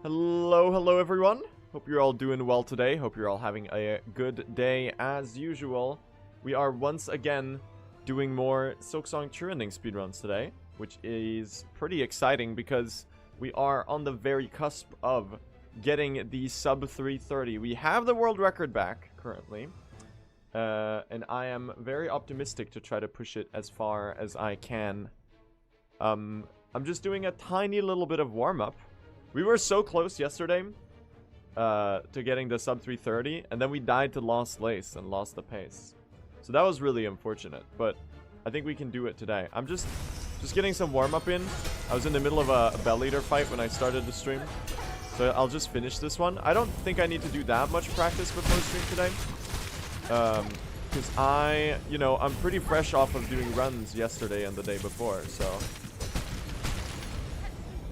Hello everyone. Hope you're all doing well today. Hope you're all having a good day as usual. We are once again doing more Silksong trending speedruns today, which is pretty exciting because we are on the very cusp of getting the sub 330. We have the world record back currently, and I am very optimistic to try to push it as far as I can. I'm just doing a tiny little bit of warm-up. We were so close yesterday to getting the sub 330, and then we died to Lost Lace and lost the pace. So that was really unfortunate, but I think we can do it today. I'm just getting some warm-up in. I was in the middle of a Bell Eater fight when I started the stream, so I'll just finish this one. I don't think I need to do that much practice before stream today, because I'm pretty fresh off of doing runs yesterday and the day before, so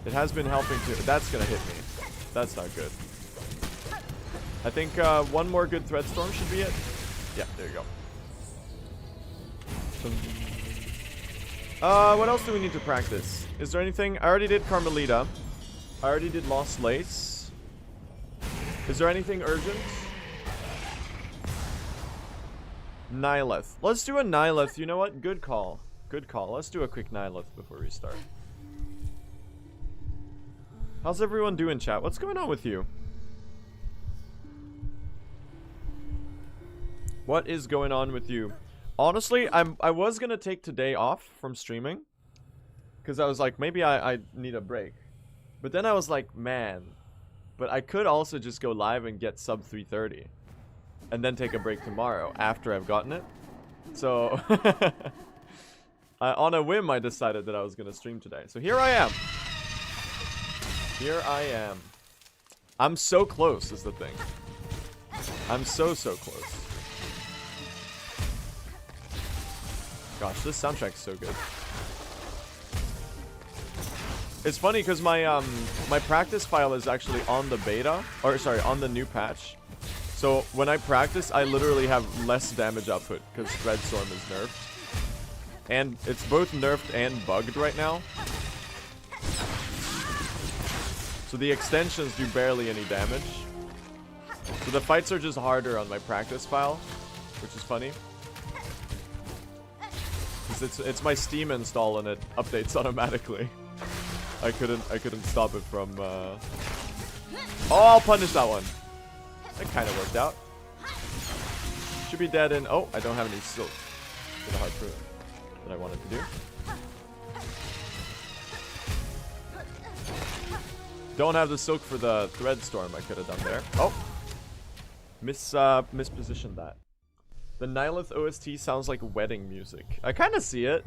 it has been helping to... That's gonna hit me. That's not good. I think one more good Thread Storm should be it. Yeah, there you go. What else do we need to practice? Is there anything? I already did Carmelita. I already did Lost Lace. Is there anything urgent? Nihilith. Let's do a Nihilith. You know what? Good call. Good call. Let's do a quick Nihilith before we start. How's everyone doing, chat? What's going on with you? What is going on with you? Honestly, I was gonna take today off from streaming, because I was like, maybe I need a break. But then I was like, man, but I could also just go live and get sub 330, and then take a break tomorrow after I've gotten it. So, on a whim, I decided that I was gonna stream today. So here I am. Here I am. I'm so close is the thing. I'm so close. Gosh, this soundtrack's so good. It's funny because my my practice file is actually on the beta, or sorry, on the new patch. So when I practice, I literally have less damage output because Thread Storm is nerfed. And it's both nerfed and bugged right now. So the extensions do barely any damage. So the fights are just harder on my practice file, which is funny. Because it's my Steam install and it updates automatically. I couldn't stop it from Oh, I'll punish that one. That kind of worked out. Should be dead in... Oh, I don't have any silk for the harpoon that I wanted to do. Don't have the silk for the Thread Storm I could have done there. Oh! Mispositioned that. The Nihilith OST sounds like wedding music. I kind of see it.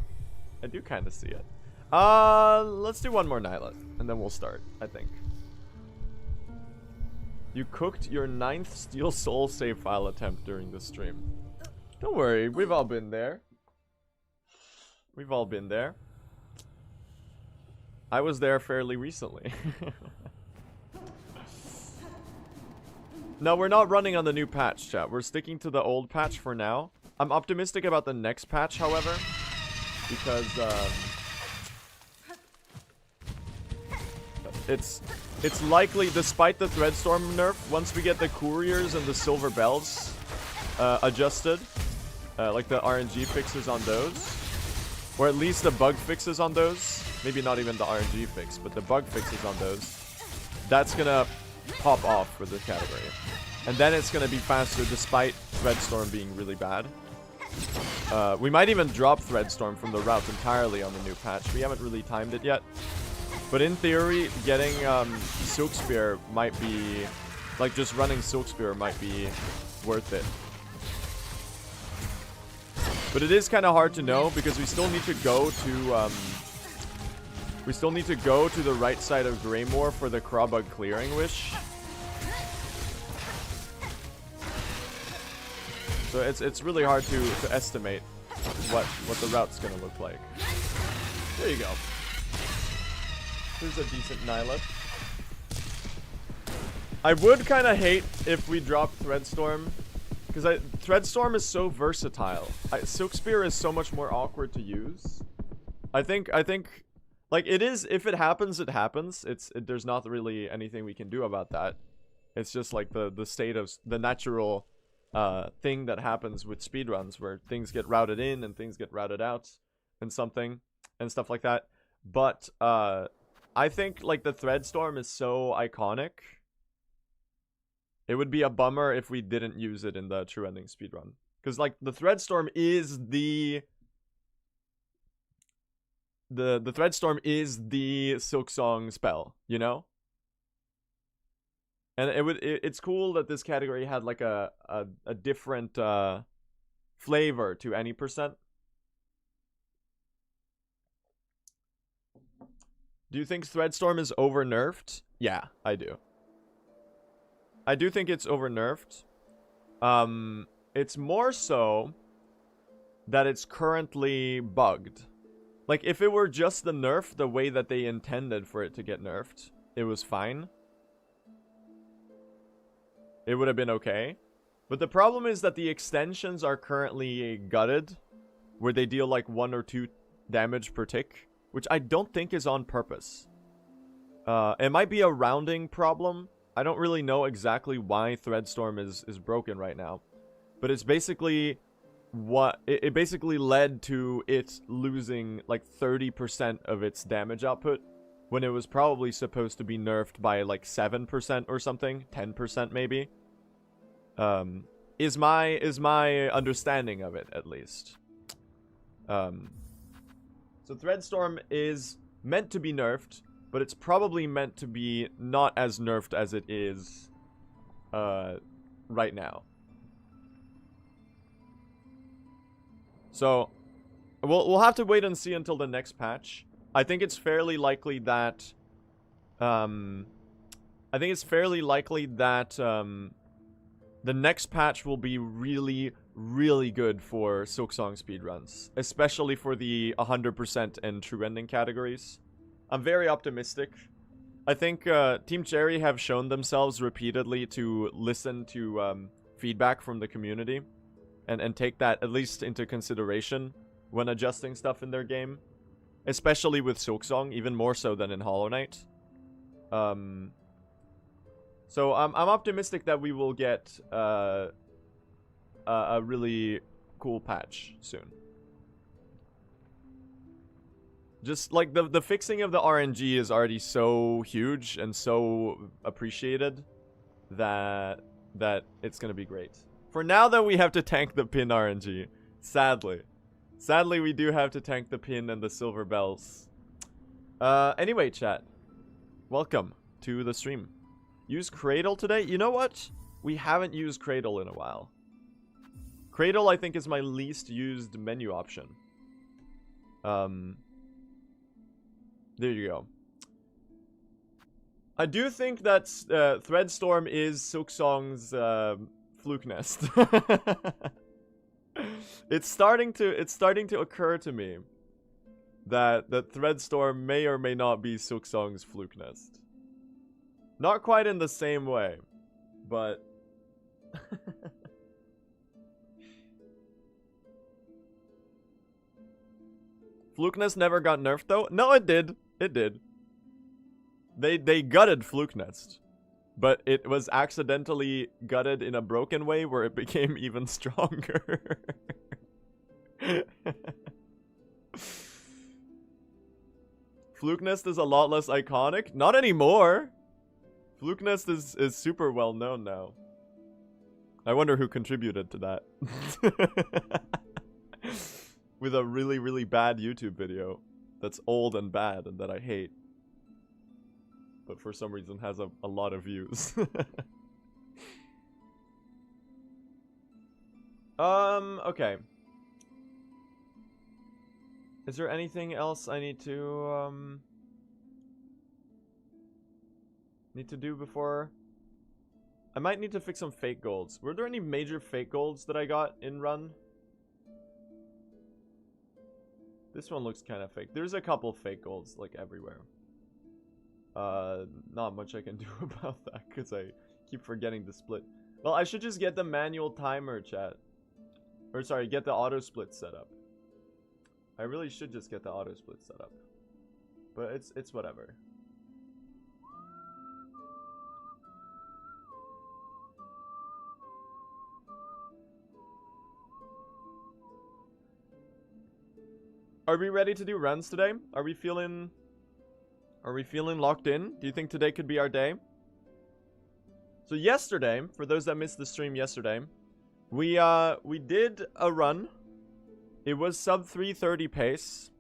I do kind of see it. Let's do one more Nihilith, and then we'll start, I think. You cooked your 9th Steel Soul save file attempt during the stream. Don't worry, we've all been there. We've all been there. I was there fairly recently. No, we're not running on the new patch, chat. We're sticking to the old patch for now. I'm optimistic about the next patch, however, because it's likely, despite the Threadstorm nerf, once we get the couriers and the silver bells adjusted, like the RNG fixes on those, or at least the bug fixes on those. Maybe not even the RNG fix, but the bug fixes on those. That's gonna pop off for this category. And then it's gonna be faster despite Threadstorm being really bad. We might even drop Threadstorm from the route entirely on the new patch. We haven't really timed it yet. But in theory, getting Silk Spear might be... Like, just running Silk Spear might be worth it. But it is kind of hard to know because we still need to go to... We still need to go to the right side of Greymore for the Crawbug clearing wish. So it's really hard to estimate what the route's gonna look like. There you go. Here's a decent Nihilith. I would kind of hate if we dropped Threadstorm, because Threadstorm is so versatile. Silk Spear is so much more awkward to use. I think Like, it is, if it happens, it happens. There's not really anything we can do about that. It's just like the state of the natural thing that happens with speedruns, where things get routed in and things get routed out and something and stuff like that. But I think like the thread storm is so iconic. It would be a bummer if we didn't use it in the true ending speedrun. Because like the thread storm is the thread storm is the Silksong spell, you know? And it's cool that this category had like a different flavor to any percent. Do you think Threadstorm is over nerfed? Yeah, I do. I do think it's over nerfed. It's more so that it's currently bugged. Like, if it were just the nerf the way that they intended for it to get nerfed, it was fine. It would have been okay. But the problem is that the extensions are currently gutted, where they deal like 1 or 2 damage per tick, which I don't think is on purpose. It might be a rounding problem. I don't really know exactly why Threadstorm is broken right now. But it's basically what it basically led to it losing like 30% of its damage output, when it was probably supposed to be nerfed by like 7% or something, 10% maybe. Is my understanding of it, at least. So Threadstorm is meant to be nerfed, but it's probably meant to be not as nerfed as it is right now. So we'll have to wait and see until the next patch. I think it's fairly likely that the next patch will be really, really good for Silksong speedruns, especially for the 100% and true ending categories. I'm very optimistic. I think Team Cherry have shown themselves repeatedly to listen to feedback from the community and take that at least into consideration when adjusting stuff in their game, especially with Silksong, even more so than in Hollow Knight. So I'm optimistic that we will get a really cool patch soon. Just like the fixing of the RNG is already so huge and so appreciated that it's gonna be great. For now, though, we have to tank the pin RNG. Sadly, we do have to tank the pin and the silver bells. Anyway, chat, welcome to the stream. Use Cradle today? You know what? We haven't used Cradle in a while. Cradle, I think, is my least used menu option. There you go. I do think that Threadstorm is Silksong's fluke nest. It's starting to occur to me that Threadstorm may or may not be Silksong's fluke nest. Not quite in the same way, but Flukeness never got nerfed though? No, it did. It did. They gutted Fluke Nest, but it was accidentally gutted in a broken way where it became even stronger. Fluke Nest is a lot less iconic. Not anymore. Fluke Nest is super well known now. I wonder who contributed to that. With a really, really bad YouTube video that's old and bad and that I hate. But for some reason has a lot of views. Okay. Is there anything else I need to do before? I might need to fix some fake golds. Were there any major fake golds that I got in run? This one looks kind of fake. There's a couple fake golds like everywhere. Not much I can do about that because I keep forgetting to split. Well, I should just get the manual timer, chat. Or sorry, get the auto split set up. I really should just get the auto split set up. but it's whatever. Are we ready to do runs today? Are we feeling locked in? Do you think today could be our day? So yesterday, for those that missed the stream yesterday, we did a run. It was sub 330 pace.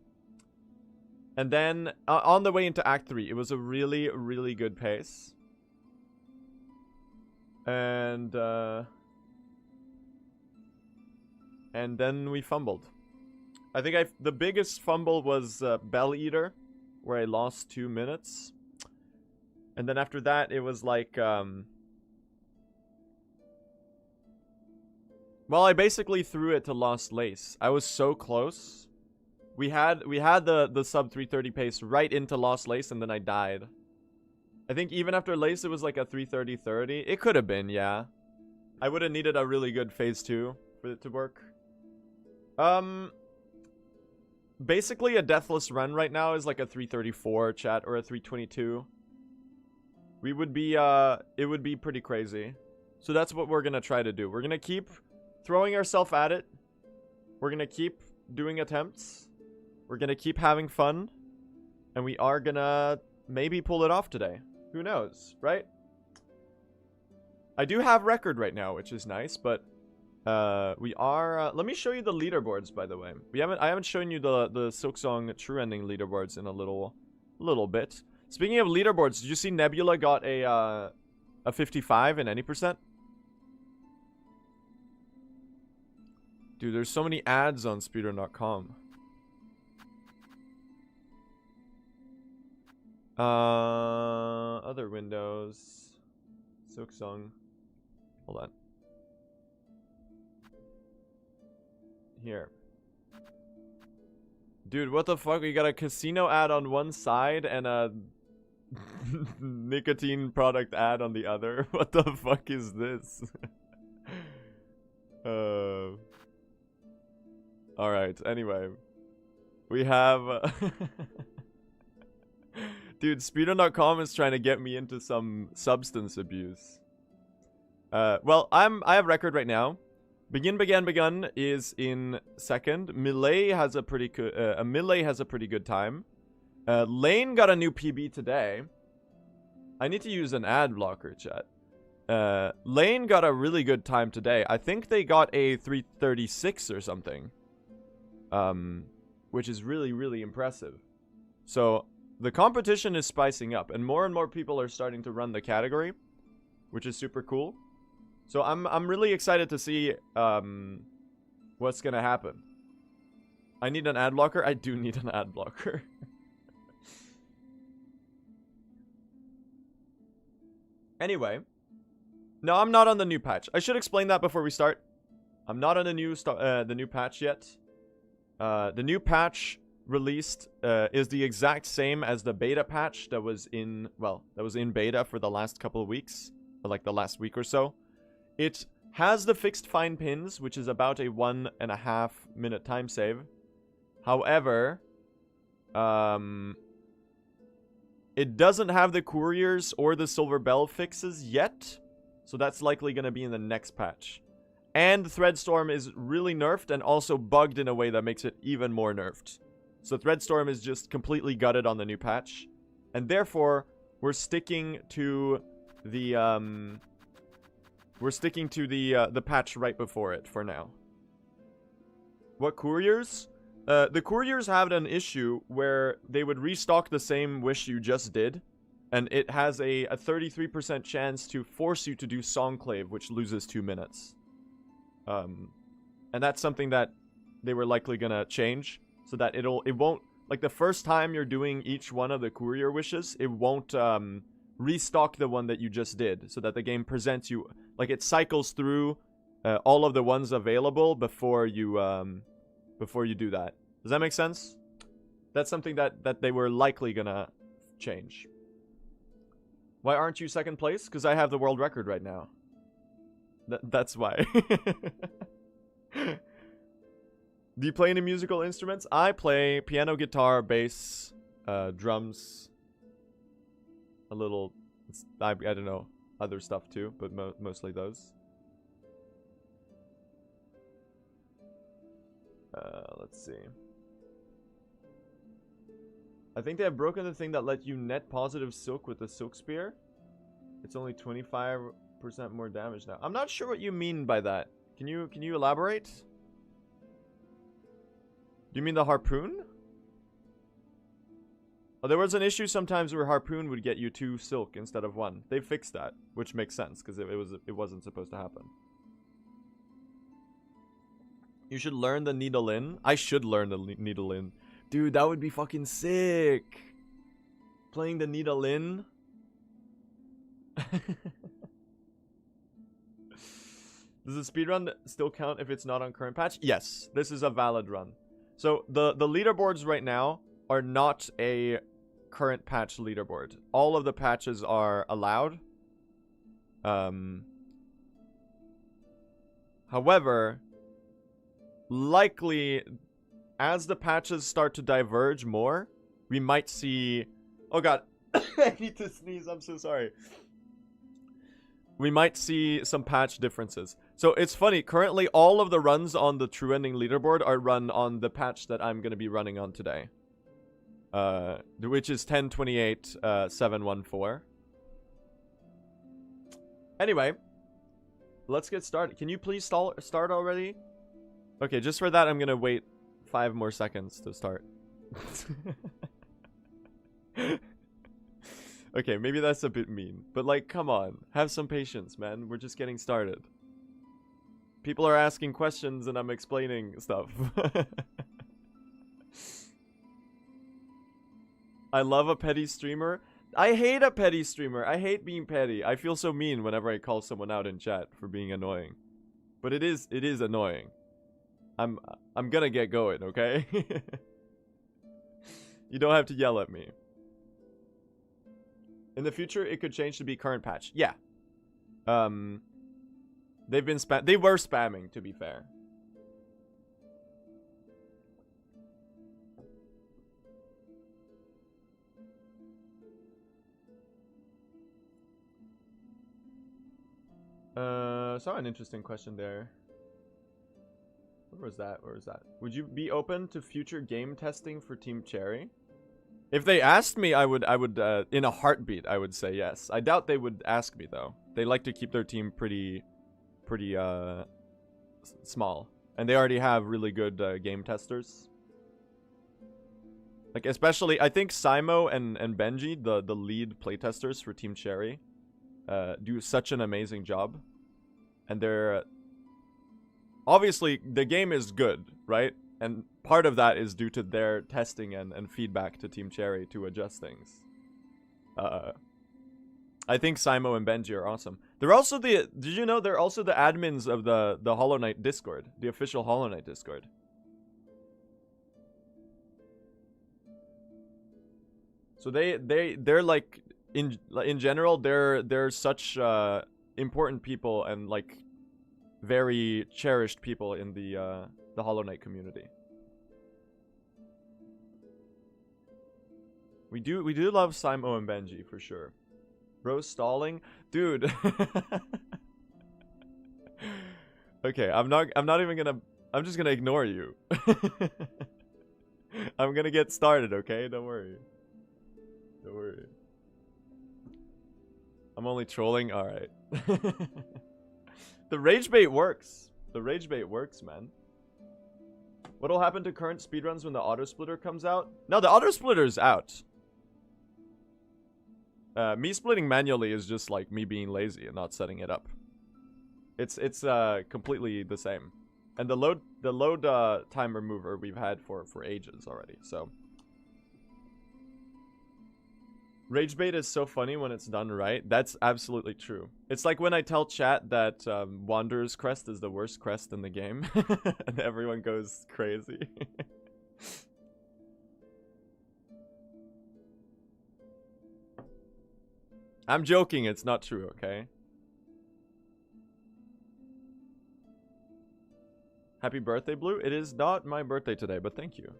And then on the way into Act 3, it was a really, really good pace. And then we fumbled. I think the biggest fumble was Bell Eater, where I lost 2 minutes. And then after that, it was like, well, I basically threw it to Lost Lace. I was so close. We had the sub 330 pace right into Lost Lace, and then I died. I think even after Lace, it was like a 330-30. It could have been, yeah. I would have needed a really good phase 2 for it to work. Basically, a deathless run right now is like a 334 chat or a 322. We would be, it would be pretty crazy. So that's what we're gonna try to do. We're gonna keep throwing ourselves at it. We're gonna keep doing attempts. We're gonna keep having fun. And we are gonna maybe pull it off today. Who knows, right? I do have record right now, which is nice, but we are let me show you the leaderboards, by the way. I haven't shown you the Silksong true ending leaderboards in a little bit. Speaking of leaderboards, did you see Nebula got a 55 in any percent? Dude, there's so many ads on speedrun.com. Other windows. Silksong. Hold on. Here. Dude, what the fuck? We got a casino ad on one side and a nicotine product ad on the other. What the fuck is this? Alright, anyway. We have... Dude, speedrun.com is trying to get me into some substance abuse. Well, I have record right now. Begun is in second. Millet has a pretty good time. Lane got a new PB today. I need to use an ad blocker, chat. Lane got a really good time today. I think they got a 336 or something. Which is really, really impressive. So, the competition is spicing up, and more people are starting to run the category, which is super cool. So I'm really excited to see what's gonna happen. I need an ad blocker. I do need an ad blocker. Anyway, no, I'm not on the new patch. I should explain that before we start. I'm not on the new patch yet. The new patch released is the exact same as the beta patch that was in beta for the last couple of weeks, or like the last week or so. It has the fixed fine pins, which is about a 1.5 minute time save. However, it doesn't have the couriers or the silver bell fixes yet, so that's likely going to be in the next patch. And Threadstorm is really nerfed and also bugged in a way that makes it even more nerfed. So Threadstorm is just completely gutted on the new patch, and therefore we're sticking to the patch right before it for now. What couriers? The couriers had an issue where they would restock the same wish you just did, and it has a 33% chance to force you to do Songclave, which loses 2 minutes. And that's something that they were likely gonna change, so that it won't, like the first time you're doing each one of the courier wishes, it won't restock the one that you just did, so that the game presents you, like it cycles through all of the ones available before you do that. Does that make sense? That's something that they were likely gonna change. Why aren't you second place? Because I have the world record right now. That's why. Do you play any musical instruments? I play piano, guitar, bass, drums, a little, I don't know, other stuff too, but mostly those. Let's see. I think they have broken the thing that let you net positive silk with the silk spear. It's only 25% more damage now. I'm not sure what you mean by that. Can you elaborate? Do you mean the harpoon? Oh, there was an issue sometimes where harpoon would get you 2 silk instead of 1. They fixed that, which makes sense because it wasn't supposed to happen. You should learn the needle in. I should learn the needle in. Dude, that would be fucking sick. Playing the needle in. Does the speedrun still count if it's not on current patch? Yes, this is a valid run. So the leaderboards right now are not a current patch leaderboard. All of the patches are allowed. However, likely as the patches start to diverge more, we might see... Oh god, I need to sneeze, I'm so sorry. We might see some patch differences. So it's funny, currently all of the runs on the true ending leaderboard are run on the patch that I'm going to be running on today. Which is 10.28.714. Anyway, let's get started. Can you please start already? Okay, just for that, I'm gonna wait 5 more seconds to start. Okay, maybe that's a bit mean. But, like, come on. Have some patience, man. We're just getting started. People are asking questions and I'm explaining stuff. I love a petty streamer. I hate a petty streamer. I hate being petty. I feel so mean whenever I call someone out in chat for being annoying. But it is annoying. I'm gonna get going, okay? You don't have to yell at me. In the future, it could change to be current patch. Yeah. They were spamming, to be fair. Saw an interesting question there. Where was that? Would you be open to future game testing for Team Cherry? If they asked me, I would in a heartbeat, I would say yes. I doubt they would ask me though. They like to keep their team pretty small, and they already have really good game testers. Like especially, I think Simo and Benji, the lead playtesters for Team Cherry, do such an amazing job, and they're obviously the game is good, right? And part of that is due to their testing and feedback to Team Cherry to adjust things. I think Simo and Benji are awesome. They're also did you know they're also the admins of the Hollow Knight Discord, the official Hollow Knight Discord. So they're like in general they're such important people and like very cherished people in the Hollow Knight community. We do love Simo and Benji for sure. Bro stalling, dude. Okay, I'm just gonna ignore you. I'm gonna get started, okay? Don't worry. I'm only trolling. All right. The rage bait works. Man. What'll happen to current speedruns when the auto splitter comes out? No, the auto splitter's out. Me splitting manually is just like me being lazy and not setting it up. It's completely the same. And the load time remover we've had for ages already. So rage bait is so funny when it's done right. That's absolutely true. It's like when I tell chat that Wanderer's Crest is the worst crest in the game. And everyone goes crazy. I'm joking, it's not true, okay? Happy birthday, Blue. It is not my birthday today, but thank you.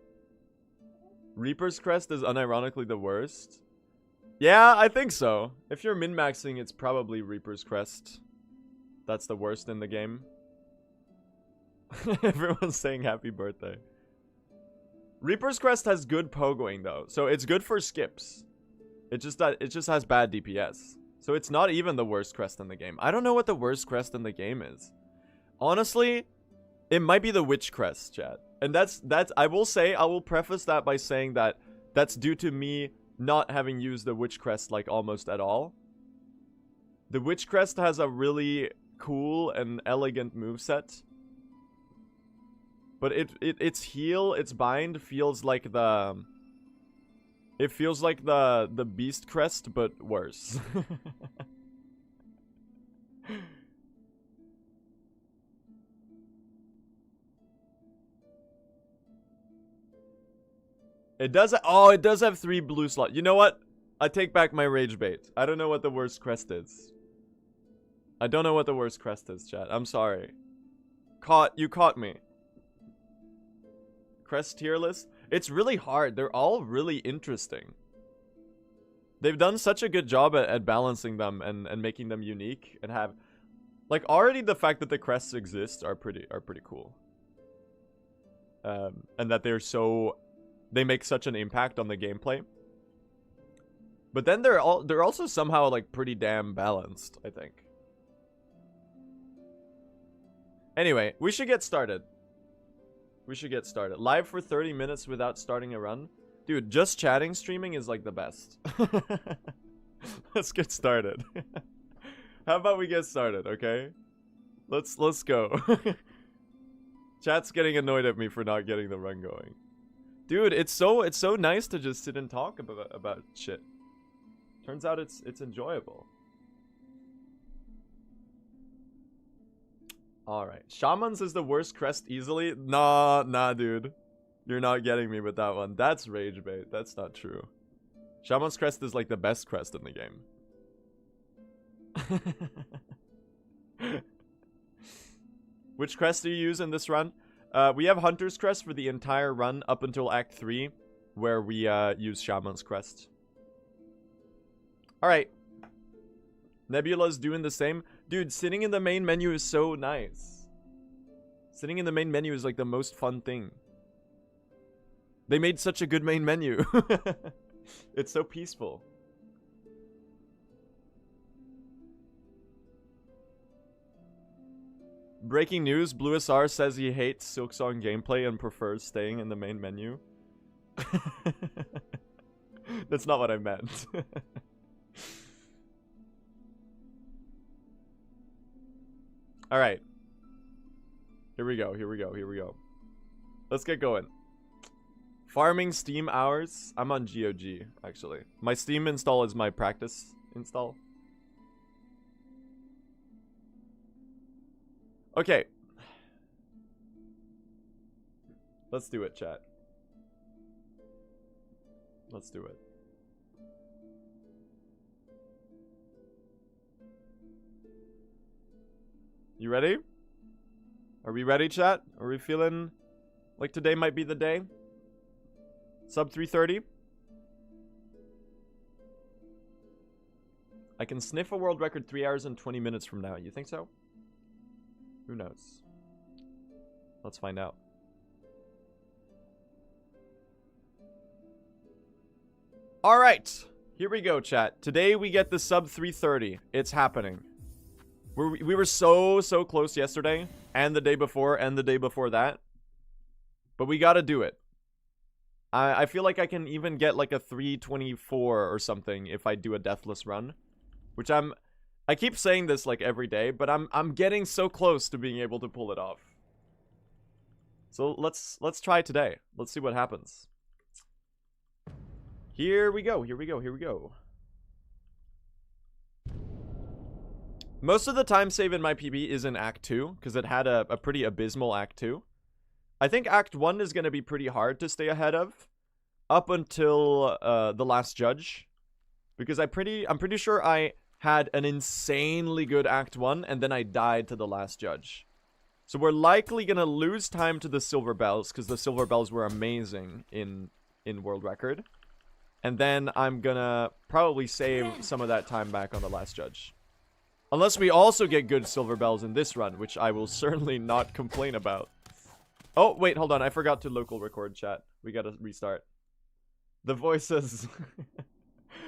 Reaper's Crest is unironically the worst. Yeah, I think so. If you're min-maxing, it's probably Reaper's Crest. That's the worst in the game. Everyone's saying happy birthday. Reaper's Crest has good pogoing though, so it's good for skips. It just has bad DPS. So it's not even the worst crest in the game. I don't know what the worst crest in the game is. Honestly, it might be the Witch Crest, chat. And that's I will preface that by saying that that's due to me not having used the Witch Crest like almost at all. The Witch Crest has a really cool and elegant moveset. But its heal, its bind feels like the Beast Crest, but worse. It does have 3 blue slots. You know what? I take back my rage bait. I don't know what the worst crest is. I don't know what the worst crest is, chat. I'm sorry. You caught me. Crest tier list. It's really hard. They're all really interesting. They've done such a good job at balancing them and making them unique and have, like, already the fact that the crests exist are pretty cool. And that they make such an impact on the gameplay. But then they're also somehow like pretty damn balanced, I think. Anyway, we should get started. Live for 30 minutes without starting a run. Dude, just chatting streaming is like the best. Let's get started. How about we get started, okay? Let's go. Chat's getting annoyed at me for not getting the run going. Dude, it's so nice to just sit and talk about shit. Turns out it's enjoyable. Alright. Shamans is the worst crest easily? Nah, dude. You're not getting me with that one. That's rage bait. That's not true. Shaman's crest is like the best crest in the game. Which crest do you use in this run? We have Hunter's Crest for the entire run up until Act 3, where we use Shaman's Crest. Alright. Nebula's doing the same. Dude, sitting in the main menu is so nice. Sitting in the main menu is like the most fun thing. They made such a good main menu. It's so peaceful. Breaking news, Blue SR says he hates Silksong gameplay and prefers staying in the main menu. That's not what I meant. Alright. Here we go. Let's get going. Farming Steam hours. I'm on GOG, actually. My Steam install is my practice install. Okay. Let's do it, chat. Let's do it. You ready? Are we ready, chat? Are we feeling like today might be the day? Sub 330? I can sniff a world record 3 hours and 20 minutes from now. You think so? Who knows? Let's find out. Alright. Here we go, chat. Today we get the sub 330. It's happening. We were so close yesterday, and the day before, and the day before that. But we gotta do it. I feel like I can even get like a 324 or something if I do a deathless run. Which I keep saying this like every day, but I'm getting so close to being able to pull it off. So let's try today. Let's see what happens. Here we go. Most of the time save in my PB is in Act 2, because it had a pretty abysmal Act 2. I think Act 1 is going to be pretty hard to stay ahead of, up until the Last Judge. Because I'm pretty sure I had an insanely good Act 1, and then I died to the Last Judge. So we're likely going to lose time to the Silver Bells, because the Silver Bells were amazing in in world record. And then I'm gonna probably save some of that time back on the last judge. Unless we also get good silver bells in this run, which I will certainly not complain about. Oh, wait, hold on. I forgot to local record chat. We gotta restart. The voices.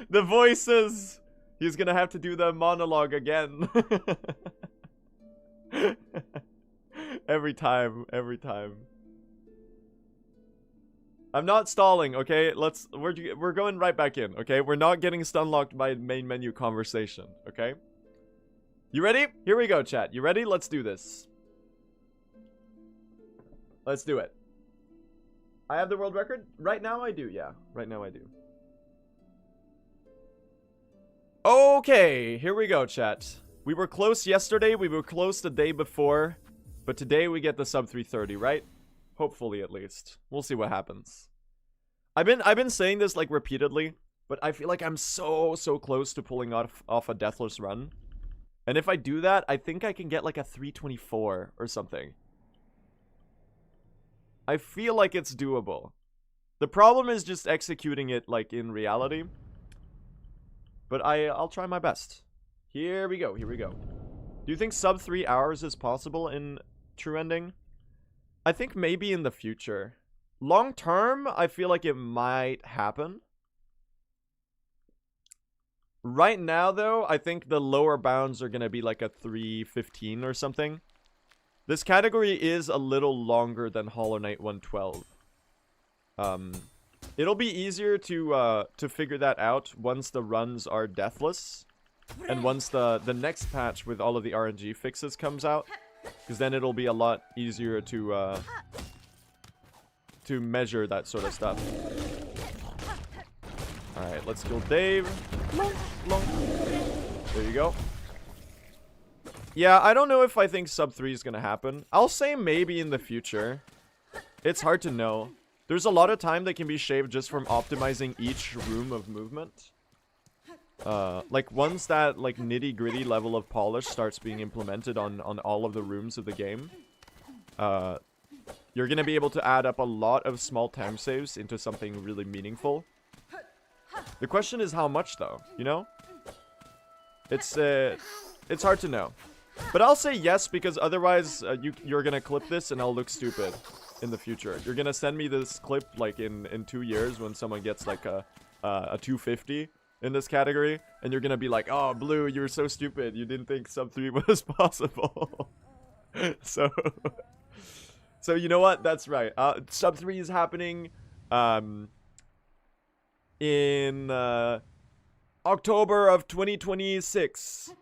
The voices! He's gonna have to do the monologue again. Every time, every time. I'm not stalling, okay? We're going right back in, okay? We're not getting stun locked by main menu conversation, okay? You ready? Here we go, chat. You ready? Let's do this. Let's do it. I have the world record? Right now I do, yeah. Right now I do. Okay, here we go, chat. We were close yesterday, we were close the day before, but today we get the sub 330, right? Hopefully, at least. We'll see what happens. I've been saying this like repeatedly, but I feel like I'm so close to pulling off a deathless run. And if I do that, I think I can get like a 324 or something. I feel like it's doable. The problem is just executing it like in reality. But I'll try my best. Here we go, here we go. Do you think sub 3 hours is possible in true ending? I think maybe in the future. Long term, I feel like it might happen. Right now, though, I think the lower bounds are going to be like a 315 or something. This category is a little longer than Hollow Knight 112. It'll be easier to figure that out once the runs are deathless. And once the next patch with all of the RNG fixes comes out. Because then it'll be a lot easier to measure that sort of stuff. Alright, let's kill Dave. There you go. Yeah, I don't know if I think sub 3 is going to happen. I'll say maybe in the future. It's hard to know. There's a lot of time that can be shaved just from optimizing each room of movement. Like once that like nitty-gritty level of polish starts being implemented on all of the rooms of the game, you're gonna be able to add up a lot of small time saves into something really meaningful. The question is how much though, you know? It's hard to know. But I'll say yes because otherwise you're gonna clip this and I'll look stupid in the future. You're gonna send me this clip like in 2 years when someone gets like a 250 in this category, and you're gonna be like, oh, Blue, you're so stupid. You didn't think sub 3 was possible. So you know what? That's right. Sub 3 is happening in October of 2026.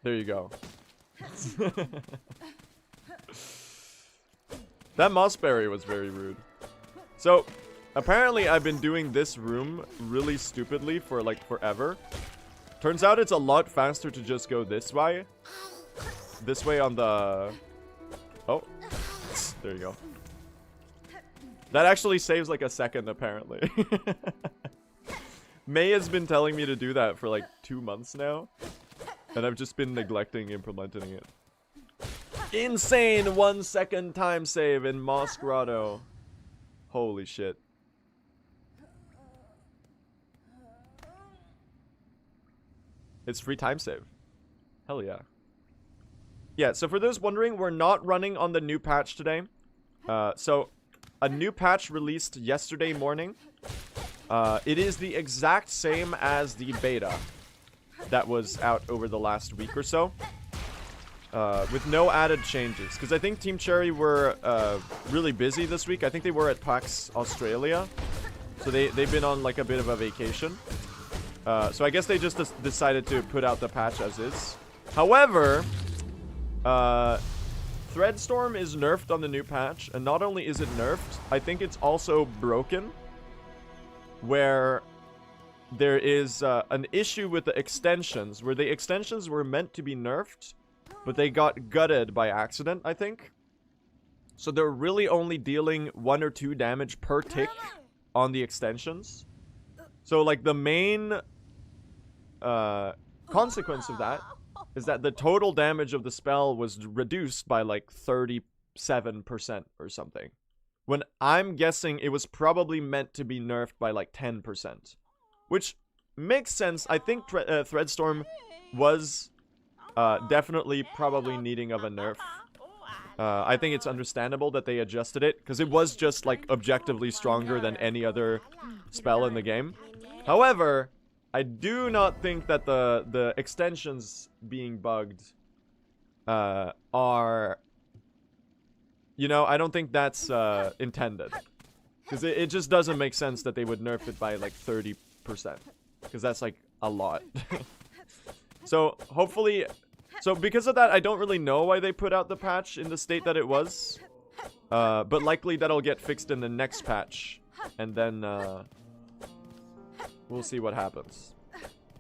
There you go. That mossberry was very rude. So, apparently I've been doing this room really stupidly for like forever. Turns out it's a lot faster to just go this way. This way on the... Oh. There you go. That actually saves like a second, apparently. May has been telling me to do that for like 2 months now. And I've just been neglecting implementing it. Insane 1 second time save in Moss Grotto. Holy shit. It's free time save. Hell yeah. Yeah, so for those wondering, we're not running on the new patch today. So, a new patch released yesterday morning. It is the exact same as the beta that was out over the last week or so. With no added changes. Because I think Team Cherry were really busy this week. I think they were at PAX Australia. So they've been on like a bit of a vacation. So I guess they just decided to put out the patch as is. However, Threadstorm is nerfed on the new patch. And not only is it nerfed, I think it's also broken. Where there is an issue with the extensions. Where the extensions were meant to be nerfed, but they got gutted by accident, I think. So they're really only dealing 1 or 2 damage per tick on the extensions. So like the main consequence of that is that the total damage of the spell was reduced by like 37% or something. when I'm guessing it was probably meant to be nerfed by like 10%. Which makes sense. I think Threadstorm was definitely probably needing of a nerf. I think it's understandable that they adjusted it, because it was just like objectively stronger than any other spell in the game. However, I do not think that the extensions being bugged are... You know, I don't think that's intended. Because it just doesn't make sense that they would nerf it by like 30%. Because that's like a lot. So hopefully... So because of that, I don't really know why they put out the patch in the state that it was. But likely that'll get fixed in the next patch. And then we'll see what happens.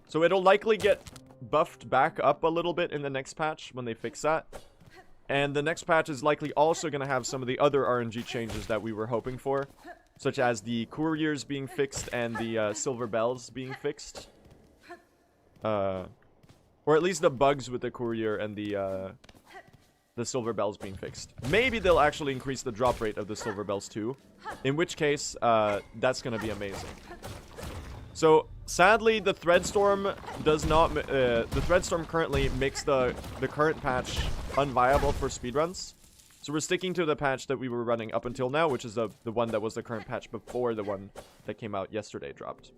So it'll likely get buffed back up a little bit in the next patch when they fix that. And the next patch is likely also going to have some of the other RNG changes that we were hoping for. Such as the couriers being fixed and the silver bells being fixed. Or at least the bugs with the courier and the silver bells being fixed. Maybe they'll actually increase the drop rate of the silver bells too. In which case, that's going to be amazing. So, sadly, the Threadstorm does not... the Threadstorm currently makes the current patch unviable for speedruns. So we're sticking to the patch that we were running up until now, which is the one that was the current patch before the one that came out yesterday dropped.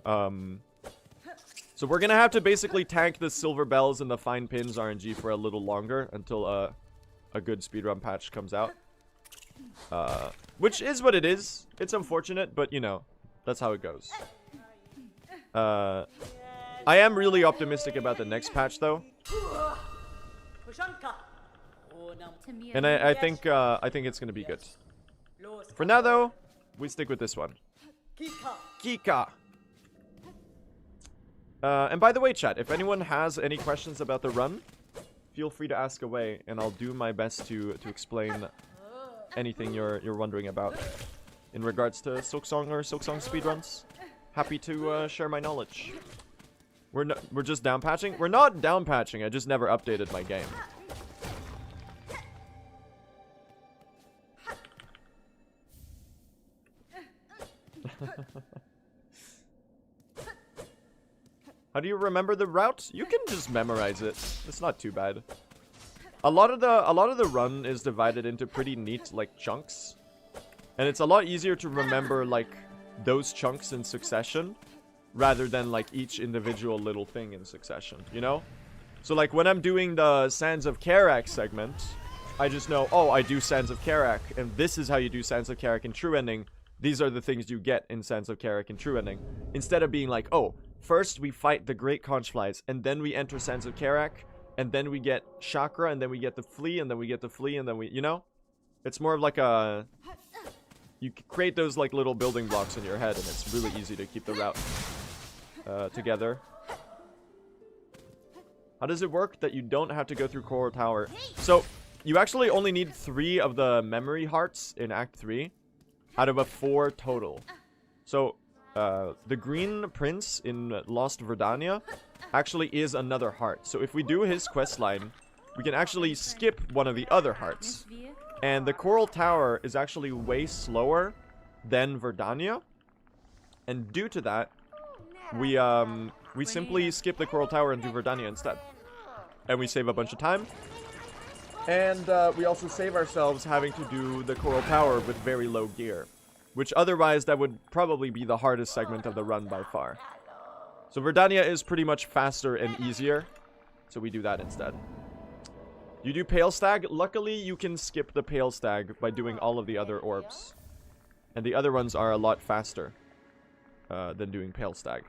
So we're going to have to basically tank the silver bells and the fine pins RNG for a little longer until a good speedrun patch comes out. Which is what it is. It's unfortunate, but you know, that's how it goes. I am really optimistic about the next patch though. And I think it's going to be good. For now though, we stick with this one. Kika. And by the way, chat, if anyone has any questions about the run, feel free to ask away, and I'll do my best to explain anything you're wondering about in regards to Silksong or Silksong speedruns. Happy to share my knowledge. We're just down patching. We're not down patching. I just never updated my game. How do you remember the route? You can just memorize it. It's not too bad. A lot of the run is divided into pretty neat like chunks. And it's a lot easier to remember like those chunks in succession rather than like each individual little thing in succession, you know? So like when I'm doing the Sands of Karak segment, I just know, oh, I do Sands of Karak, and this is how you do Sands of Karak in True Ending. These are the things you get in Sands of Karak in True Ending. Instead of being like, oh, first we fight the Great Conch Flies, and then we enter Sands of Karak, and then we get Chakra, and then we get the Flea, and then we get the Flea, and then we, you know? It's more of like a... You create those like little building blocks in your head, and it's really easy to keep the route together. How does it work that you don't have to go through Coral Tower? So, you actually only need 3 of the memory hearts in Act 3 out of a 4 total. So, the Green Prince in Lost Verdania actually is another heart. So if we do his quest line, we can actually skip one of the other hearts. And the Coral Tower is actually way slower than Verdania. And due to that, we simply skip the Coral Tower and do Verdania instead. And we save a bunch of time. And we also save ourselves having to do the Coral Tower with very low gear. Which otherwise, that would probably be the hardest segment of the run by far. So Verdania is pretty much faster and easier. So we do that instead. You do Pale Stag. Luckily, you can skip the Pale Stag by doing all of the other orbs. And the other ones are a lot faster than doing Pale Stag.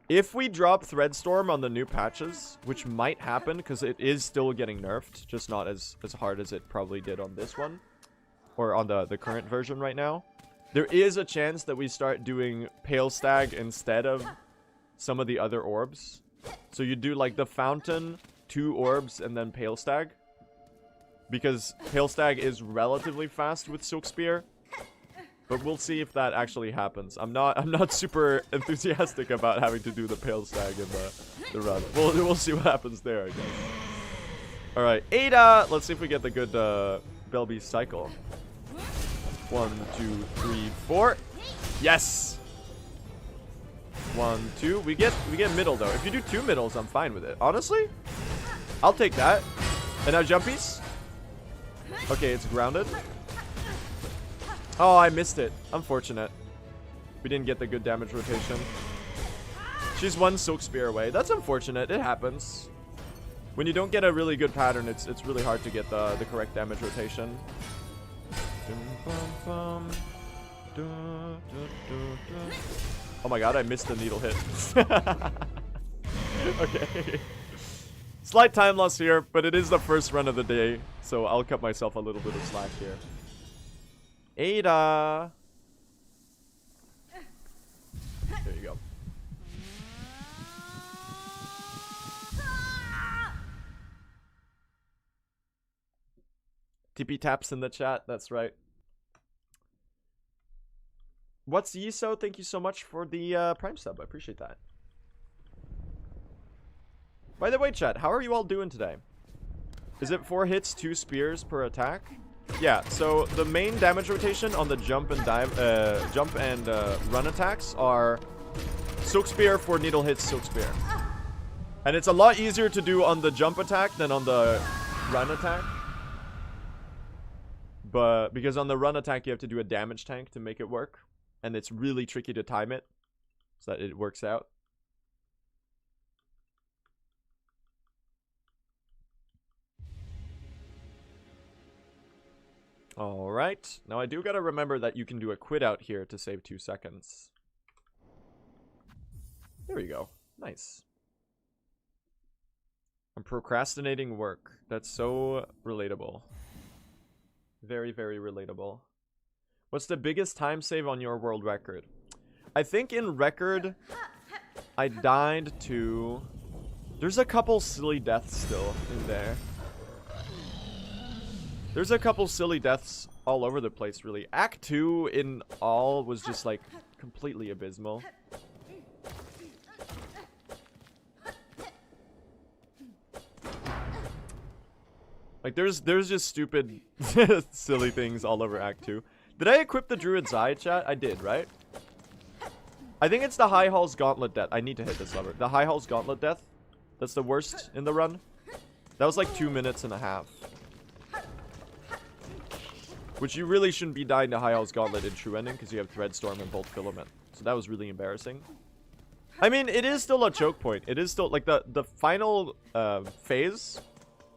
If we drop Threadstorm on the new patches, which might happen because it is still getting nerfed, just not as hard as it probably did on this one. Or on the current version right now. There is a chance that we start doing Pale Stag instead of some of the other orbs. So you do like the Fountain, 2 orbs, and then Pale Stag. Because Pale Stag is relatively fast with Silk Spear. But we'll see if that actually happens. I'm not super enthusiastic about having to do the Pale Stag in the run. We'll see what happens there, I guess. Alright, Ada! Let's see if we get the good Belby cycle. 1, 2, 3, 4. Yes. 1, 2. We get middle though. If you do 2 middles, I'm fine with it. Honestly, I'll take that. And now jumpies. Okay, it's grounded. Oh, I missed it. Unfortunate. We didn't get the good damage rotation. She's 1 Silk Spear away. That's unfortunate. It happens. When you don't get a really good pattern, it's really hard to get the correct damage rotation. Oh my god, I missed the needle hit. Okay. Slight time loss here, but it is the first run of the day, so I'll cut myself a little bit of slack here. Ada! There you go. TP taps in the chat, that's right. What's Yiso? Thank you so much for the Prime sub, I appreciate that. By the way, chat, how are you all doing today? Is it 4 hits, 2 spears per attack? Yeah, so the main damage rotation on the jump and run attacks are Silk Spear, 4 needle hits, Silk Spear. And it's a lot easier to do on the jump attack than on the run attack. But because on the run attack you have to do a damage tank to make it work. And it's really tricky to time it so that it works out. Alright, now I do gotta remember that you can do a quit out here to save 2 seconds. There we go. Nice. I'm procrastinating work. That's so relatable. Very, very relatable. What's the biggest time save on your world record? I think in record, I died to... There's a couple silly deaths still in there. There's a couple silly deaths all over the place, really. Act 2 in all was just, like, completely abysmal. Like, there's just stupid, silly things all over Act 2. Did I equip the Druid's Eye, chat? I did, right? I think it's the High Hall's Gauntlet Death. I need to hit this lever. The High Hall's Gauntlet Death. That's the worst in the run. That was like 2 minutes and a half. Which you really shouldn't be dying to High Hall's Gauntlet in True Ending because you have Threadstorm and Bolt Filament. So that was really embarrassing. I mean, it is still a choke point. It is still, like, the final phase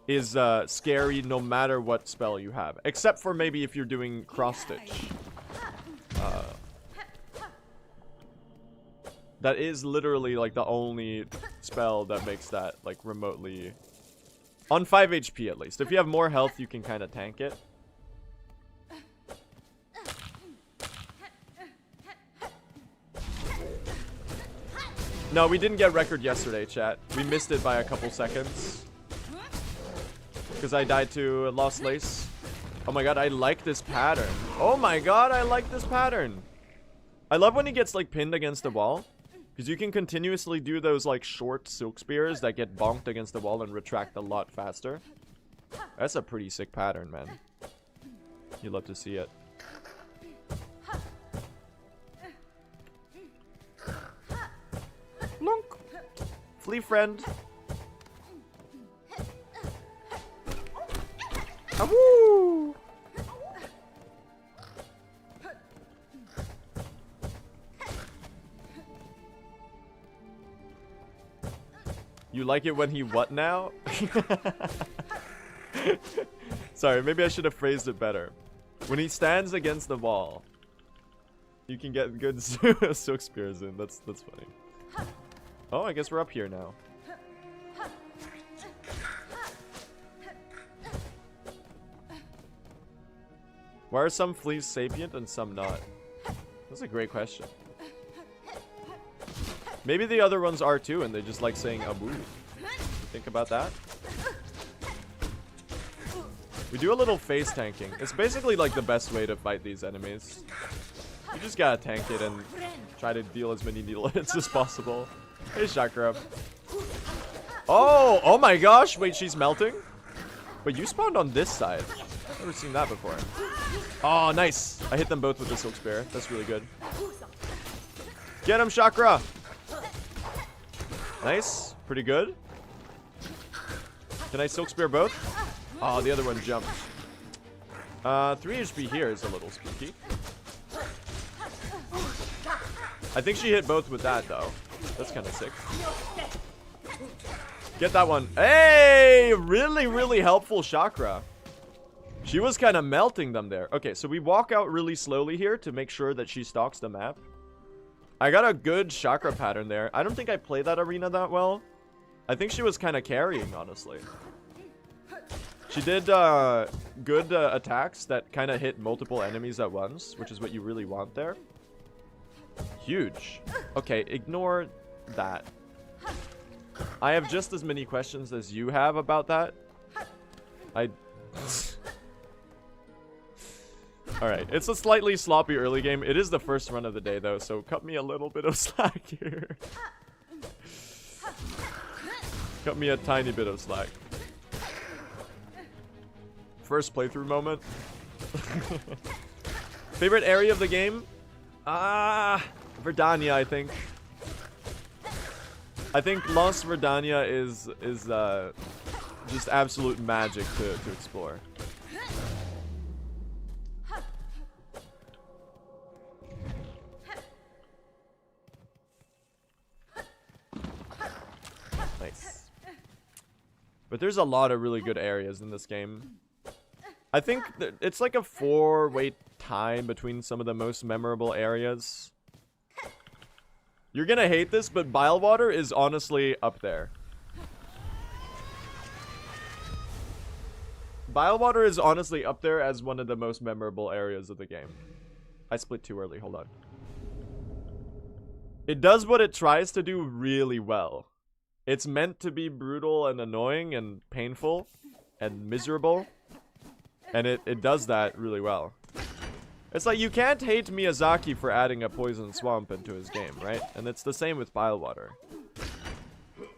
is scary no matter what spell you have. Except for maybe if you're doing Cross Stitch. That is literally, like, the only spell that makes that, like, remotely... On 5 HP, at least. If you have more health, you can kind of tank it. No, we didn't get record yesterday, chat. We missed it by a couple seconds. Because I died to Lost Lace. Oh my god, I like this pattern. Oh my god, I like this pattern. I love when he gets, like, pinned against the wall. Because you can continuously do those, like, short Silk Spears that get bonked against the wall and retract a lot faster. That's a pretty sick pattern, man. You'd love to see it. Plunk. Flee friend. Awoo! You like it when he what now? Sorry, maybe I should have phrased it better. When he stands against the wall, you can get good Silk Spears in. That's funny. Oh, I guess we're up here now. Why are some fleas sapient and some not? That's a great question. Maybe the other ones are too, and they just like saying Abu. Think about that. We do a little phase tanking. It's basically like the best way to fight these enemies. You just gotta tank it and try to deal as many needle hits as possible. Hey, Chakra. Oh my gosh. Wait, she's melting? But you spawned on this side. Never seen that before. Oh, nice. I hit them both with the Silk Spear. That's really good. Get him, Chakra. Nice. Pretty good. Can I Silk Spear both? Oh, the other one jumped. 3 HP here is a little spooky. I think she hit both with that, though. That's kind of sick. Get that one. Hey! Really, really helpful Chakra. She was kind of melting them there. Okay, so we walk out really slowly here to make sure that she stalks the map. I got a good Chakra pattern there. I don't think I played that arena that well. I think she was kind of carrying, honestly. She did good attacks that kind of hit multiple enemies at once, which is what you really want there. Huge. Okay, ignore that. I have just as many questions as you have about that. Alright, it's a slightly sloppy early game. It is the first run of the day, though, so cut me a little bit of slack here. Cut me a tiny bit of slack. First playthrough moment. Favorite area of the game? Verdania, I think. I think Lost Verdania is just absolute magic to explore. Nice. But there's a lot of really good areas in this game. I think it's like a 4-way tie between some of the most memorable areas. You're gonna hate this, but Bilewater is honestly up there. Bilewater is honestly up there as one of the most memorable areas of the game. I split too early, hold on. It does what it tries to do really well. It's meant to be brutal and annoying and painful and miserable. And it does that really well. It's like, you can't hate Miyazaki for adding a poison swamp into his game, right? And it's the same with Bilewater.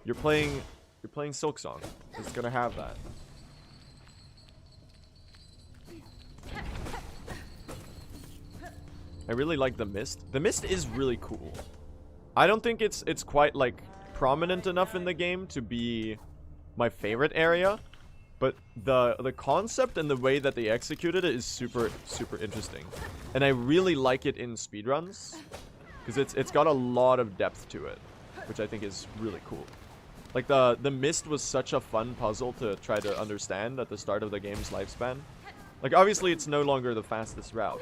You're playing Silksong. It's gonna have that. I really like the mist. The mist is really cool. I don't think it's quite like prominent enough in the game to be my favorite area. But the concept and the way that they executed it is super, super interesting. And I really like it in speedruns. Because it's got a lot of depth to it. Which I think is really cool. Like the mist was such a fun puzzle to try to understand at the start of the game's lifespan. Like obviously it's no longer the fastest route.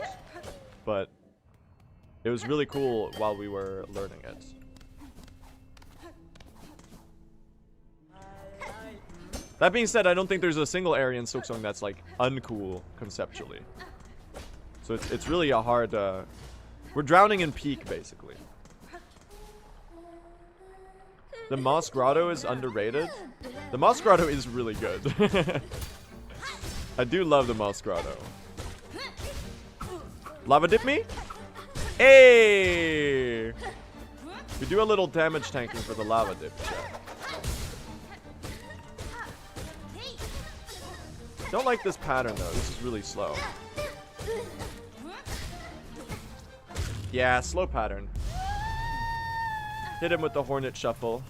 But it was really cool while we were learning it. That being said, I don't think there's a single area in Silksong that's like uncool conceptually. So it's really a hard we're drowning in peak basically. The Moss Grotto is underrated. The Moss Grotto is really good. I do love the Moss Grotto. Lava dip me? Hey! We do a little damage tanking for the lava dip chat. Don't like this pattern though. This is really slow. Yeah, slow pattern. Hit him with the Hornet Shuffle.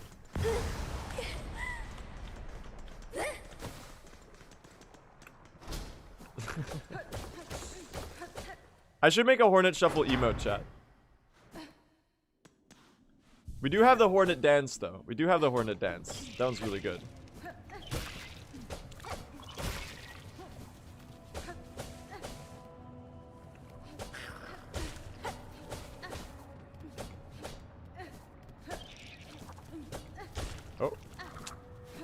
I should make a Hornet Shuffle emote chat. We do have the Hornet Dance though. We do have the Hornet Dance. That one's really good. Oh.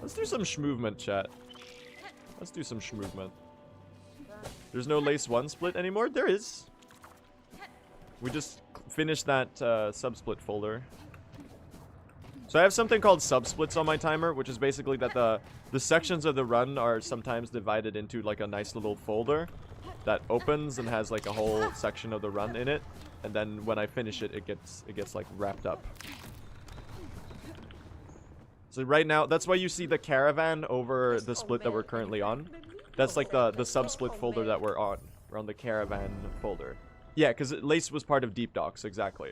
Let's do some schmovement, chat. Let's do some schmovement. There's no lace 1 split anymore? There is. We just finished that sub-split folder. So I have something called sub-splits on my timer, which is basically that the sections of the run are sometimes divided into like a nice little folder that opens and has like a whole section of the run in it. And then when I finish it, it gets like wrapped up. So right now, that's why you see the caravan over the split that we're currently on. That's like the sub-split folder that we're on We're on the caravan folder. Yeah, because Lace was part of Deep Docks, exactly.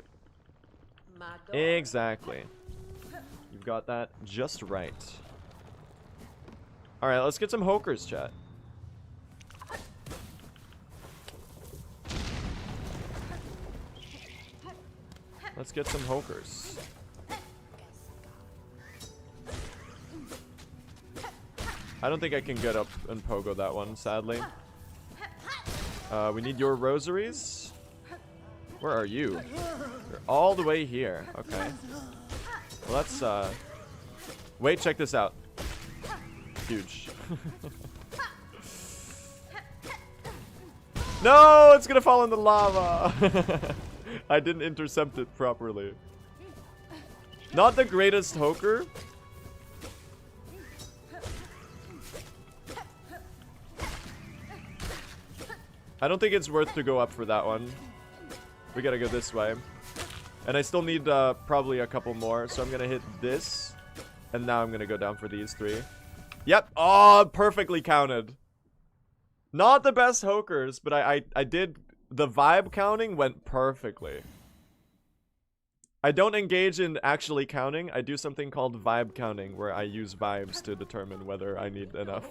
Exactly. You've got that just right. Alright, let's get some hokers, chat. Let's get some hokers. I don't think I can get up and pogo that one, sadly. We need your rosaries. Where are you? You're all the way here. Okay. Well, let's, wait, check this out. Huge. No, it's gonna fall in the lava. I didn't intercept it properly. Not the greatest hoker. I don't think it's worth to go up for that one. We gotta go this way. And I still need probably a couple more. So I'm gonna hit this. And now I'm gonna go down for these three. Yep. Oh, perfectly counted. Not the best hokers, but I did... The vibe counting went perfectly. I don't engage in actually counting. I do something called vibe counting, where I use vibes to determine whether I need enough.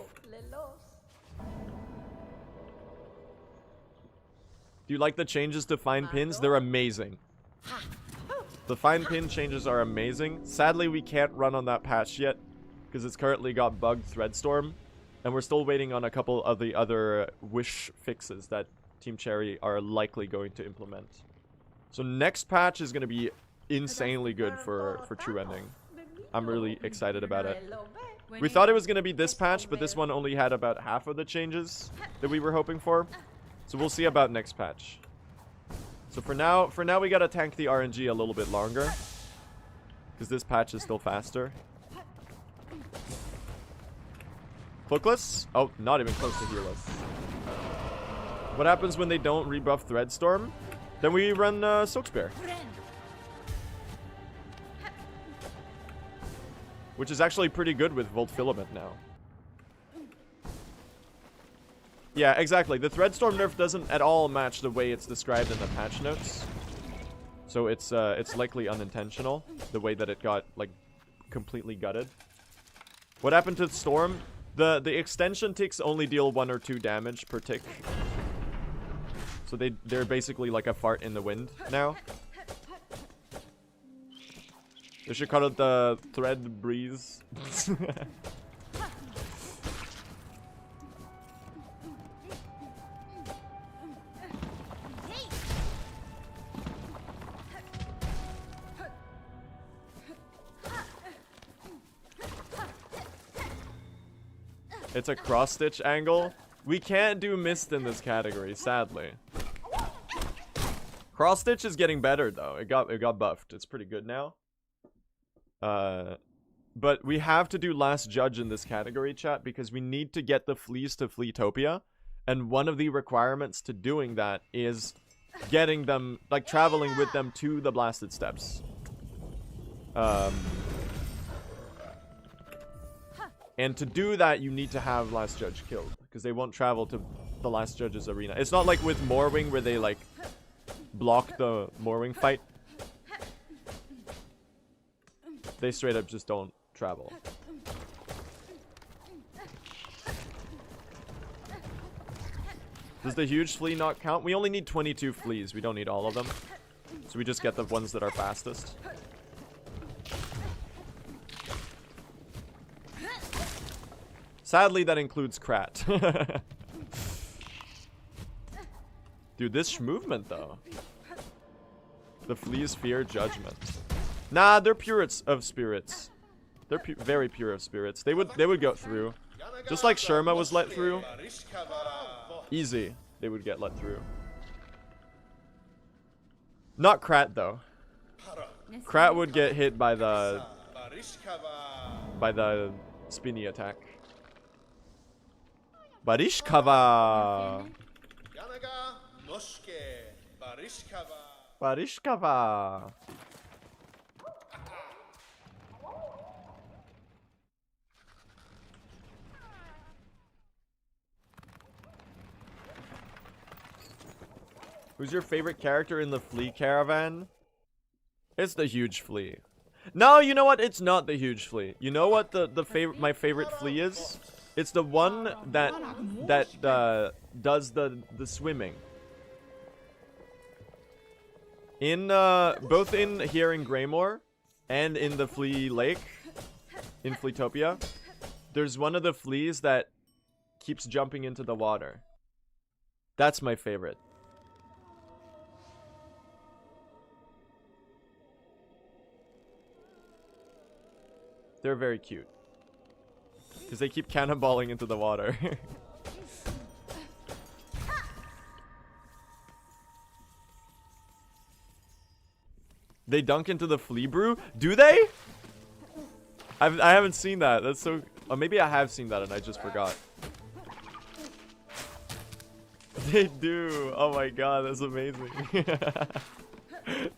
Do you like the changes to fine pins? They're amazing. The fine pin changes are amazing. Sadly, we can't run on that patch yet, because it's currently got bugged Threadstorm. And we're still waiting on a couple of the other wish fixes that Team Cherry are likely going to implement. So next patch is going to be insanely good for True Ending. I'm really excited about it. We thought it was going to be this patch, but this one only had about half of the changes that we were hoping for. So we'll see about next patch. So for now we got to tank the RNG a little bit longer, because this patch is still faster. Cloakless? Oh, not even close to healless. What happens when they don't rebuff Threadstorm? Then we run Silksong. Which is actually pretty good with Volt Filament now. Yeah, exactly. The Threadstorm nerf doesn't at all match the way it's described in the patch notes. So it's likely unintentional, the way that it got, like, completely gutted. What happened to Storm? The extension ticks only deal 1 or 2 damage per tick. So they're basically like a fart in the wind now. They should call it the Thread Breeze. It's a cross-stitch angle. We can't do mist in this category, sadly. Cross-stitch is getting better, though. It got buffed. It's pretty good now. But we have to do Last Judge in this category, chat, because we need to get the fleas to Fleetopia. And one of the requirements to doing that is getting them, like, traveling with them to the Blasted Steps. And to do that, you need to have Last Judge killed, because they won't travel to the Last Judge's arena. It's not like with Morwing, where they, like, block the Morwing fight. They straight up just don't travel. Does the huge flea not count? We only need 22 fleas. We don't need all of them. So we just get the ones that are fastest. Sadly, that includes Krat. Dude, this movement, though. The fleas fear judgment. Nah, they're pure of spirits. They're very pure of spirits. They would go through. Just like Sherma was let through. Easy. They would get let through. Not Krat, though. Krat would get hit by the spinny attack. Barishkava. Barishkava. Who's your favorite character in the flea caravan? It's the huge flea. No, you know what? It's not the huge flea. You know what my favorite flea is? It's the one that does the swimming. In both in here in Greymore and in the flea lake in Fleetopia, there's one of the fleas that keeps jumping into the water. That's my favorite. They're very cute. Because they keep cannonballing into the water. They dunk into the flea brew? Do they? I haven't seen that. That's so... Oh, maybe I have seen that and I just forgot. They do. Oh my god, that's amazing.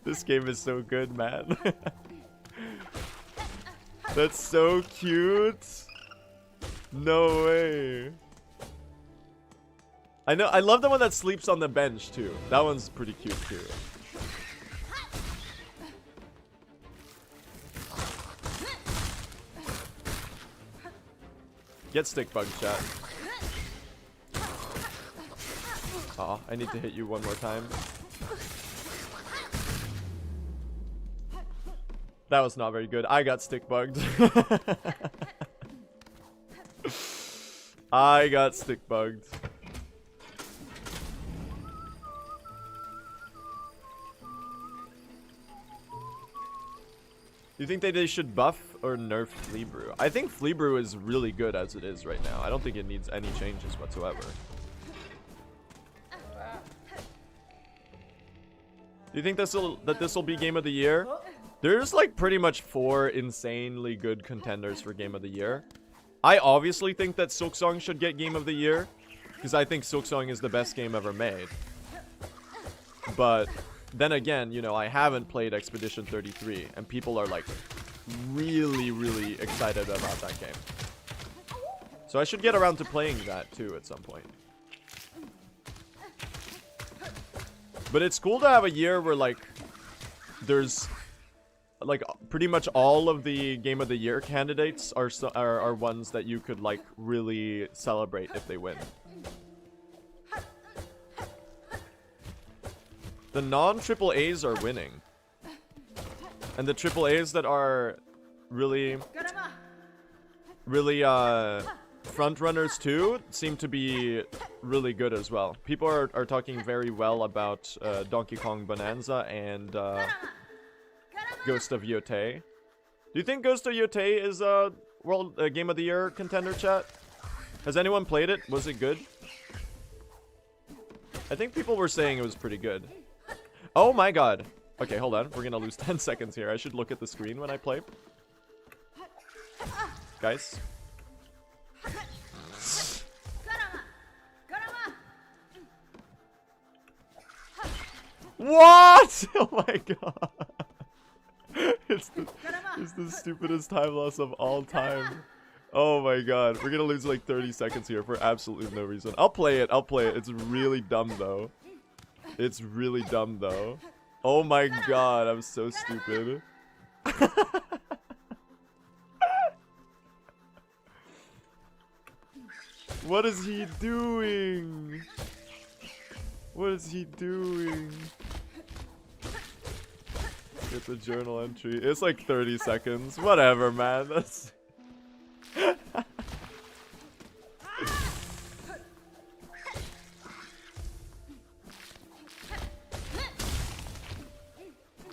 This game is so good, man. That's so cute. No way. I know. I love the one that sleeps on the bench too. That one's pretty cute too. Get stick bug, chat. Aw, I need to hit you one more time. That was not very good. I got stick bugged. I got stick bugged. Do you think that they should buff or nerf Flea Brew? I think Flea Brew is really good as it is right now. I don't think it needs any changes whatsoever. Do you think this will be Game of the Year? There's like pretty much 4 insanely good contenders for Game of the Year. I obviously think that Silksong should get Game of the Year, because I think Silksong is the best game ever made. But then again, you know, I haven't played Expedition 33, and people are like really, really excited about that game. So I should get around to playing that too at some point. But it's cool to have a year where like there's like pretty much all of the Game of the Year candidates are ones that you could like really celebrate if they win. The non-triple A's are winning. And the triple A's that are really front runners too seem to be really good as well. People are talking very well about Donkey Kong Bonanza and Ghost of Yotei. Do you think Ghost of Yotei is a Game of the Year contender, chat? Has anyone played it? Was it good? I think people were saying it was pretty good. Oh my god. Okay, hold on. We're gonna lose 10 seconds here. I should look at the screen when I play. Guys. What? Oh my god. It's the stupidest time loss of all time. Oh my god. We're gonna lose like 30 seconds here for absolutely no reason. I'll play it. I'll play it. It's really dumb though. It's really dumb though. Oh my god. I'm so stupid. What is he doing? What is he doing? Get the journal entry. It's like 30 seconds. Whatever, man. That's...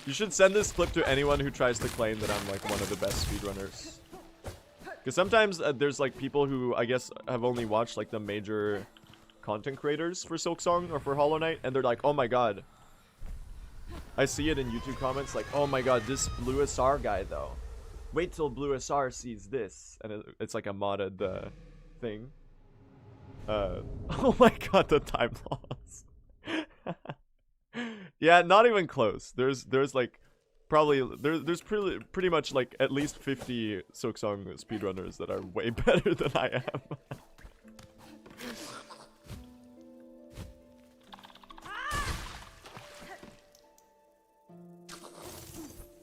You should send this clip to anyone who tries to claim that I'm like one of the best speedrunners. Because sometimes there's like people who I guess have only watched like the major content creators for Silksong or for Hollow Knight, and they're like, oh my god. I see it in YouTube comments like, oh my god, this Blue SR guy though. Wait till Blue SR sees this. And it's like a modded thing. Oh my god, the time loss. Yeah, not even close. There's like probably there's pretty much like at least 50 Silksong speedrunners that are way better than I am.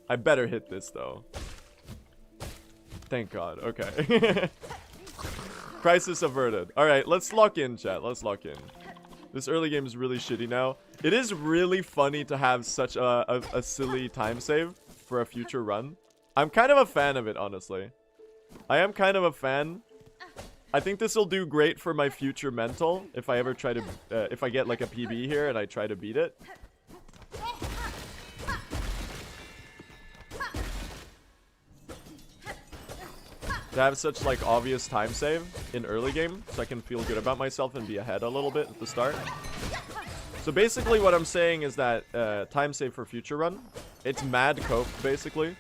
I better hit this, though. Thank God. Okay. Crisis averted. Alright, let's lock in, chat. Let's lock in. This early game is really shitty now. It is really funny to have such a silly time save for a future run. I'm kind of a fan of it, honestly. I am kind of a fan. I think this will do great for my future mental if I ever try to... if I get like a PB here and I try to beat it. To have such like obvious time save in early game so I can feel good about myself and be ahead a little bit at the start. So basically what I'm saying is that time save for future run, it's mad cope basically.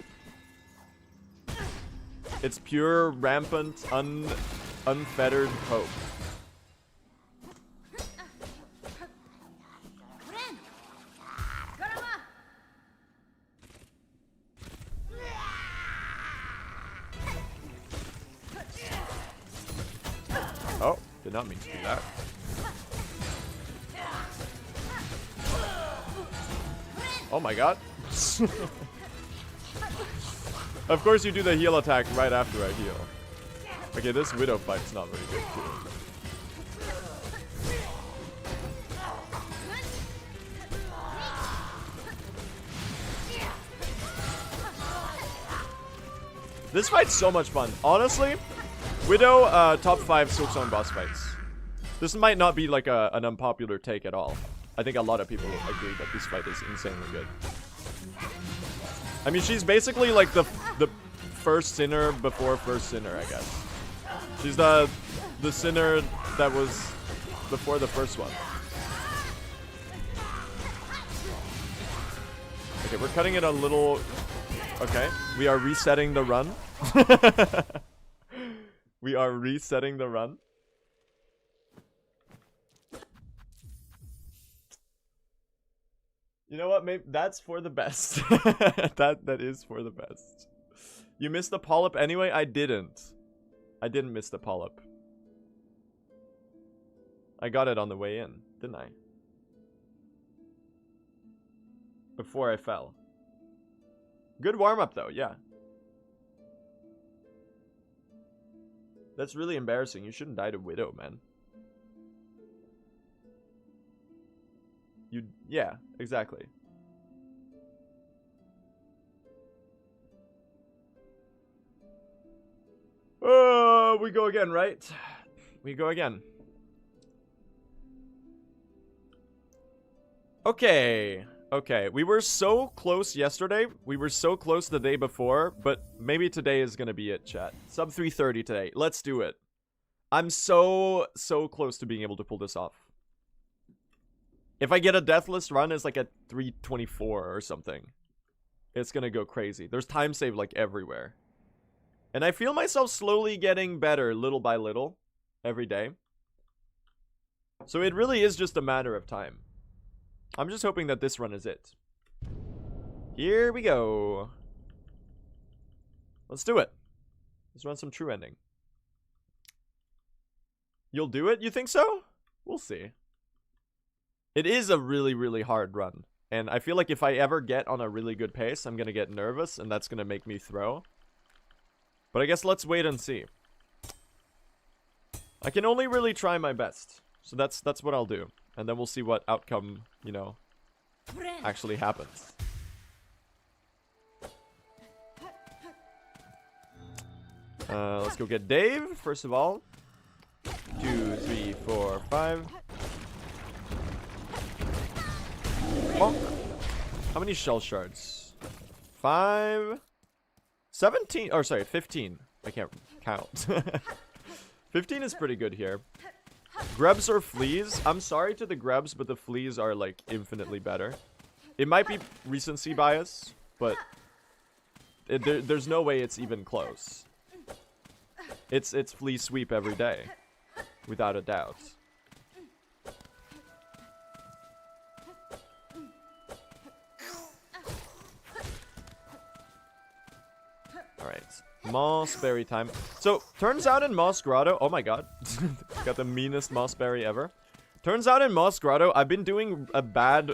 It's pure rampant unfettered cope. Oh, did not mean to do that. Oh my god. Of course you do the heal attack right after I heal. Okay, this Widow fight's not very good too. This fight's so much fun. Honestly, Widow, top 5 Silksong boss fights. This might not be like an unpopular take at all. I think a lot of people agree that this fight is insanely good. I mean, she's basically like the first sinner before first sinner, I guess. She's the sinner that was before the first one. Okay, we're cutting it a little... Okay, we are resetting the run. We are resetting the run. You know what? Maybe that's for the best. that is for the best. You missed the polyp anyway? I didn't. I didn't miss the polyp. I got it on the way in, didn't I? Before I fell. Good warm-up though, yeah. That's really embarrassing. You shouldn't die to Widow, man. Yeah, exactly. Oh, we go again, right? We go again. Okay. Okay, we were so close yesterday. We were so close the day before, but maybe today is gonna be it, chat. Sub 330 today. Let's do it. I'm so close to being able to pull this off. If I get a deathless run, it's like at 324 or something. It's gonna go crazy. There's time save like everywhere. And I feel myself slowly getting better little by little every day. So it really is just a matter of time. I'm just hoping that this run is it. Here we go. Let's do it. Let's run some true ending. You'll do it? You think so? We'll see. It is a really hard run. And I feel like if I ever get on a really good pace, I'm going to get nervous and that's going to make me throw. But I guess let's wait and see. I can only really try my best. So that's what I'll do. And then we'll see what outcome, you know, actually happens. Let's go get Dave, first of all. 2, 3, 4, 5. Bonk. How many shell shards? 5. 17. Or sorry, 15. I can't count. 15 is pretty good here. Grubs or fleas? I'm sorry to the grubs, but the fleas are like infinitely better. It might be recency bias, but there's no way it's even close. It's flea sweep every day, without a doubt. Alright, mossberry time. So, turns out in Moss Grotto... Oh my god. Got the meanest mossberry ever. Turns out in Moss Grotto, I've been doing a bad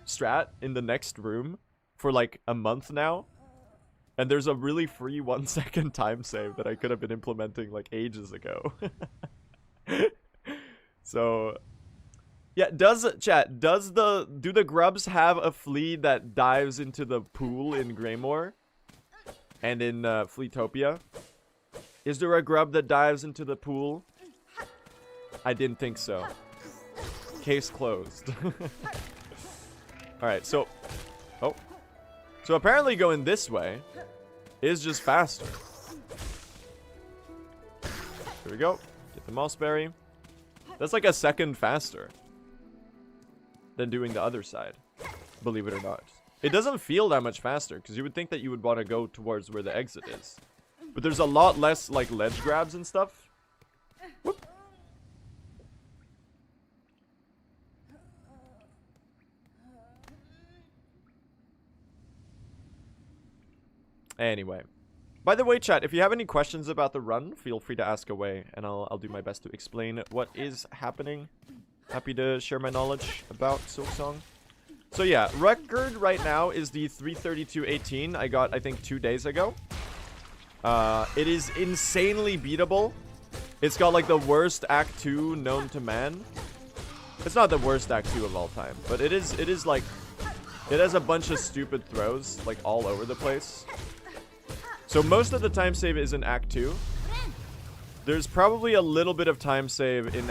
strat in the next room for like a month now. And there's a really free 1 second time save that I could have been implementing like ages ago. So yeah, do the grubs have a flea that dives into the pool in Greymore and in Fleetopia? Is there a grub that dives into the pool? I didn't think so. Case closed. Alright, so... Oh. So apparently going this way is just faster. Here we go. Get the Mossberry. That's like a second faster than doing the other side, believe it or not. It doesn't feel that much faster, because you would think that you would want to go towards where the exit is. But there's a lot less, like, ledge grabs and stuff. Whoop. Anyway. By the way, chat, if you have any questions about the run, feel free to ask away, and I'll do my best to explain what is happening. Happy to share my knowledge about Silksong. So yeah, record right now is the 332.18 I got, I think, 2 days ago. It is insanely beatable. It's got like the worst Act 2 known to man. It's not the worst Act 2 of all time, but it is like, it has a bunch of stupid throws, like all over the place. So most of the time save is in Act 2. There's probably a little bit of time save in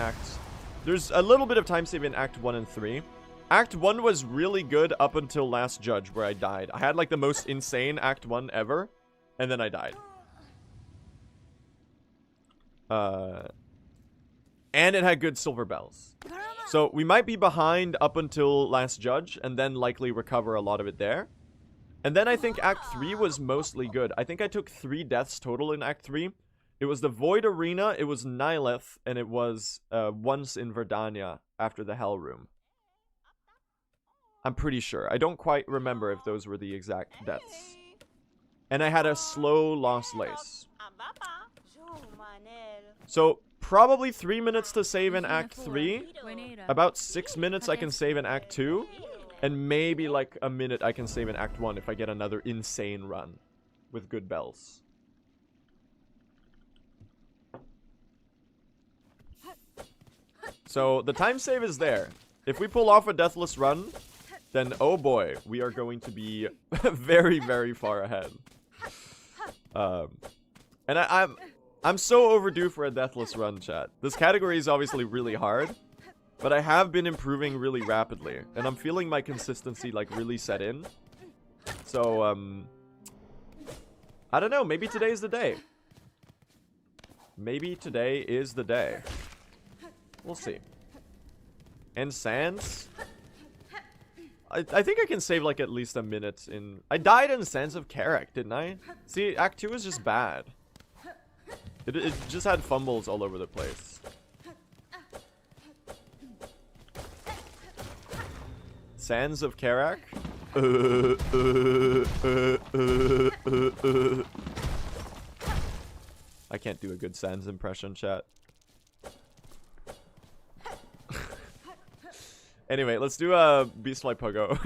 There's a little bit of time save in Act 1 and 3. Act 1 was really good up until Last Judge, where I died. I had like the most insane Act 1 ever, and then I died. And it had good silver bells. So we might be behind up until Last Judge, and then likely recover a lot of it there. And then I think Act 3 was mostly good. I think I took 3 deaths total in Act 3. It was the Void Arena, it was Nihilith, and it was once in Verdania after the Hell Room. I'm pretty sure. I don't quite remember if those were the exact deaths. And I had a slow Lost Lace. So, probably 3 minutes to save in Act 3. About 6 minutes I can save in Act 2. And maybe like a minute I can save in Act 1 if I get another insane run with good bells. So, the time save is there. If we pull off a deathless run, then oh boy, we are going to be very, very far ahead. And I'm so overdue for a deathless run, chat. This category is obviously really hard, but I have been improving really rapidly, and I'm feeling my consistency like really set in. So, I don't know, maybe today is the day. Maybe today is the day. We'll see. And Sands? I think I can save like at least a minute in... I died in Sands of Karak, didn't I? See, Act 2 is just bad. It just had fumbles all over the place. Sands of Karak? I can't do a good Sands impression, chat. Anyway, let's do a Beastfly Pogo.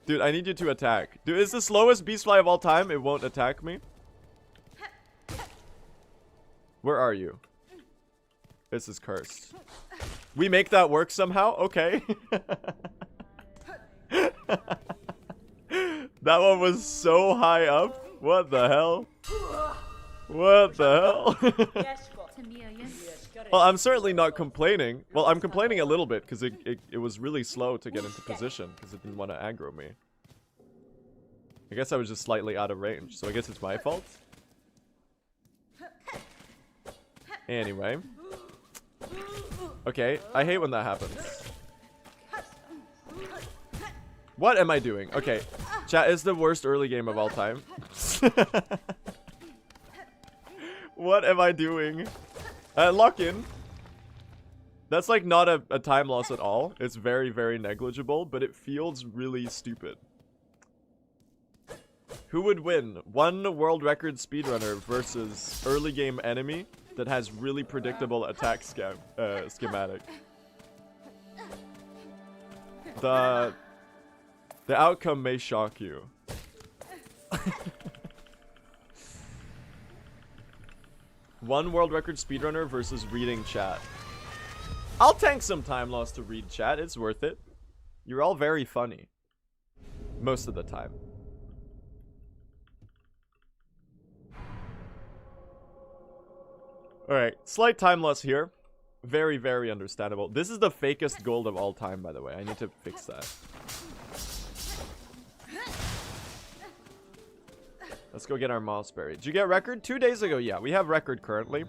Dude, I need you to attack. Dude, it's the slowest Beastfly of all time. It won't attack me. Where are you? This is cursed. We make that work somehow? Okay. That one was so high up. What the hell? What the hell? Well, I'm certainly not complaining. Well, I'm complaining a little bit because it was really slow to get into position because it didn't want to aggro me. I guess I was just slightly out of range, so I guess it's my fault. Anyway. Okay, I hate when that happens. What am I doing? Okay, chat is the worst early game of all time. What am I doing? Lock in. That's like not a time loss at all. It's very, very negligible, but it feels really stupid. Who would win? One world record speedrunner versus early game enemy that has really predictable attack schematic. The outcome may shock you. One world record speedrunner versus reading chat. I'll tank some time loss to read chat. It's worth it. You're all very funny. Most of the time. Alright, slight time loss here. Very, very understandable. This is the fakest gold of all time, by the way. I need to fix that. Let's go get our Mossberry. Did you get record? 2 days ago, yeah. We have record currently.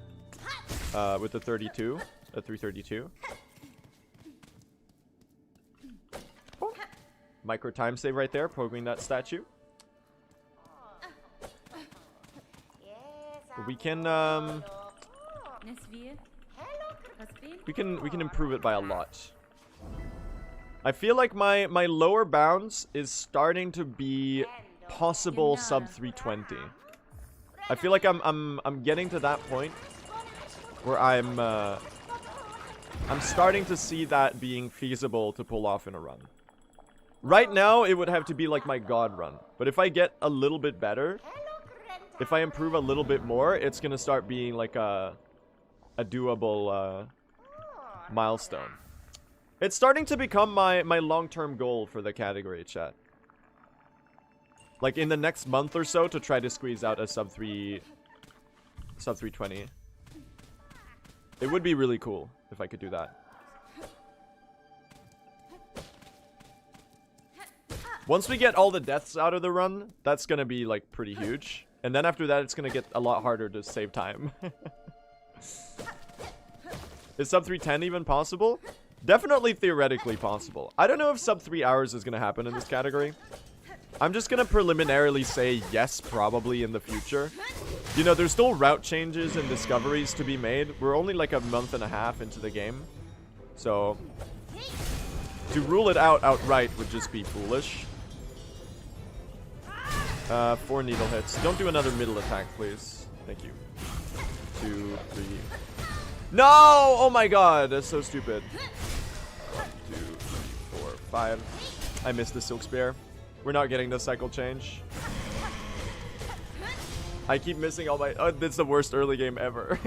With the 32. The 332. Oh. Micro time save right there, poking that statue. We can, we can improve it by a lot. I feel like my lower bounds is starting to be possible sub 320. I feel like I'm getting to that point where I'm starting to see that being feasible to pull off in a run. Right now, it would have to be like my god run. But if I get a little bit better, if I improve a little bit more, it's gonna start being like a doable milestone. It's starting to become my long-term goal for the category, chat. Like in the next month or so to try to squeeze out a sub 320. It would be really cool if I could do that. Once we get all the deaths out of the run, that's gonna be like pretty huge. And then after that, it's gonna get a lot harder to save time. Is sub 310 even possible? Definitely theoretically possible. I don't know if sub 3 hours is gonna happen in this category. I'm just gonna preliminarily say yes, probably in the future. You know, there's still route changes and discoveries to be made. We're only like a month and a half into the game. So, to rule it out outright would just be foolish. 4 needle hits. Don't do another middle attack, please. Thank you. 2, 3. No! Oh my god, that's so stupid. 2, 3, 4, 5. I missed the Silk Spear. We're not getting the cycle change. I keep missing all my... Oh, that's the worst early game ever.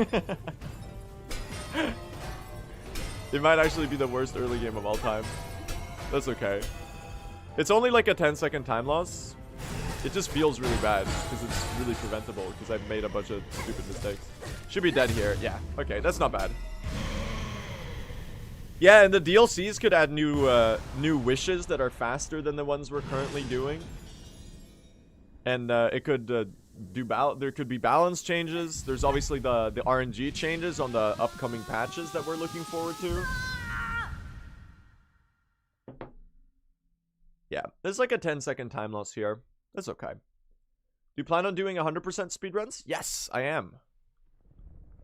It might actually be the worst early game of all time. That's okay. It's only like a 10-second time loss. It just feels really bad because it's really preventable because I've made a bunch of stupid mistakes. Should be dead here. Yeah, okay, that's not bad. Yeah, and the DLCs could add new wishes that are faster than the ones we're currently doing. And it could there could be balance changes. There's obviously the RNG changes on the upcoming patches that we're looking forward to. Yeah, there's like a 10-second time loss here. That's okay. Do you plan on doing 100% speedruns? Yes, I am.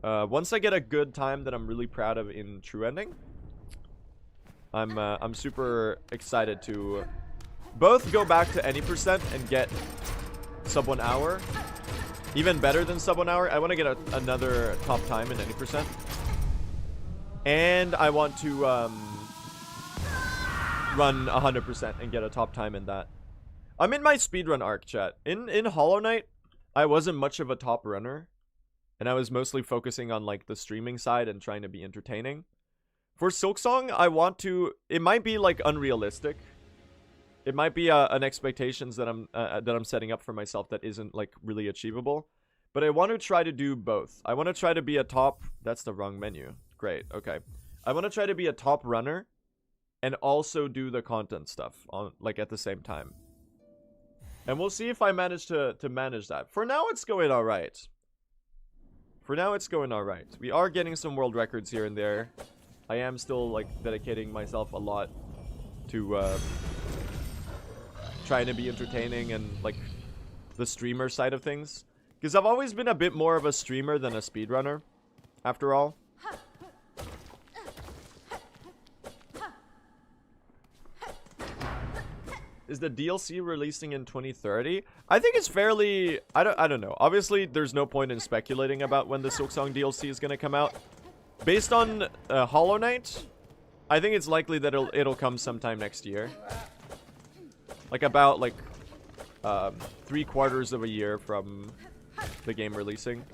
Once I get a good time that I'm really proud of in True Ending, I'm super excited to both go back to any percent and get sub 1 hour. Even better than sub 1 hour. I want to get another top time in any percent. And I want to run 100% and get a top time in that. I'm in my speedrun arc, chat. In Hollow Knight, I wasn't much of a top runner. And I was mostly focusing on like the streaming side and trying to be entertaining. For Silksong, I want to... It might be like unrealistic. It might be an expectations that I'm setting up for myself that isn't like really achievable. But I want to try to do both. I want to try to be a top... That's the wrong menu. Great, okay. I want to try to be a top runner and also do the content stuff on like at the same time. And we'll see if I manage to manage that. For now, it's going alright. For now, it's going alright. We are getting some world records here and there. I am still, like, dedicating myself a lot to, trying to be entertaining and, like, the streamer side of things. Because I've always been a bit more of a streamer than a speedrunner, after all. Is the DLC releasing in 2030? I think it's fairly... I don't know. Obviously, there's no point in speculating about when the Silksong DLC is going to come out. Based on Hollow Knight, I think it's likely that it'll come sometime next year. Like about like 3/4 of a year from the game releasing.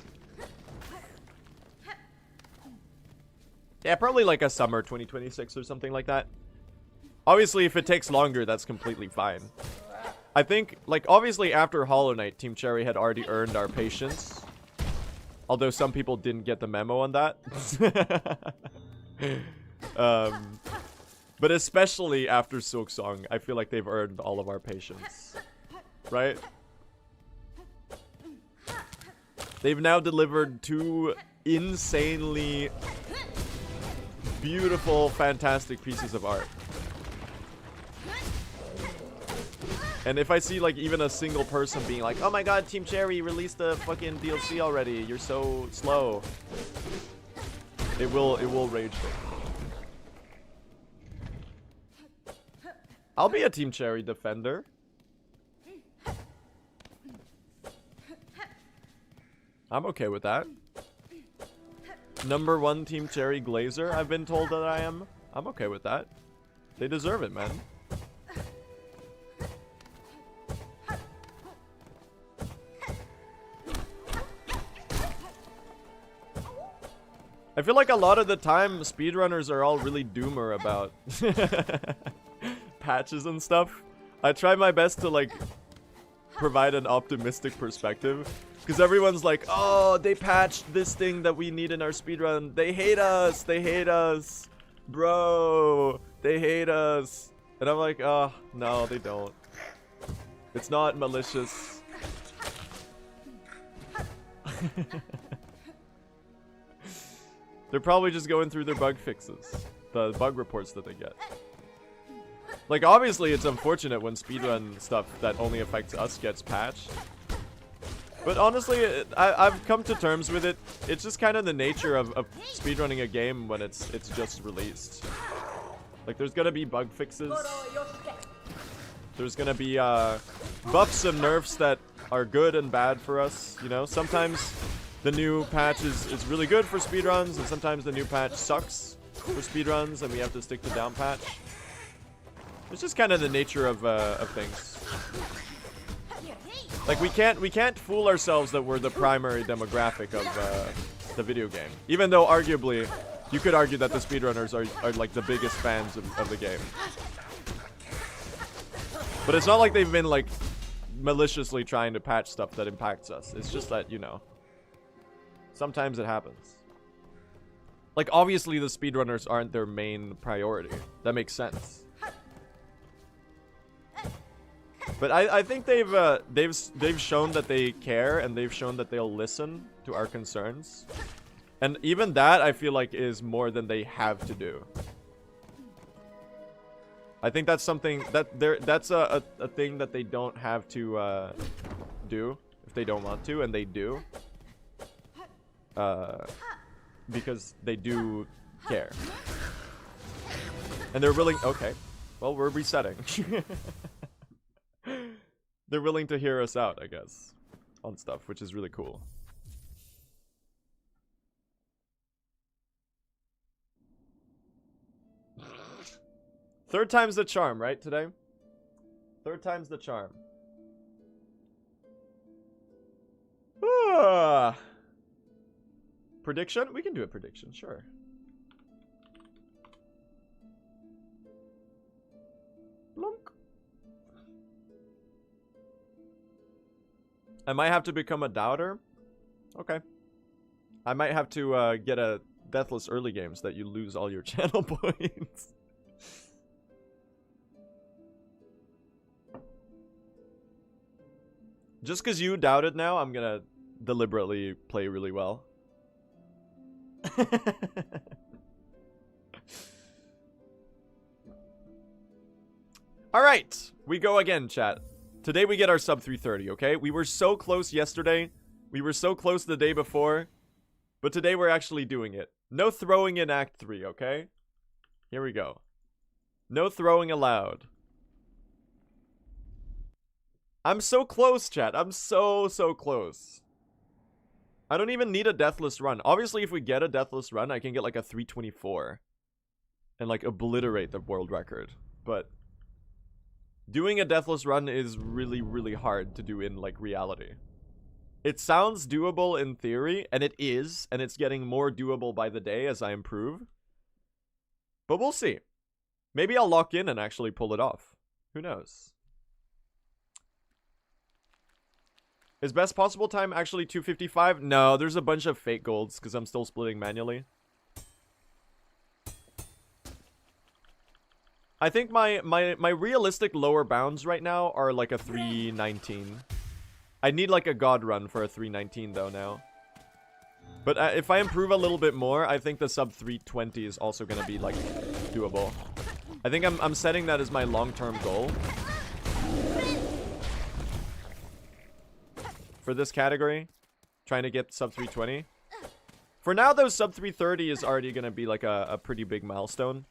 Yeah, probably like a summer 2026 or something like that. Obviously, if it takes longer, that's completely fine. I think, like, obviously after Hollow Knight, Team Cherry had already earned our patience. Although some people didn't get the memo on that. But especially after Silksong, I feel like they've earned all of our patience. Right? They've now delivered 2 insanely beautiful, fantastic pieces of art. And if I see, like, even a single person being like, oh my god, Team Cherry released the fucking DLC already, you're so slow, it will rage me. I'll be a Team Cherry defender. I'm okay with that. #1 Team Cherry Glazer, I've been told that I am. I'm okay with that. They deserve it, man. I feel like a lot of the time, speedrunners are all really doomer about patches and stuff. I try my best to, like, provide an optimistic perspective. Because everyone's like, oh, they patched this thing that we need in our speedrun. They hate us. They hate us. Bro, they hate us. And I'm like, oh, no, they don't. It's not malicious. They're probably just going through their bug fixes. The bug reports that they get. Like, obviously, it's unfortunate when speedrun stuff that only affects us gets patched. But honestly, I've come to terms with it. It's just kind of the nature of speedrunning a game when it's just released. Like, there's gonna be bug fixes. There's gonna be buffs and nerfs that are good and bad for us, you know? Sometimes the new patch is really good for speedruns, and sometimes the new patch sucks for speedruns, and we have to stick to down patch. It's just kind of the nature of things. Like, we can't fool ourselves that we're the primary demographic of the video game. Even though, arguably, you could argue that the speedrunners are like the biggest fans of the game. But it's not like they've been, like, maliciously trying to patch stuff that impacts us. It's just that, you know, sometimes it happens. Like, obviously the speedrunners aren't their main priority. That makes sense. But I think they've shown that they care, and they've shown that they'll listen to our concerns. And even that, I feel like, is more than they have to do. I think that's something that's a thing that they don't have to do if they don't want to, and they do. Because they do care. And they're willing. Okay, well, we're resetting. They're willing to hear us out, I guess, on stuff, which is really cool. Third time's the charm, right, today? Third time's the charm. Prediction? We can do a prediction, sure. Blunk. I might have to become a doubter. Okay. I might have to get a Deathless early game so that you lose all your channel points. Just because you doubted now, I'm gonna deliberately play really well. Alright, we go again, chat. Today we get our sub 330, okay? We were so close yesterday. We were so close the day before. But today we're actually doing it. No throwing in Act 3, okay? Here we go. No throwing allowed. I'm so close, chat. I'm so close. I don't even need a Deathless run. Obviously, if we get a Deathless run, I can get like a 324. And like obliterate the world record. But doing a Deathless run is really hard to do in like reality. It sounds doable in theory, and it is, and it's getting more doable by the day as I improve. But we'll see. Maybe I'll lock in and actually pull it off. Who knows? Is best possible time actually 2:55? No, there's a bunch of fake golds because I'm still splitting manually. I think my realistic lower bounds right now are like a 3:19. I need like a god run for a 3:19 though now. But if I improve a little bit more, I think the sub 3:20 is also gonna be like doable. I think I'm setting that as my long-term goal for this category, trying to get sub 3:20. For now, though, sub 3:30 is already gonna be like a pretty big milestone.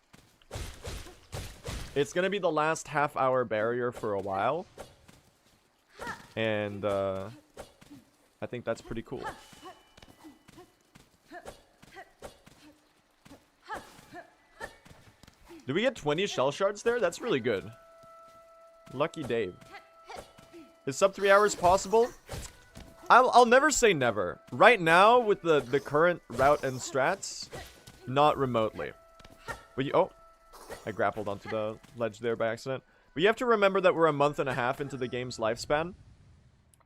It's gonna be the last half-hour barrier for a while, and I think that's pretty cool. Did we get 20 shell shards there? That's really good. Lucky Dave. Is sub 3 hours possible? I'll never say never. Right now, with the current route and strats, not remotely. But you, oh, I grappled onto the ledge there by accident. But you have to remember that we're a month and a half into the game's lifespan.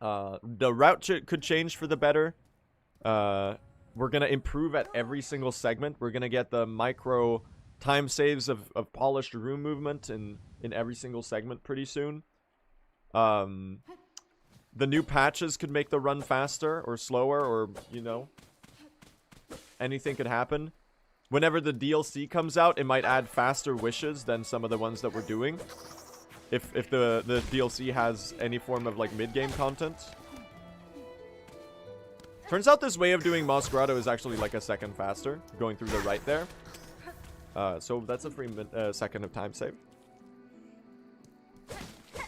The route could change for the better. We're gonna improve at every single segment. We're gonna get the micro time saves of polished room movement in every single segment pretty soon. The new patches could make the run faster or slower, or, you know, anything could happen. Whenever the DLC comes out, it might add faster wishes than some of the ones that we're doing. If the DLC has any form of, like, mid-game content. Turns out this way of doing Moss Grotto is actually, like, a second faster, going through the right there. So that's a free second of time save.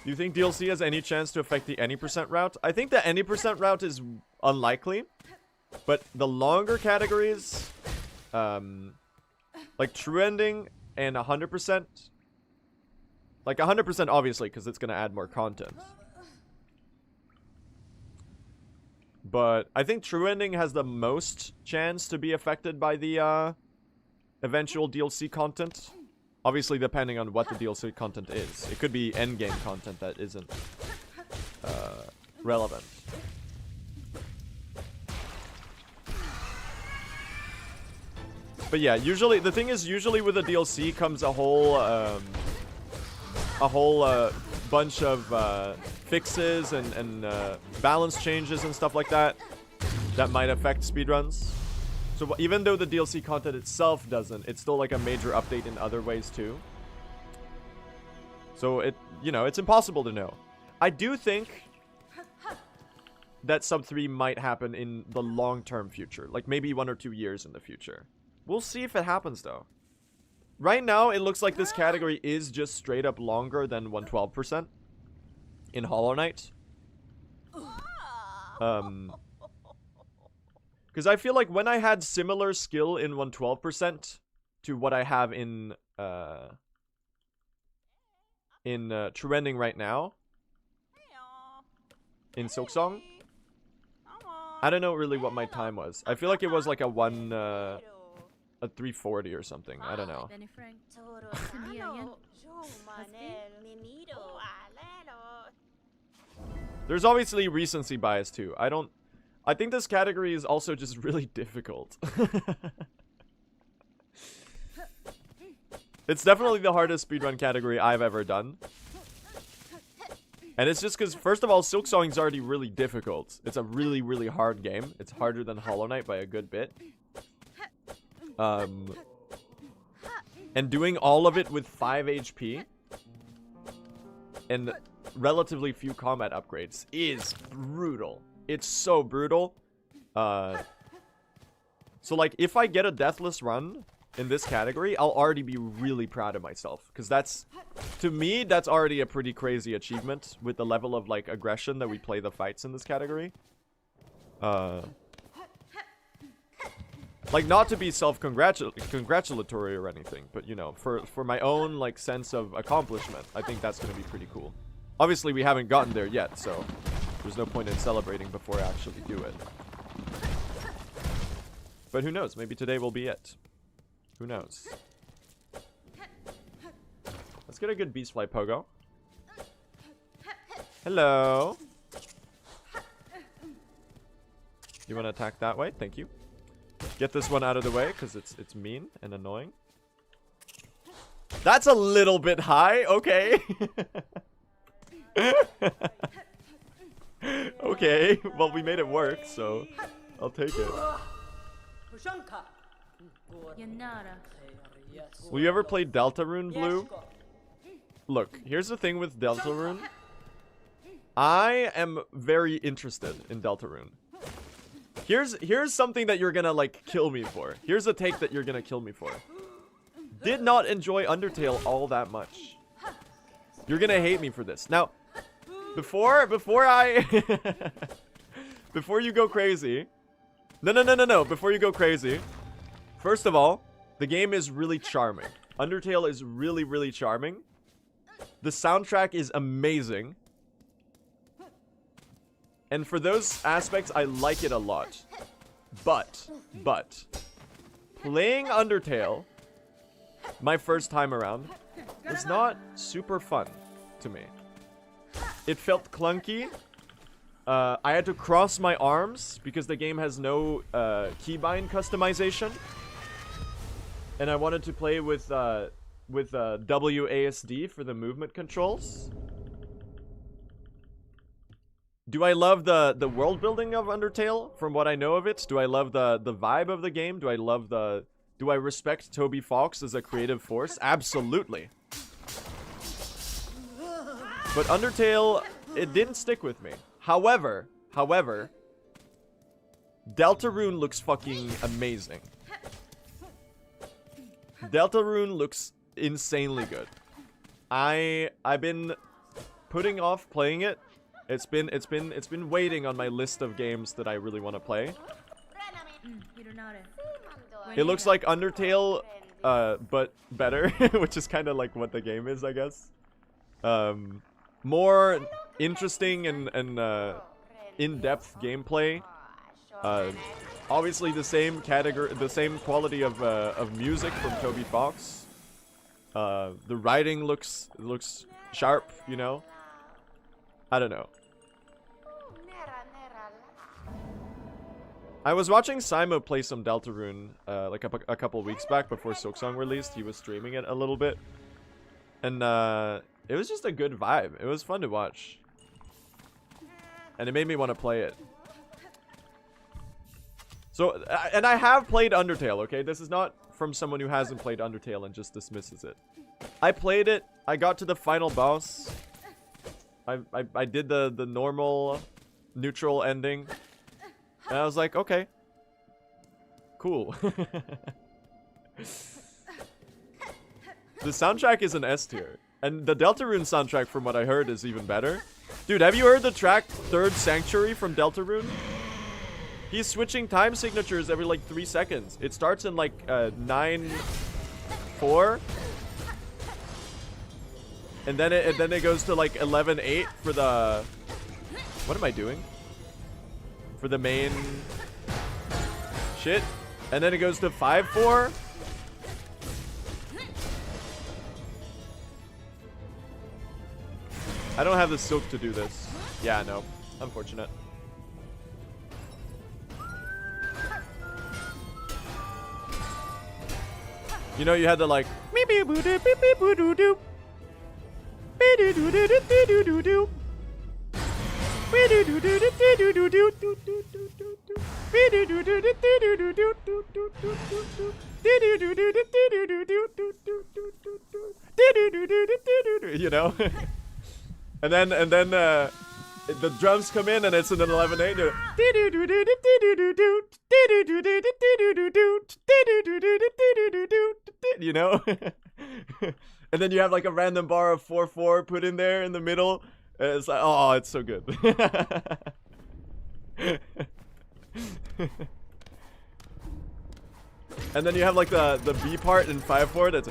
Do you think DLC has any chance to affect the any percent route? I think the any percent route is unlikely. But the longer categories, like true ending and 100%. Like 100% obviously, because it's going to add more content. But I think true ending has the most chance to be affected by the eventual DLC content. Obviously, depending on what the DLC content is. It could be endgame content that isn't relevant. But yeah, usually, the thing is, usually with a DLC comes a whole bunch of fixes and balance changes and stuff like that that might affect speedruns. So even though the DLC content itself doesn't, it's still like a major update in other ways too. So it, you know, it's impossible to know. I do think that sub 3 might happen in the long-term future, like maybe 1 or 2 years in the future. We'll see if it happens though. Right now, it looks like this category is just straight up longer than 112% in Hollow Knight. Because I feel like when I had similar skill in 112% to what I have in True Ending right now, in Silksong, I don't know really what my time was. I feel like it was like a 340 or something. I don't know. There's obviously recency bias too. I think this category is also just really difficult. It's definitely the hardest speedrun category I've ever done. And it's just because, first of all, Silksong is already really difficult. It's a really, really hard game. It's harder than Hollow Knight by a good bit. And doing all of it with 5 HP and relatively few combat upgrades is brutal. It's so brutal. So like, if I get a deathless run in this category, I'll already be really proud of myself. Because that's, to me, that's already a pretty crazy achievement with the level of, like, aggression that we play the fights in this category. Like, not to be self-congratulatory or anything, but, you know, for my own, like, sense of accomplishment, I think that's going to be pretty cool. Obviously, we haven't gotten there yet, so there's no point in celebrating before I actually do it. But who knows? Maybe today will be it. Who knows? Let's get a good Beast Flight Pogo. Hello. You want to attack that way? Thank you. Get this one out of the way because it's mean and annoying. That's a little bit high. Okay. Okay. Well, we made it work, so I'll take it. Will you ever play Deltarune Blue? Look, here's the thing with Deltarune. I am very interested in Deltarune. Here's something that you're gonna like kill me for. Here's a take that you're gonna kill me for. Did not enjoy Undertale all that much. You're gonna hate me for this. Now, before I before you go crazy. No. Before you go crazy. First of all, the game is really charming. Undertale is really, really charming. The soundtrack is amazing. And for those aspects, I like it a lot. But, playing Undertale, my first time around, was not super fun to me. It felt clunky. I had to cross my arms because the game has no keybind customization. And I wanted to play with WASD for the movement controls. Do I love the world building of Undertale from what I know of it? Do I love the vibe of the game? Do I respect Toby Fox as a creative force? Absolutely. But Undertale, it didn't stick with me. However, Deltarune looks fucking amazing. Deltarune looks insanely good. I've been putting off playing it. It's been waiting on my list of games that I really want to play. It looks like Undertale, but better, which is kind of like what the game is, I guess. More interesting and in-depth gameplay. Obviously, the same category, the same quality of music from Toby Fox. The writing looks sharp, you know. I don't know. I was watching Simo play some Deltarune like a couple weeks back before Silksong released. He was streaming it a little bit. And it was just a good vibe. It was fun to watch. And it made me want to play it. So, and I have played Undertale, okay? This is not from someone who hasn't played Undertale and just dismisses it. I played it. I got to the final boss. I did the normal neutral ending. And I was like, okay. Cool. The soundtrack is an S tier. And the Deltarune soundtrack, from what I heard, is even better. Dude, have you heard the track Third Sanctuary from Deltarune? He's switching time signatures every like 3 seconds. It starts in like 9-4. And then it goes to like 11-8 for the... What am I doing? For the main shit. And then it goes to 5-4. I don't have the silk to do this. Yeah, no. Unfortunate. You know, you had the like you know. and then the drums come in and it's an 11-8. You know. And then you have like a random bar of 4-4 put in there in the middle. It's like, oh, it's so good. And then you have like the B part in 5-4 that's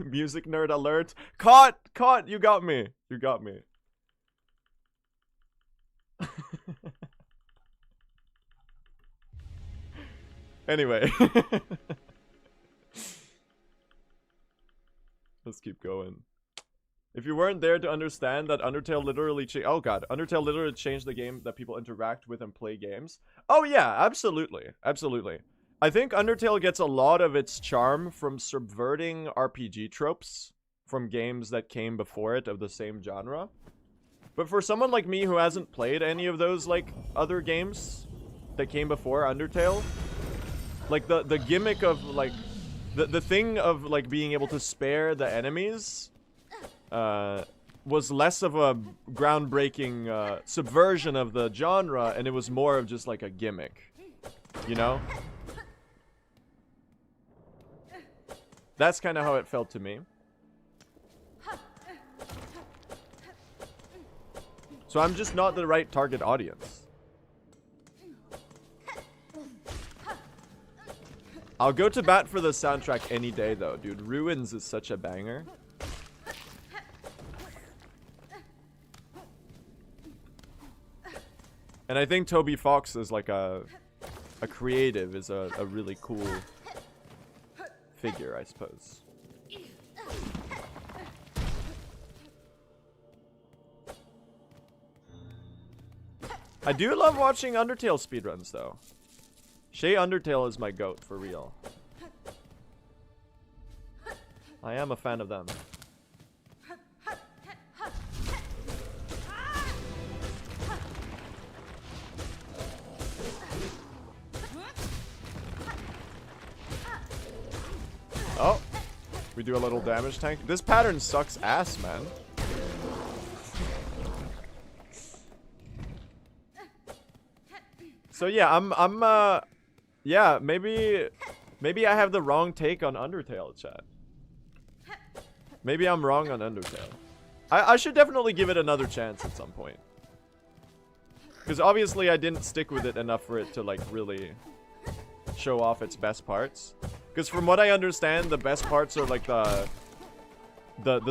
Music nerd alert. Caught! Caught! You got me. You got me. Anyway. Let's keep going. If you weren't there to understand that Undertale literally Undertale literally changed the game that people interact with and play games. Oh yeah, absolutely. Absolutely. I think Undertale gets a lot of its charm from subverting RPG tropes from games that came before it of the same genre. But for someone like me who hasn't played any of those, like, other games that came before Undertale, like, the gimmick of, like, the thing of, like, being able to spare the enemies was less of a groundbreaking subversion of the genre, and it was more of just, like, a gimmick. You know? That's kind of how it felt to me. So I'm just not the right target audience. I'll go to bat for the soundtrack any day, though, dude. Ruins is such a banger. And I think Toby Fox is like a creative, is a really cool figure, I suppose. I do love watching Undertale speedruns, though. Shay Undertale is my goat, for real. I am a fan of them. Oh, we do a little damage tank. This pattern sucks ass, man. So yeah, yeah, maybe I have the wrong take on Undertale, chat. Maybe I'm wrong on Undertale. I should definitely give it another chance at some point. Because obviously I didn't stick with it enough for it to, like, really show off its best parts. Because from what I understand, the best parts are, like, the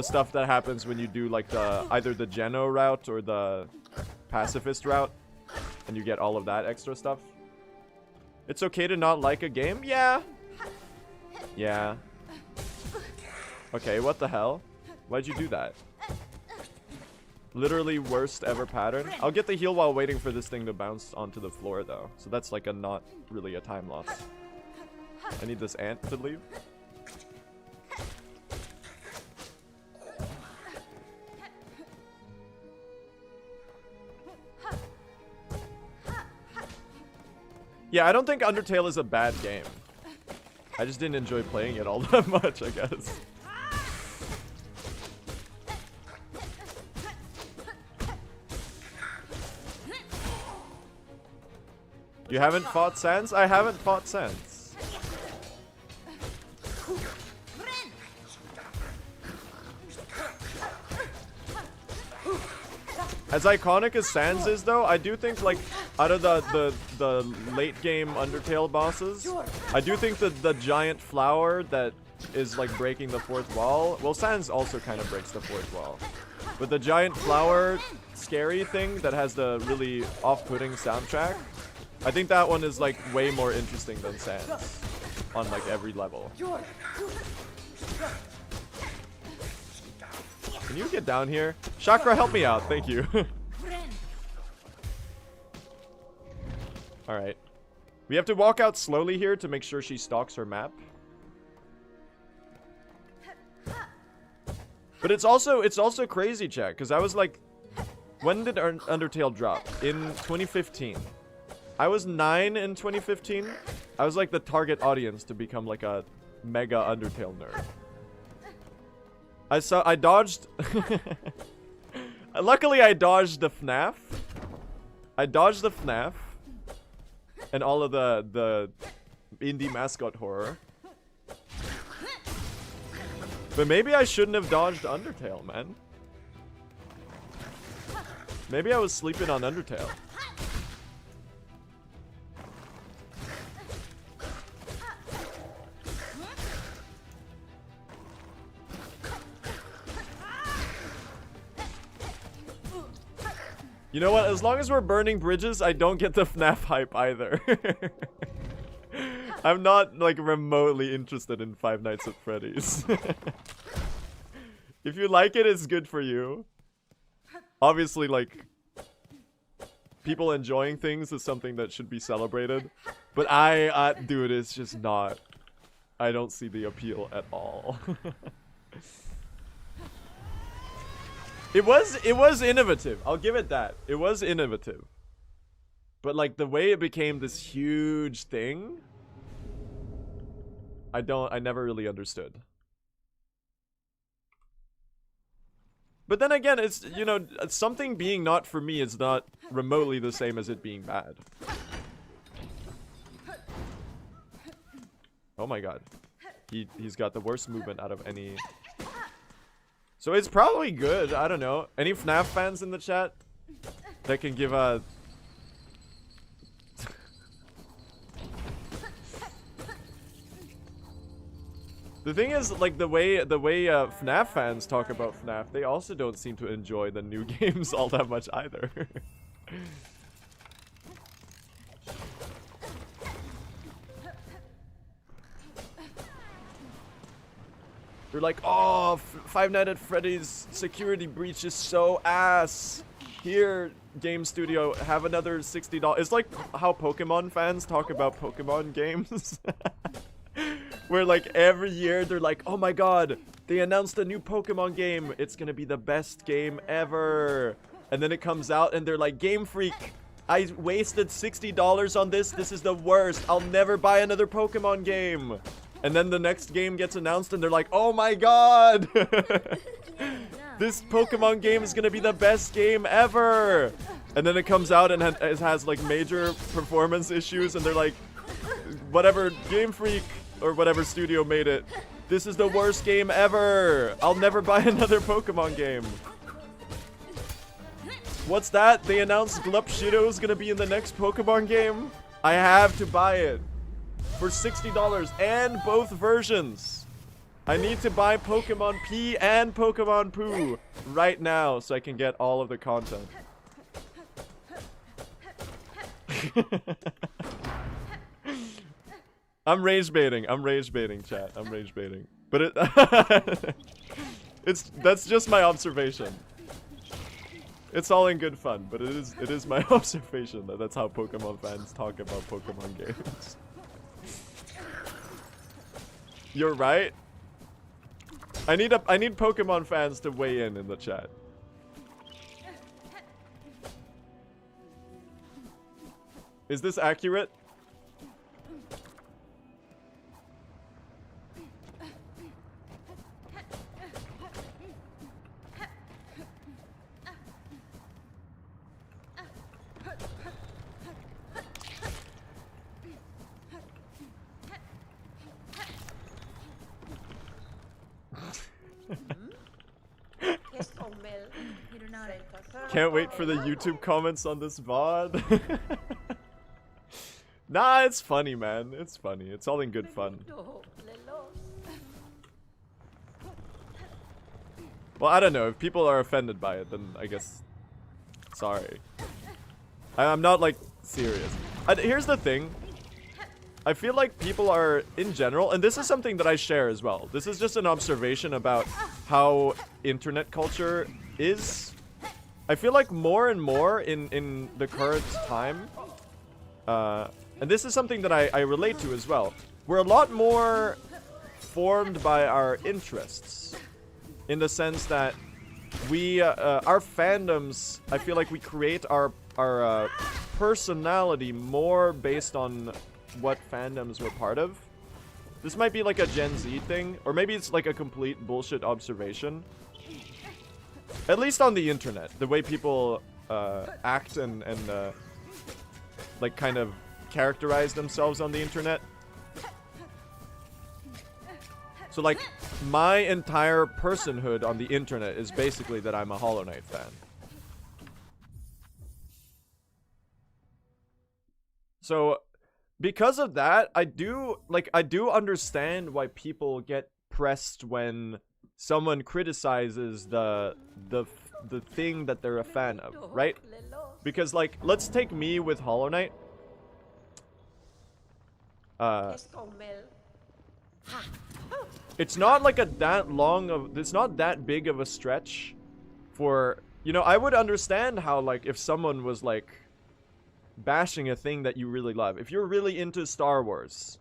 stuff that happens when you do, like, either the Geno route or the pacifist route. And you get all of that extra stuff. It's okay to not like a game? Yeah. Yeah. Okay, what the hell? Why'd you do that? Literally worst ever pattern. I'll get the heal while waiting for this thing to bounce onto the floor, though. So that's like a not really a time loss. I need this ant to leave. Yeah, I don't think Undertale is a bad game. I just didn't enjoy playing it all that much, I guess. You haven't fought Sans? I haven't fought Sans. As iconic as Sans is, though, I do think, like, out of the late game Undertale bosses, I do think that the giant flower that is, like, breaking the fourth wall, well, Sans also kind of breaks the fourth wall, but the giant flower scary thing that has the really off-putting soundtrack, I think that one is, like, way more interesting than Sans on, like, every level. Can you get down here? Chakra, help me out. Thank you. Alright. We have to walk out slowly here to make sure she stalks her map. But it's also crazy, chat, because I was like, when did Undertale drop? In 2015. I was 9 in 2015. I was like the target audience to become like a mega Undertale nerd. I dodged. Luckily, I dodged the FNAF. I dodged the FNAF. And all of the indie mascot horror. But maybe I shouldn't have dodged Undertale, man. Maybe I was sleeping on Undertale. You know what? As long as we're burning bridges, I don't get the FNAF hype either. I'm not, like, remotely interested in Five Nights at Freddy's. If you like it, it's good for you. Obviously, like, people enjoying things is something that should be celebrated. But dude, it's just not. I don't see the appeal at all. It was innovative. I'll give it that. It was innovative. But like the way it became this huge thing, I never really understood. But then again, it's, you know, something being not for me is not remotely the same as it being bad. Oh my god. He's got the worst movement out of any. So it's probably good. I don't know. Any FNAF fans in the chat that can give a... The thing is, like, the way FNAF fans talk about FNAF, they also don't seem to enjoy the new games all that much either. They're like, oh, Five Nights at Freddy's security breach is so ass. Here, game studio, have another $60. It's like how Pokemon fans talk about Pokemon games. Where like every year they're like, oh my god, they announced a new Pokemon game. It's gonna be the best game ever. And then it comes out and they're like, Game Freak, I wasted $60 on this. This is the worst. I'll never buy another Pokemon game. And then the next game gets announced and they're like, oh my god! This Pokemon game is gonna be the best game ever! And then it comes out and it has like major performance issues and they're like, whatever Game Freak or whatever studio made it, this is the worst game ever! I'll never buy another Pokemon game. What's that? They announced Glupshido is gonna be in the next Pokemon game? I have to buy it. For $60 and both versions. I need to buy Pokemon P and Pokemon Poo right now so I can get all of the content. I'm rage baiting. I'm rage baiting, chat. I'm rage baiting. But that's just my observation. It's all in good fun, but it is my observation that that's how Pokemon fans talk about Pokemon games. You're right. I need Pokemon fans to weigh in the chat. Is this accurate? Can't wait for the YouTube comments on this VOD. Nah, it's funny, man. It's funny. It's all in good fun. Well, I don't know. If people are offended by it, then I guess... Sorry. I'm not, like, serious. Here's the thing. I feel like people are, in general, and this is something that I share as well. This is just an observation about how internet culture is. I feel like more and more in the current time, and this is something that I relate to as well. We're a lot more formed by our interests, in the sense that we, our fandoms, I feel like we create our personality more based on what fandoms we're part of. This might be like a Gen Z thing, or maybe it's like a complete bullshit observation. At least on the internet, the way people act and like kind of characterize themselves on the internet. So like, my entire personhood on the internet is basically that I'm a Hollow Knight fan. So, because of that, I do understand why people get pressed when someone criticizes the the thing that they're a fan of, right? Because like, let's take me with Hollow Knight. It's not like it's not that big of a stretch for, you know, I would understand how, like, if someone was like bashing a thing that you really love. If you're really into Star Wars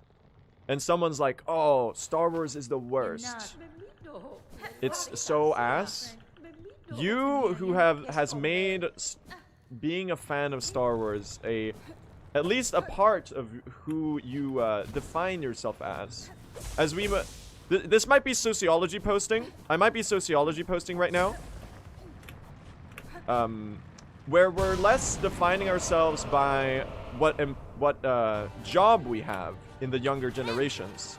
and someone's like, oh, Star Wars is the worst, it's so ass. You who has made being a fan of Star Wars at least a part of who you define yourself as we this might be sociology posting. I might be sociology posting right now, where we're less defining ourselves by what job we have in the younger generations,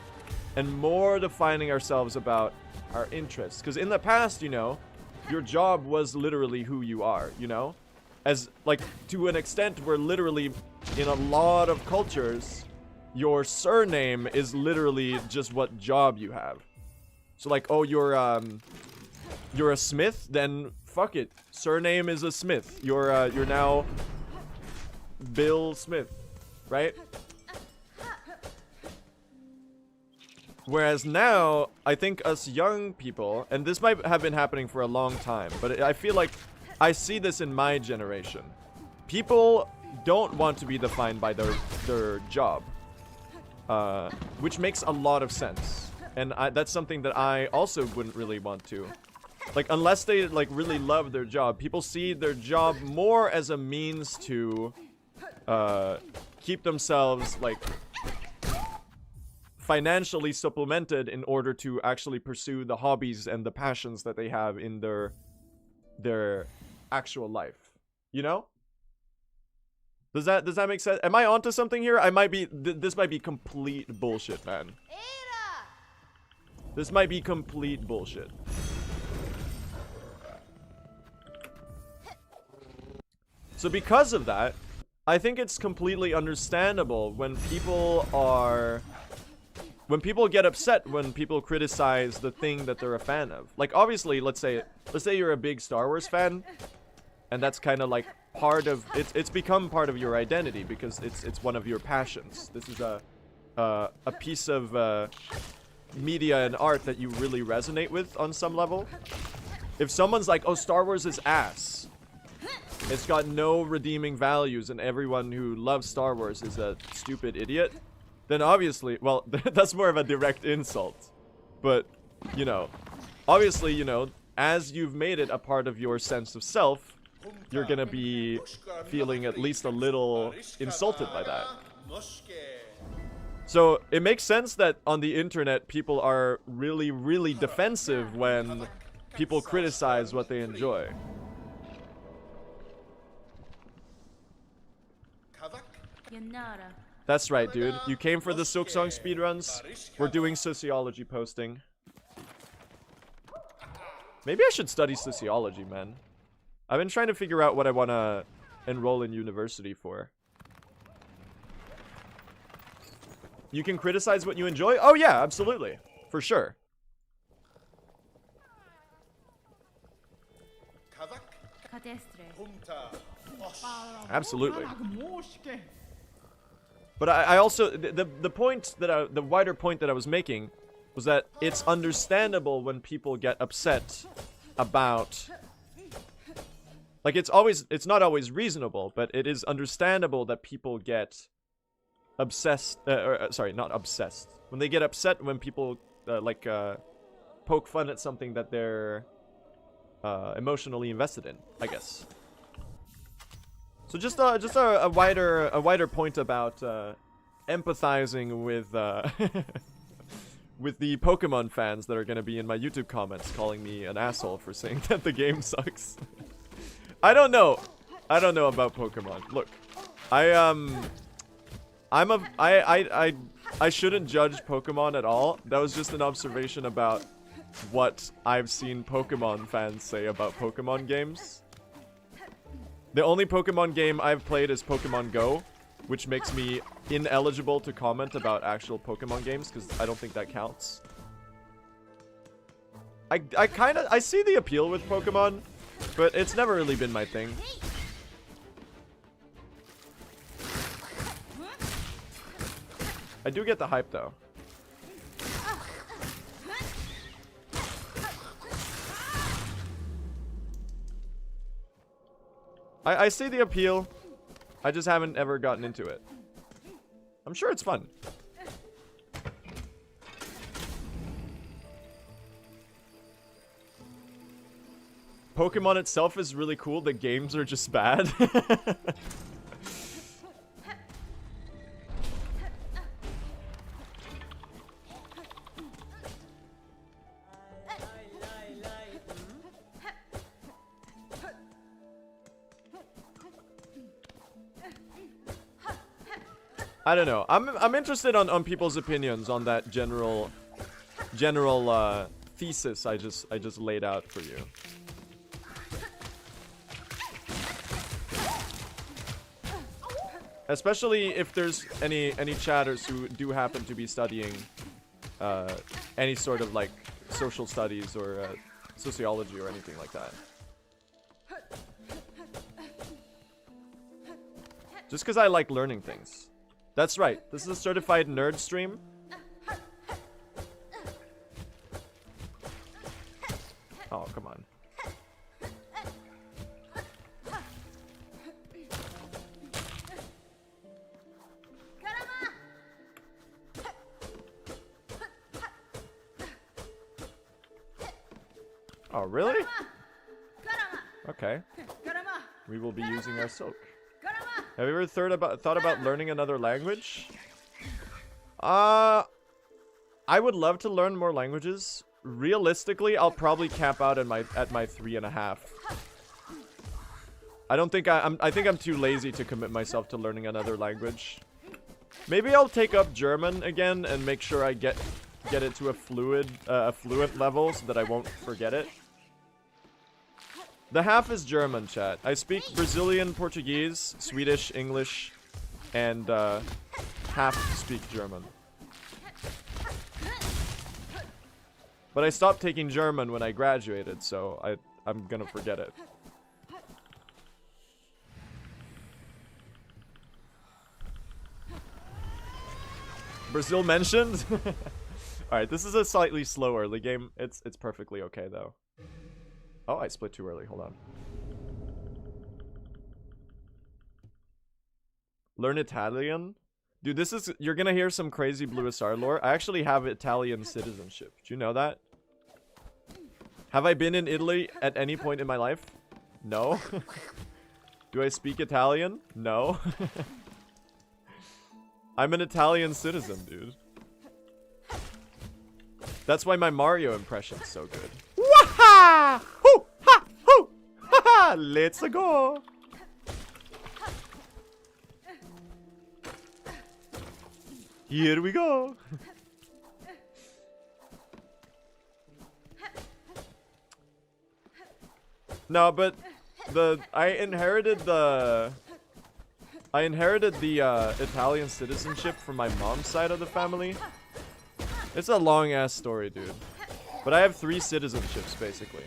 and more defining ourselves about our interests. Because in the past, you know, your job was literally who you are, you know? As, like, to an extent where literally, in a lot of cultures, your surname is literally just what job you have. So, like, oh, you're a smith? Then, fuck it. Surname is a Smith. You're now Bill Smith, right? Whereas now, I think us young people, and this might have been happening for a long time, but I feel like I see this in my generation. People don't want to be defined by their job, which makes a lot of sense. And that's something that I also wouldn't really want to. Like, unless they, like, really love their job, people see their job more as a means to keep themselves, like, financially supplemented in order to actually pursue the hobbies and the passions that they have in their actual life. You know? Does that make sense? Am I onto something here? I might be. This might be complete bullshit, man. This might be complete bullshit. So because of that, I think it's completely understandable when people get upset when people criticize the thing that they're a fan of. Like, obviously, let's say you're a big Star Wars fan, and that's kind of like part of it's become part of your identity because it's one of your passions. This is a piece of media and art that you really resonate with on some level. If someone's like, "Oh, Star Wars is ass. It's got no redeeming values, and everyone who loves Star Wars is a stupid idiot," then obviously, well, that's more of a direct insult. But, you know, obviously, you know, as you've made it a part of your sense of self, you're gonna be feeling at least a little insulted by that. So it makes sense that on the internet, people are really, really defensive when people criticize what they enjoy. That's right, dude. You came for the Silksong speedruns. We're doing sociology posting. Maybe I should study sociology, man. I've been trying to figure out what I want to enroll in university for. You can criticize what you enjoy? Oh yeah, absolutely. For sure. Absolutely. But I also, the point that the wider point that I was making was that it's understandable when people get upset about, like, it's not always reasonable, but it is understandable that people get obsessed, sorry, not obsessed. When they get upset when people, poke fun at something that they're emotionally invested in, I guess. So just a wider point about empathizing with with the Pokemon fans that are gonna be in my YouTube comments calling me an asshole for saying that the game sucks. I don't know about Pokemon. Look, I shouldn't judge Pokemon at all. That was just an observation about what I've seen Pokemon fans say about Pokemon games. The only Pokemon game I've played is Pokemon Go, which makes me ineligible to comment about actual Pokemon games because I don't think that counts. I see the appeal with Pokemon, But it's never really been my thing. I do get the hype though. I see the appeal. I just haven't ever gotten into it. I'm sure it's fun. Pokemon itself is really cool. The games are just bad. I don't know. I'm interested on people's opinions on that general thesis I just laid out for you. Especially if there's any chatters who do happen to be studying any sort of like social studies or sociology or anything like that. Just because I like learning things. That's right. This is a certified nerd stream. Oh, come on. Oh, really? Okay. We will be using our silk. Have you ever thought about learning another language? I would love to learn more languages. Realistically, I'll probably cap out at my 3.5. I think I'm too lazy to commit myself to learning another language. Maybe I'll take up German again and make sure I get it to a fluent level so that I won't forget it. The half is German, chat. I speak Brazilian, Portuguese, Swedish, English, and half speak German. But I stopped taking German when I graduated, so I'm gonna forget it. Brazil mentioned? Alright, this is a slightly slower early game. It's perfectly okay though. Oh, I split too early. Hold on. Learn Italian? Dude, you're gonna hear some crazy Blue SR lore. I actually have Italian citizenship. Do you know that? Have I been in Italy at any point in my life? No. Do I speak Italian? No. I'm an Italian citizen, dude. That's why my Mario impression's so good. Waha! Hoo! Ha! Hoo! Ha ha! Let's go! Here we go! No, but I inherited the Italian citizenship from my mom's side of the family. It's a long ass story, dude. But I have 3 citizenships basically.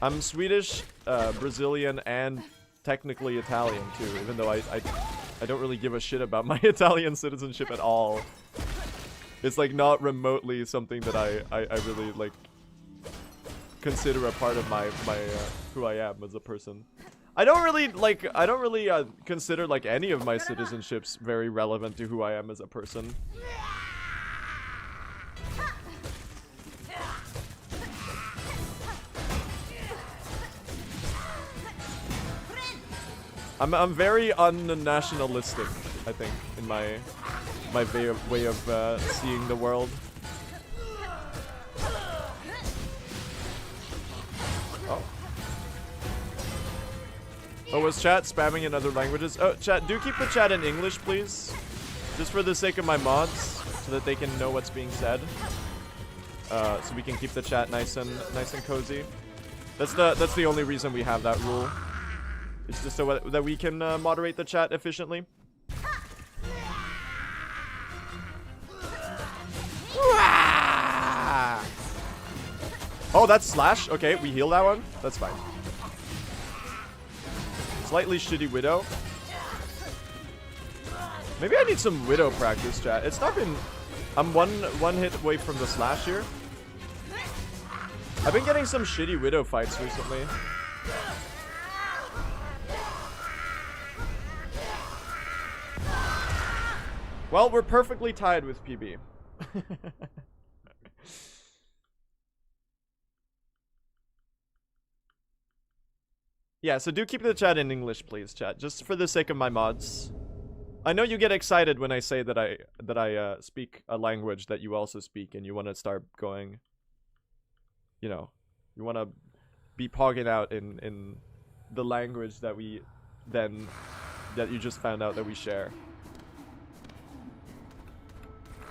I'm Swedish, Brazilian, and technically Italian too, even though I don't really give a shit about my Italian citizenship at all. It's like not remotely something that I really like consider a part of my who I am as a person. I don't really consider like any of my citizenships very relevant to who I am as a person. I'm very unnationalistic, I think, in my way of seeing the world. Oh, was chat spamming in other languages? Oh, chat, do keep the chat in English, please. Just for the sake of my mods, so that they can know what's being said. So we can keep the chat nice and cozy. That's the only reason we have that rule. It's just so that we can moderate the chat efficiently. Oh, that's slash. Okay, we heal that one. That's fine. Slightly shitty Widow. Maybe I need some Widow practice, chat. It's not been... I'm one hit away from the slash here. I've been getting some shitty Widow fights recently. Well, we're perfectly tied with PB. Yeah, so do keep the chat in English, please, chat. Just for the sake of my mods. I know you get excited when I say that I speak a language that you also speak, and you want to start going. You know, you want to be pogging out in the language that that you just found out that we share.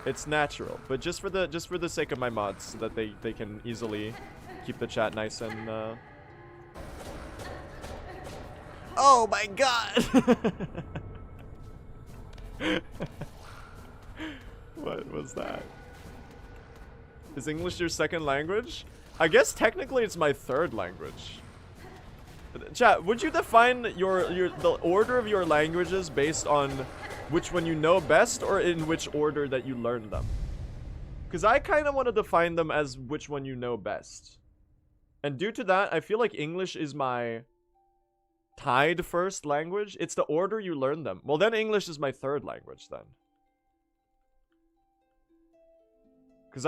It's natural, but just for the sake of my mods, so that they can easily keep the chat nice and. Oh my god! What was that? Is English your second language? I guess technically it's my third language. Chat, would you define the order of your languages based on which one you know best, or in which order that you learned them? Because I kind of want to define them as which one you know best. And due to that, I feel like English is my tied first language. It's the order you learn them. Well, then English is my third language then. Because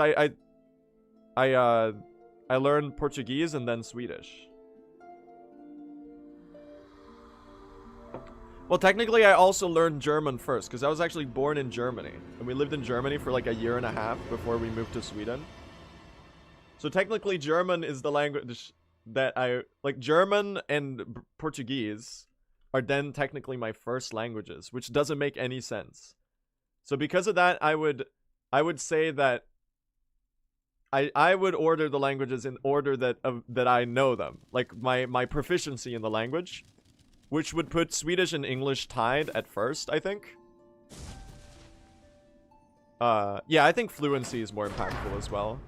I learned Portuguese and then Swedish. Well, technically, I also learned German first, because I was actually born in Germany. And we lived in Germany for like a year and a half before we moved to Sweden. So technically, German is the language that like. German and Portuguese are then technically my first languages, which doesn't make any sense. So because of that, I would say that I would order the languages in order that I know them. Like my proficiency in the language. Which would put Swedish and English tied at first, I think. Yeah, I think fluency is more impactful as well.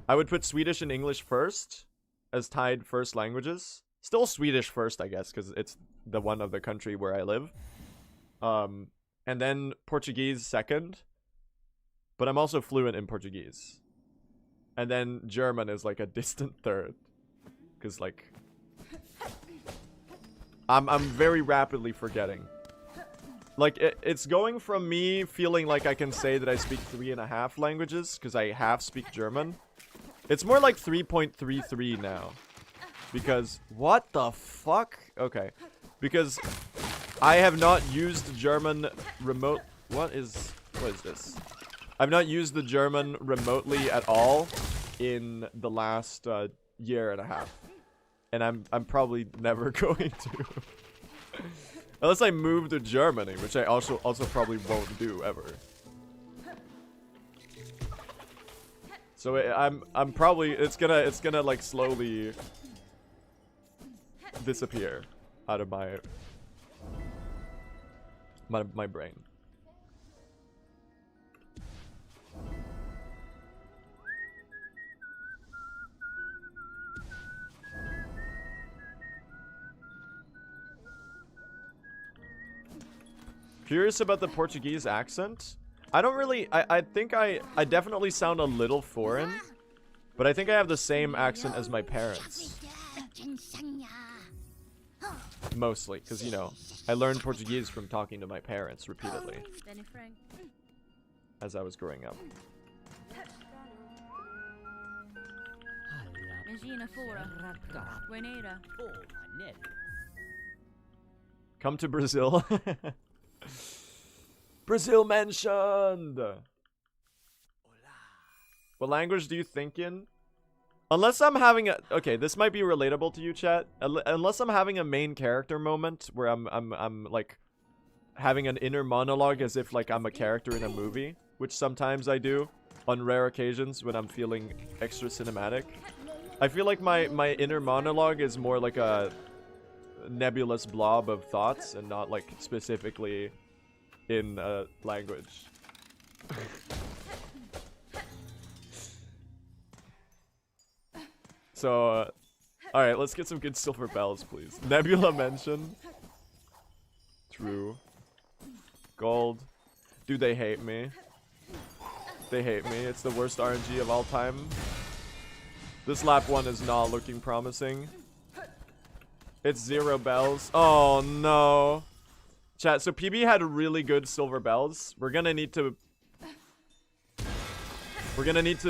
I would put Swedish and English first as tied first languages. Still Swedish first, I guess, because it's the one of the country where I live. And then Portuguese second. But I'm also fluent in Portuguese. And then German is like a distant third. Because like... I'm very rapidly forgetting. Like, it's going from me feeling like I can say that I speak 3.5 languages, because I half speak German. It's more like 3.33 now. Because, what the fuck? Okay. Because I have not used German remote... What is this? I've not used the German remotely at all in the last year and a half. And I'm probably never going to. Unless I move to Germany, which I also probably won't do ever. So I'm probably it's gonna like slowly disappear out of my brain. Curious about the Portuguese accent? I don't really... I think I definitely sound a little foreign. But I think I have the same accent as my parents. Mostly, because, you know, I learned Portuguese from talking to my parents repeatedly. As I was growing up. Come to Brazil. Brazil mentioned! What language do you think in? Unless I'm having a... Okay, this might be relatable to you, chat. Unless I'm having a main character moment where I'm like having an inner monologue as if like I'm a character in a movie, which sometimes I do on rare occasions when I'm feeling extra cinematic. I feel like my inner monologue is more like a nebulous blob of thoughts and not like specifically in language. So Alright, let's get some good silver bells, please. Nebula mention. True. Gold. Dude, they hate me. They hate me. It's the worst RNG of all time. This lap 1 is not looking promising. It's 0 bells. Oh, no. Chat, so PB had really good silver bells. We're gonna need to,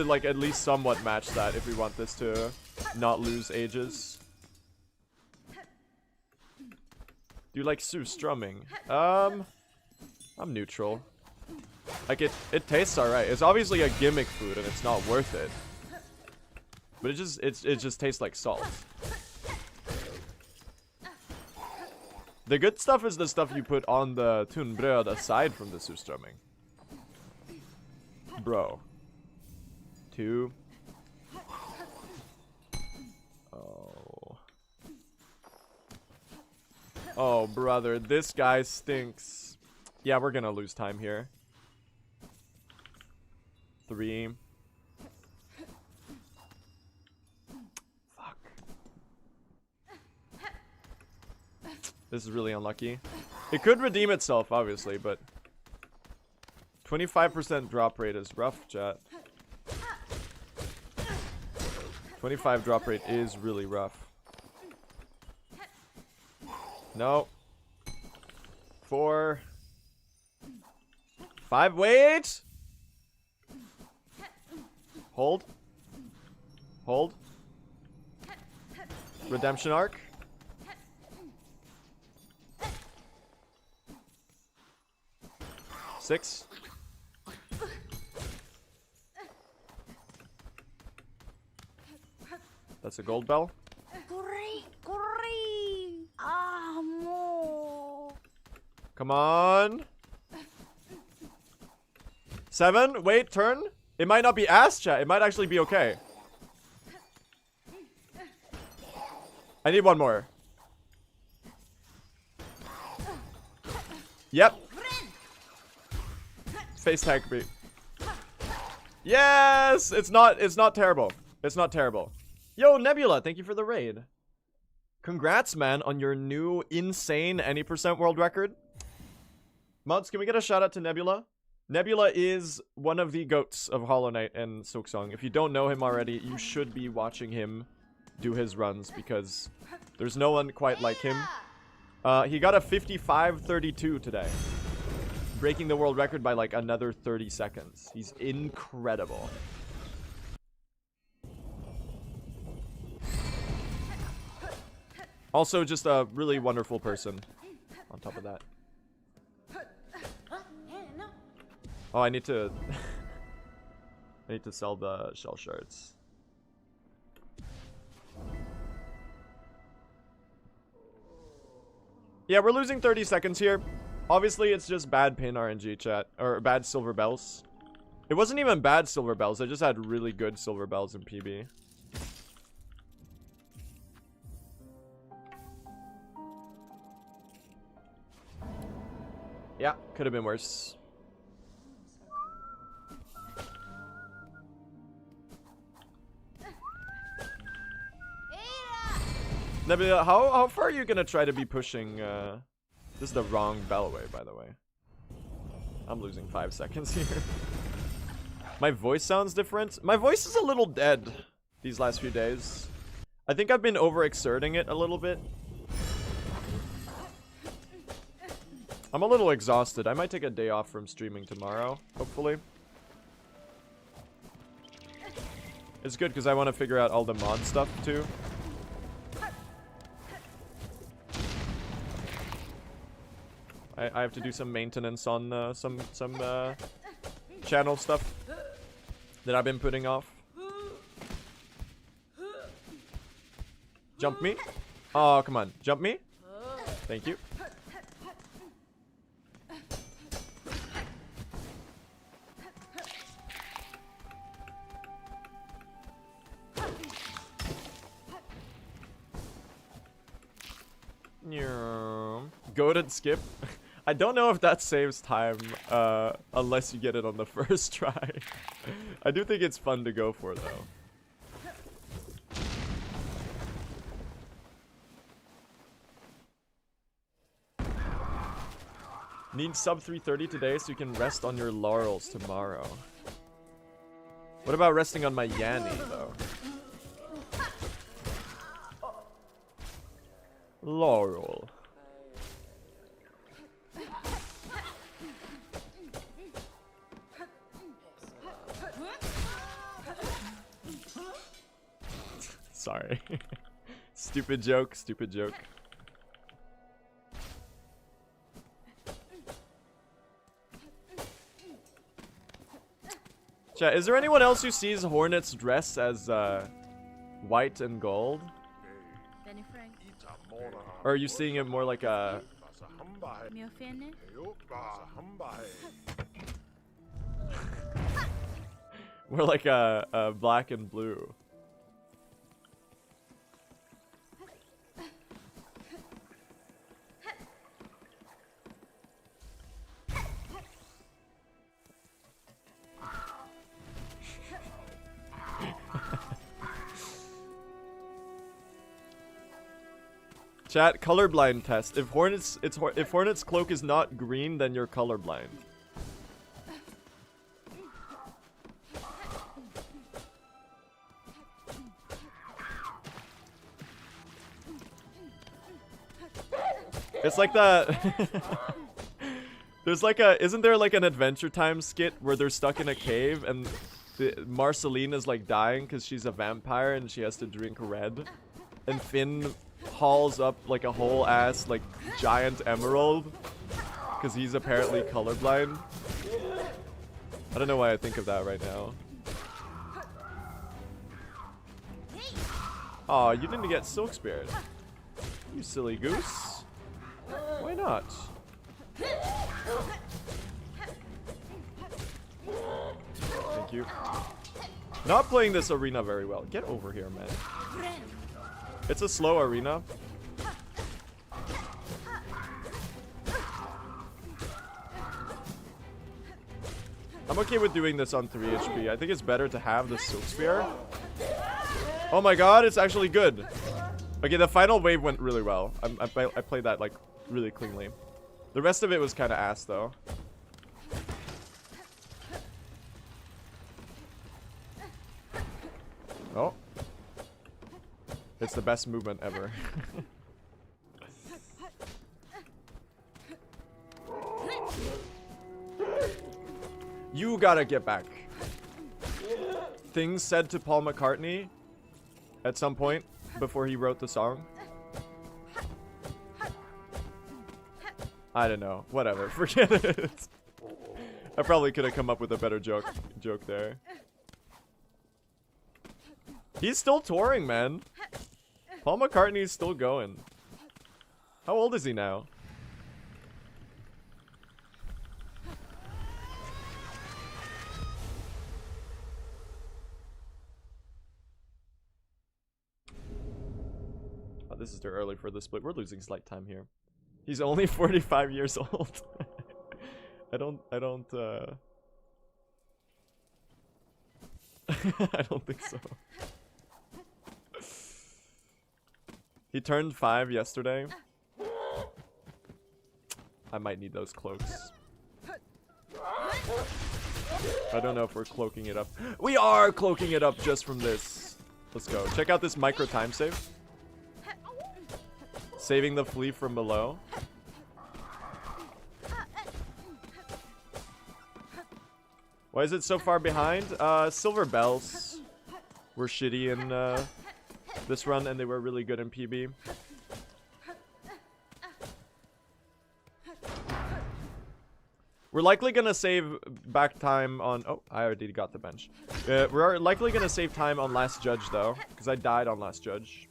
like, at least somewhat match that if we want this to not lose ages. Do you like Sue strumming? I'm neutral. Like, it tastes alright. It's obviously a gimmick food and it's not worth it. But it just tastes like salt. The good stuff is the stuff you put on the tunbröd aside from the surströmming. Bro. 2. Oh. Oh, brother. This guy stinks. Yeah, we're gonna lose time here. 3. Fuck. This is really unlucky. It could redeem itself, obviously, but 25% drop rate is rough, chat. 25 drop rate is really rough. No. 4. 5. Wait! Hold. Hold. Redemption arc. Six. That's a gold bell. Come on. 7. Wait, turn. It might not be ass, chat. It might actually be okay. I need one more. Yep. Face tag me. Yes! It's not terrible. It's not terrible. Yo, Nebula, thank you for the raid. Congrats, man, on your new insane any % world record. Mods, can we get a shout out to Nebula? Nebula is one of the goats of Hollow Knight and Silksong. If you don't know him already, you should be watching him do his runs because there's no one quite like him. He got a 55:32 today, breaking the world record by like another 30 seconds. He's incredible. Also, just a really wonderful person on top of that. Oh, I need to I need to sell the shell shards. Yeah, we're losing 30 seconds here. Obviously, it's just bad pin RNG, chat. Or bad silver bells. It wasn't even bad silver bells. I just had really good silver bells in PB. Yeah, could have been worse. Nebula, how far are you gonna try to be pushing? This is the wrong bellway, by the way. I'm losing 5 seconds here. My voice sounds different. My voice is a little dead these last few days. I think I've been overexerting it a little bit. I'm a little exhausted. I might take a day off from streaming tomorrow, hopefully. It's good because I want to figure out all the mod stuff too. I have to do some maintenance on some channel stuff that I've been putting off. Jump me? Oh, come on. Jump me? Thank you. Goated skip. I don't know if that saves time unless you get it on the first try. I do think it's fun to go for though. Need sub 330 today so you can rest on your laurels tomorrow. What about resting on my Yanni, though? Laurel. Sorry. Stupid joke, stupid joke. Chat, is there anyone else who sees Hornet's dress as white and gold? Or are you seeing it more like a... more like a black and blue? Chat, colorblind test. If Hornet's cloak is not green, then you're colorblind. It's like the there's like a, isn't there like an Adventure Time skit where they're stuck in a cave and Marceline is like dying because she's a vampire and she has to drink red, and Finn hauls up like a whole ass like giant emerald because he's apparently colorblind. I don't know why I think of that right now. Aw, you didn't get Silk Spirit, you silly goose. Why not? Thank you. Not playing this arena very well. Get over here, man. It's a slow arena. I'm okay with doing this on 3 HP. I think it's better to have the Silk Spear. Oh my god, it's actually good. Okay, the final wave went really well. I played that like really cleanly. The rest of it was kind of ass though. Oh. It's the best movement ever. You gotta get back. Things said to Paul McCartney at some point before he wrote the song. I don't know. Whatever. Forget it. I probably could have come up with a better joke there. He's still touring, man. Paul McCartney's still going. How old is he now? Oh, this is too early for the split. We're losing slight time here. He's only 45 years old. I don't I don't think so. He turned 5 yesterday. I might need those cloaks. I don't know if we're cloaking it up. We are cloaking it up just from this. Let's go. Check out this micro time save. Saving the flea from below. Why is it so far behind? Silver Bells were shitty in this run, and they were really good in PB. We're likely gonna save back time on... Oh, I already got the bench. We're likely gonna save time on Last Judge, though, because I died on Last Judge.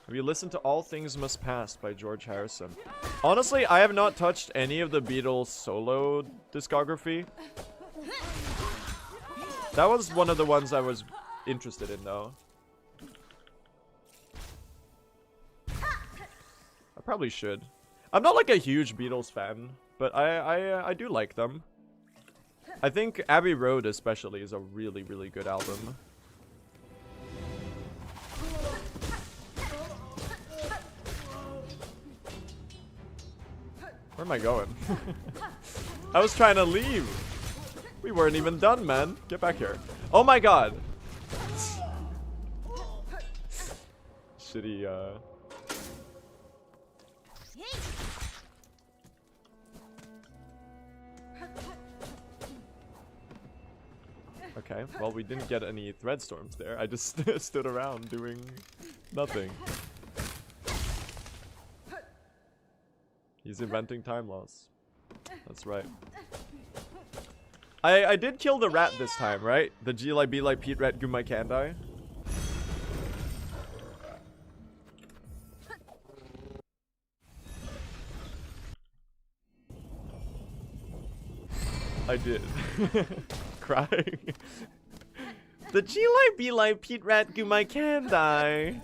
Have you listened to All Things Must Pass by George Harrison? Honestly, I have not touched any of the Beatles solo discography. That was one of the ones I was interested in, though. I probably should. I'm not like a huge Beatles fan, but I do like them. I think Abbey Road especially is a really, really good album. Where am I going? I was trying to leave. We weren't even done, man. Get back here. Oh my god. Shitty, Okay, well, we didn't get any thread storms there. I just stood around doing nothing. He's inventing time loss. That's right. I did kill the rat this time, right? The G like B like Pete rat Gumai can die. I did. Crying. The G like B like Pete rat Gumai can die.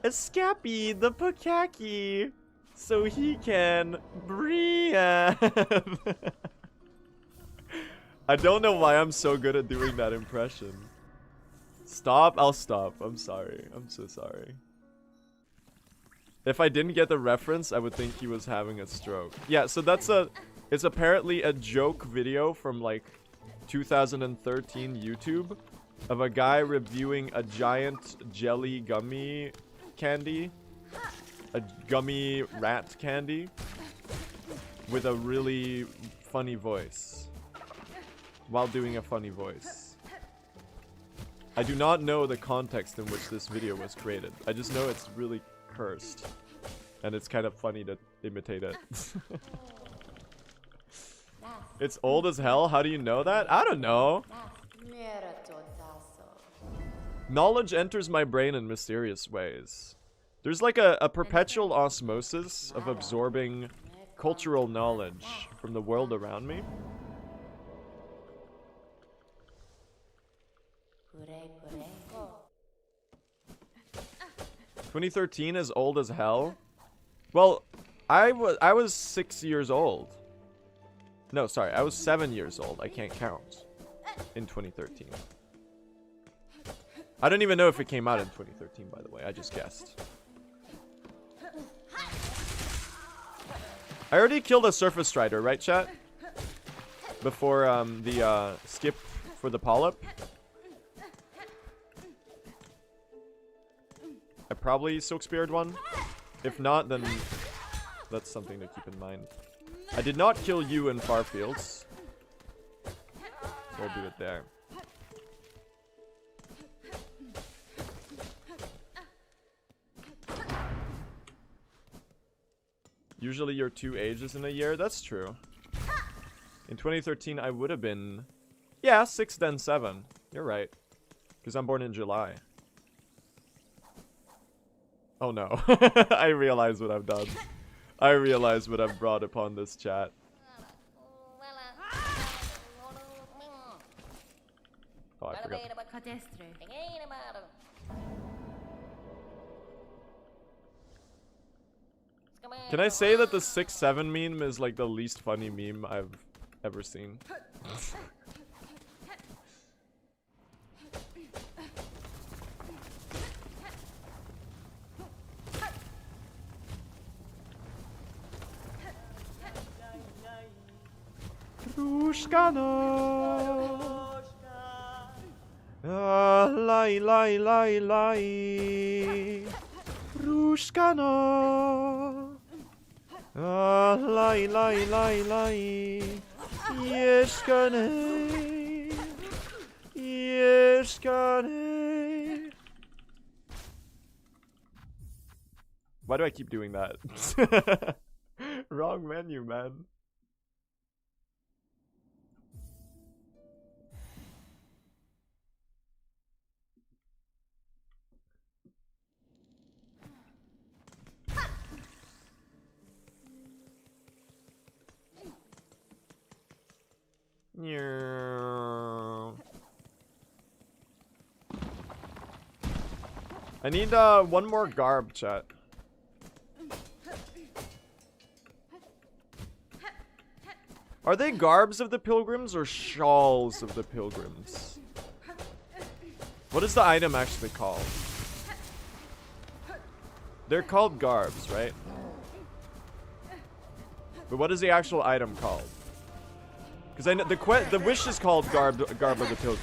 Escapee the Pukaki so he can breathe. I don't know why I'm so good at doing that impression. Stop, I'll stop. I'm sorry. I'm so sorry. If I didn't get the reference, I would think he was having a stroke. Yeah, so it's apparently a joke video from like 2013 YouTube of a guy reviewing a giant jelly gummy candy. A gummy rat candy with a really funny voice. While doing a funny voice. I do not know the context in which this video was created. I just know it's really cursed. And it's kind of funny to imitate it. It's old as hell? How do you know that? I don't know. Knowledge enters my brain in mysterious ways. There's like a perpetual osmosis of absorbing cultural knowledge from the world around me. 2013 is old as hell. Well, I was 6 years old. No, sorry, I was 7 years old. I can't count. In 2013. I don't even know if it came out in 2013, by the way. I just guessed. I already killed a surface strider, right, chat? Before the skip for the polyp. I probably silk speared one. If not, then that's something to keep in mind. I did not kill you in far fields. So I'll do it there. Usually you're 2 ages in a year. That's true. In 2013, I would have been... Yeah, 6 then 7. You're right. Because I'm born in July. Oh no. I realize what I've done. I realize what I've brought upon this chat. Oh, I forgot. Can I say that the 6-7 meme is like the least funny meme I've ever seen? Rushkano. Lai lai lai lai. Rushkano. Lai lai lai lai. Yeshkane. Yeshkane. Why do I keep doing that? Wrong menu, man. I need one more garb, chat. Are they garbs of the pilgrims or shawls of the pilgrims? What is the item actually called? They're called garbs, right? But what is the actual item called? Because I know the wish is called Garb of the Pilgrims.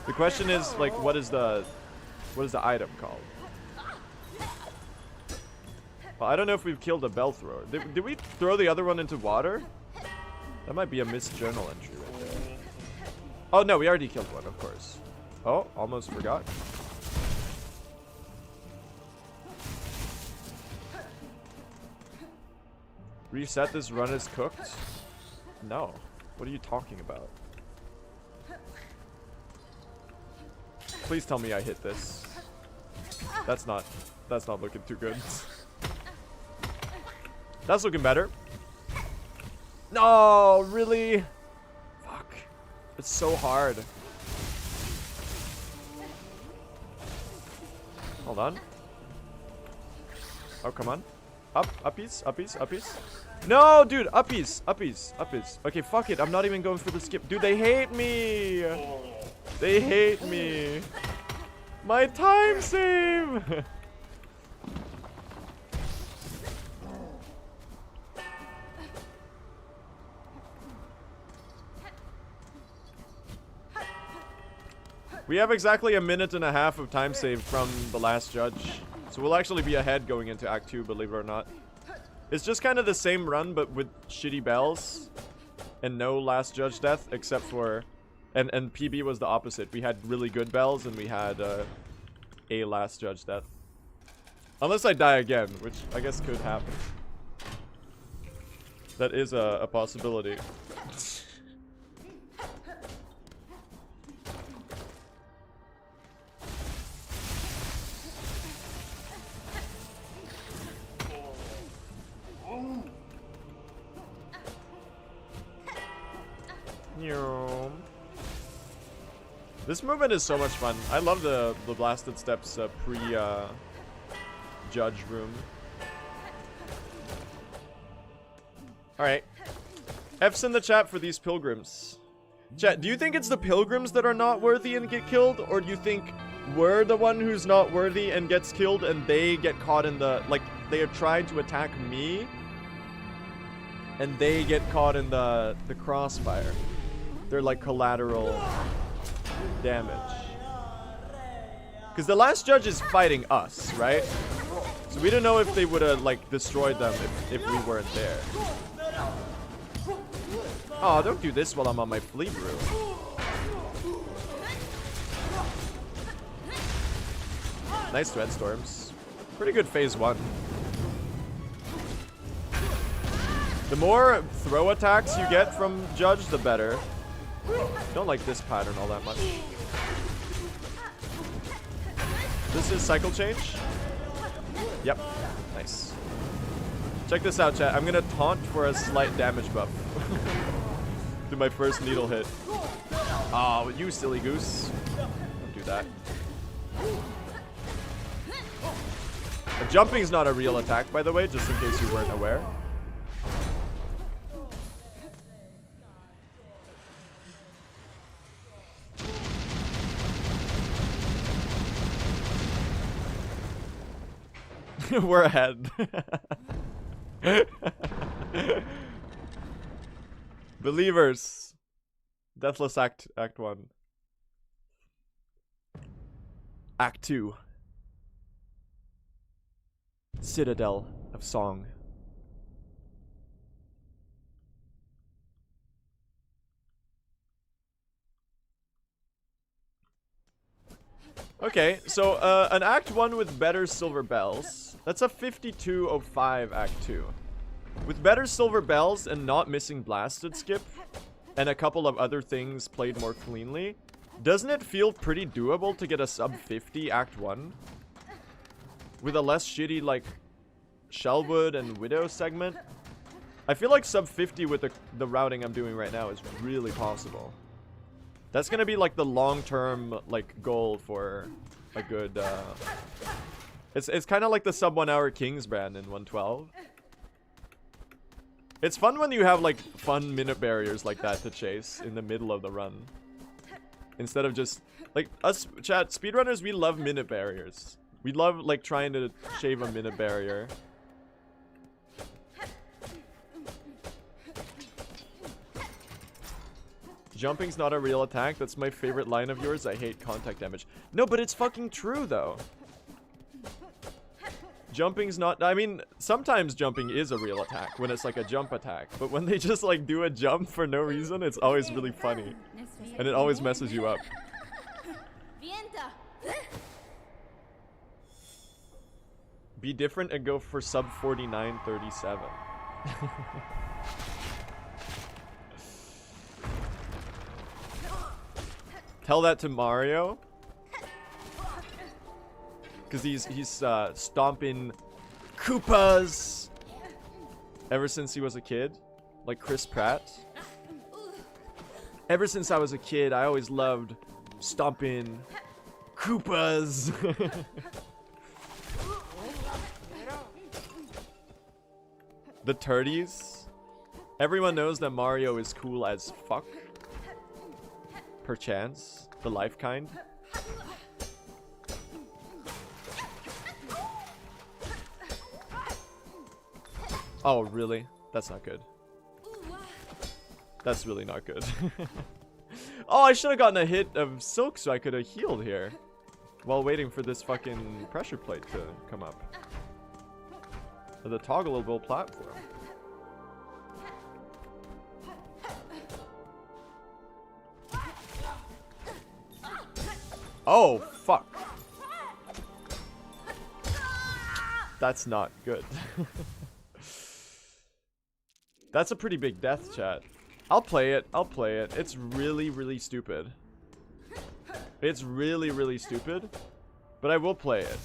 The question is like, what is the item called? Well, I don't know if we've killed a bell thrower. Did we throw the other one into water? That might be a missed journal entry right there. Oh no, we already killed one, of course. Oh, almost forgot. Reset this run as cooked? No. What are you talking about? Please tell me I hit this. That's not looking too good. That's looking better. No, really? Fuck. It's so hard. Hold on. Oh, come on. Up, uppies, uppies, uppies. No, dude, uppies, uppies, uppies. Okay, fuck it. I'm not even going for the skip. Dude, they hate me. They hate me. My time save. We have exactly a minute and a half of time saved from the last judge. So we'll actually be ahead going into Act 2, believe it or not. It's just kind of the same run, but with shitty bells. And no last judge death, except for... And PB was the opposite. We had really good bells, and we had a last judge death. Unless I die again, which I guess could happen. That is a possibility. This movement is so much fun. I love the Blasted Steps pre-judge room. Alright. F's in the chat for these pilgrims. Chat, do you think it's the pilgrims that are not worthy and get killed? Or do you think we're the one who's not worthy and gets killed and they get caught in the... Like, they are trying to attack me and they get caught in the crossfire. They're like collateral damage. Because the last judge is fighting us, right? So we don't know if they would have like destroyed them if we weren't there. Oh, don't do this while I'm on my fleet brew. Nice thread storms. Pretty good phase 1. The more throw attacks you get from Judge, the better. Don't like this pattern all that much. This is cycle change? Yep. Nice. Check this out, chat. I'm gonna taunt for a slight damage buff. Do my first needle hit. Oh, you silly goose. Don't do that. Jumping is not a real attack, by the way, just in case you weren't aware. We're ahead. Believers. Deathless Act 1. Act 2. Citadel of Song. Okay, so an Act 1 with better silver bells. That's a 52:05 Act 2. With better silver bells and not missing blasted skip, and a couple of other things played more cleanly, doesn't it feel pretty doable to get a sub 50 Act 1? With a less shitty, like, Shellwood and Widow segment? I feel like sub 50 with the routing I'm doing right now is really possible. That's gonna be like the long-term like goal for a good it's kind of like the sub 1 hour Kings brand in 112. It's fun when you have like fun minute barriers like that to chase in the middle of the run. Instead of just like us chat speedrunners, we love minute barriers. We love like trying to shave a minute barrier. Jumping's not a real attack. That's my favorite line of yours. I hate contact damage. No, but it's fucking true, though. Jumping's not... I mean, sometimes jumping is a real attack when it's like a jump attack. But when they just like do a jump for no reason, it's always really funny. And it always messes you up. Be different and go for sub 49.37. Tell that to Mario. Because he's stomping Koopas ever since he was a kid. Like Chris Pratt. Ever since I was a kid, I always loved stomping Koopas. The turdies. Everyone knows that Mario is cool as fuck. Perchance. The life kind. Oh, really? That's not good. That's really not good. Oh, I should have gotten a hit of Silk so I could have healed here. While waiting for this fucking pressure plate to come up. Or the toggleable platform. Oh, fuck. That's not good. That's a pretty big death, chat. I'll play it. I'll play it. It's really, really stupid. It's really, really stupid. But I will play it.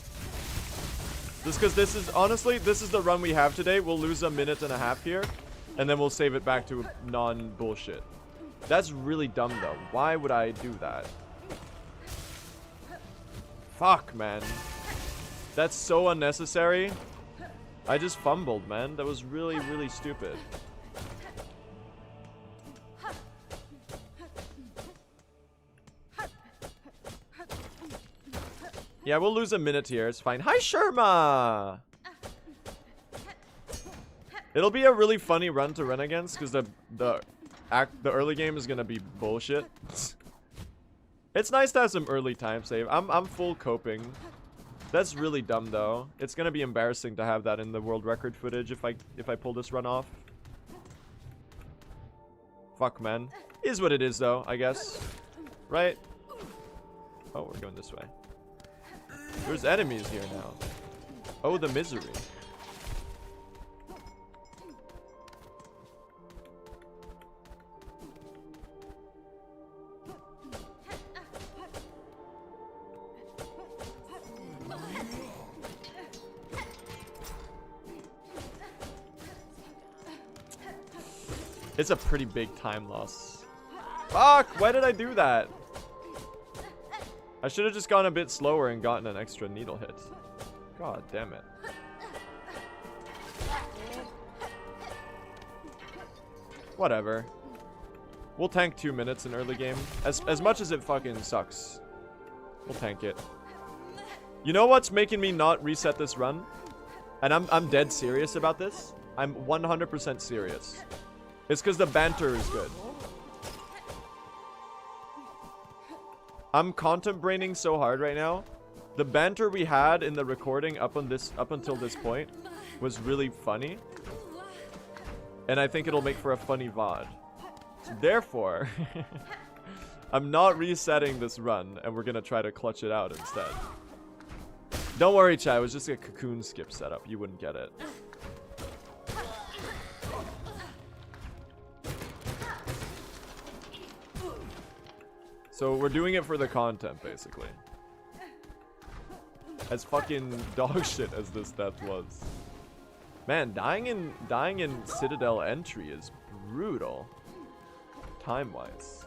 Just because this is, honestly, this is the run we have today. We'll lose a minute and a half here. And then we'll save it back to non-bullshit. That's really dumb, though. Why would I do that? Fuck, man. That's so unnecessary. I just fumbled, man. That was really, really stupid. Yeah, we'll lose a minute here. It's fine. Hi, Sherma! It'll be a really funny run to run against because the early game is gonna be bullshit. It's nice to have some early time save. I'm full coping. That's really dumb though. It's gonna be embarrassing to have that in the world record footage if I pull this run off. Fuck, man. Is what it is though, I guess. Right? Oh, we're going this way. There's enemies here now. Oh, the misery. It's a pretty big time loss. Fuck! Why did I do that? I should have just gone a bit slower and gotten an extra needle hit. God damn it. Whatever. We'll tank 2 minutes in early game. As much as it fucking sucks. We'll tank it. You know what's making me not reset this run? And I'm dead serious about this. I'm 100% serious. It's because the banter is good. I'm contemplating so hard right now. The banter we had in the recording up until this point was really funny. And I think it'll make for a funny VOD. So therefore, I'm not resetting this run and we're gonna try to clutch it out instead. Don't worry, chat, it was just a cocoon skip setup. You wouldn't get it. So we're doing it for the content, basically. As fucking dog shit as this death was. Man, dying in Citadel entry is brutal. Time-wise.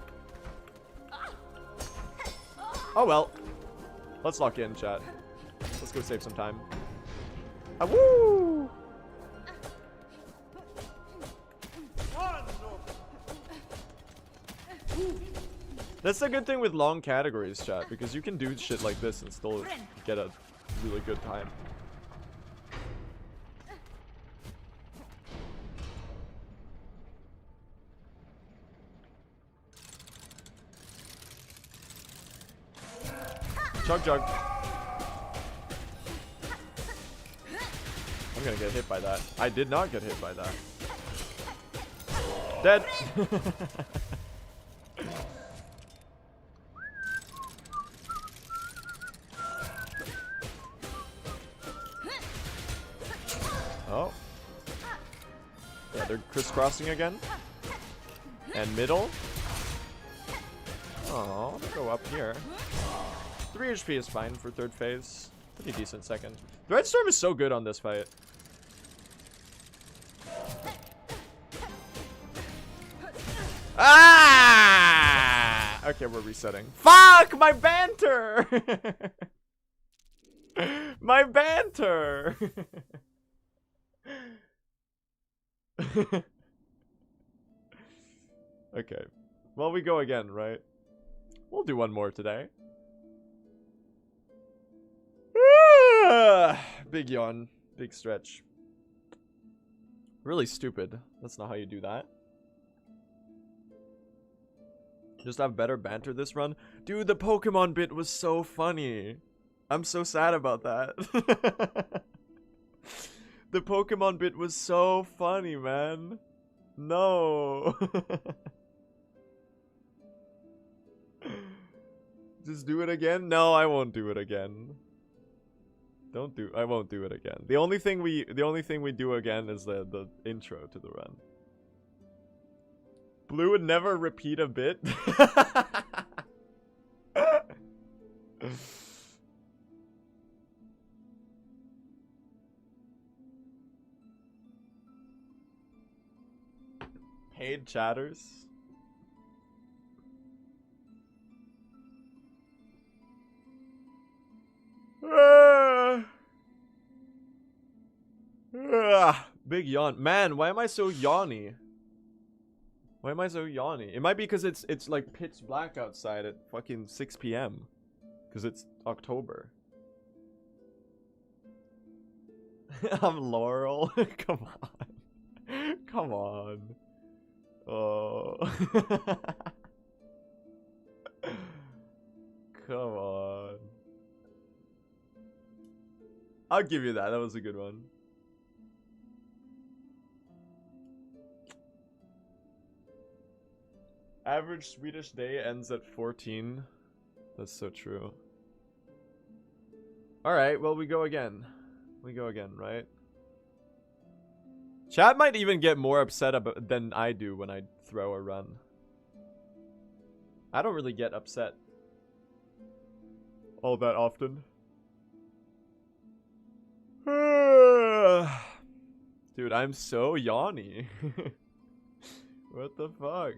Oh well. Let's lock in, chat. Let's go save some time. Ah, woo! That's the good thing with long categories, chat, because you can do shit like this and still get a really good time. Chug chug. I'm gonna get hit by that. I did not get hit by that. Dead. Oh. Yeah, they're crisscrossing again. And middle. Oh, go up here. 3 HP is fine for third phase. Pretty decent second. The Red Storm is so good on this fight. Ah! Okay, we're resetting. Fuck! My banter! My banter! Okay. Well, we go again, right? We'll do one more today. Big yawn. Big stretch. Really stupid. That's not how you do that. Just have better banter this run. Dude, the Pokemon bit was so funny. I'm so sad about that. The Pokemon bit was so funny, man. No. Just do it again? No, I won't do it again. I won't do it again. The only thing we do again is the intro to the run. Blue would never repeat a bit. Paid chatters. Big yawn. Man, why am I so yawny? Why am I so yawny? It might be because it's like pitch black outside at fucking 6 p.m. Because it's October. I'm Laurel. Come on. Come on. Oh. Come on. I'll give you that. That was a good one. Average Swedish day ends at 14. That's so true. Alright, well, we go again. We go again, right? Chat might even get more upset than I do when I throw a run. I don't really get upset all that often. Dude, I'm so yawny. What the fuck?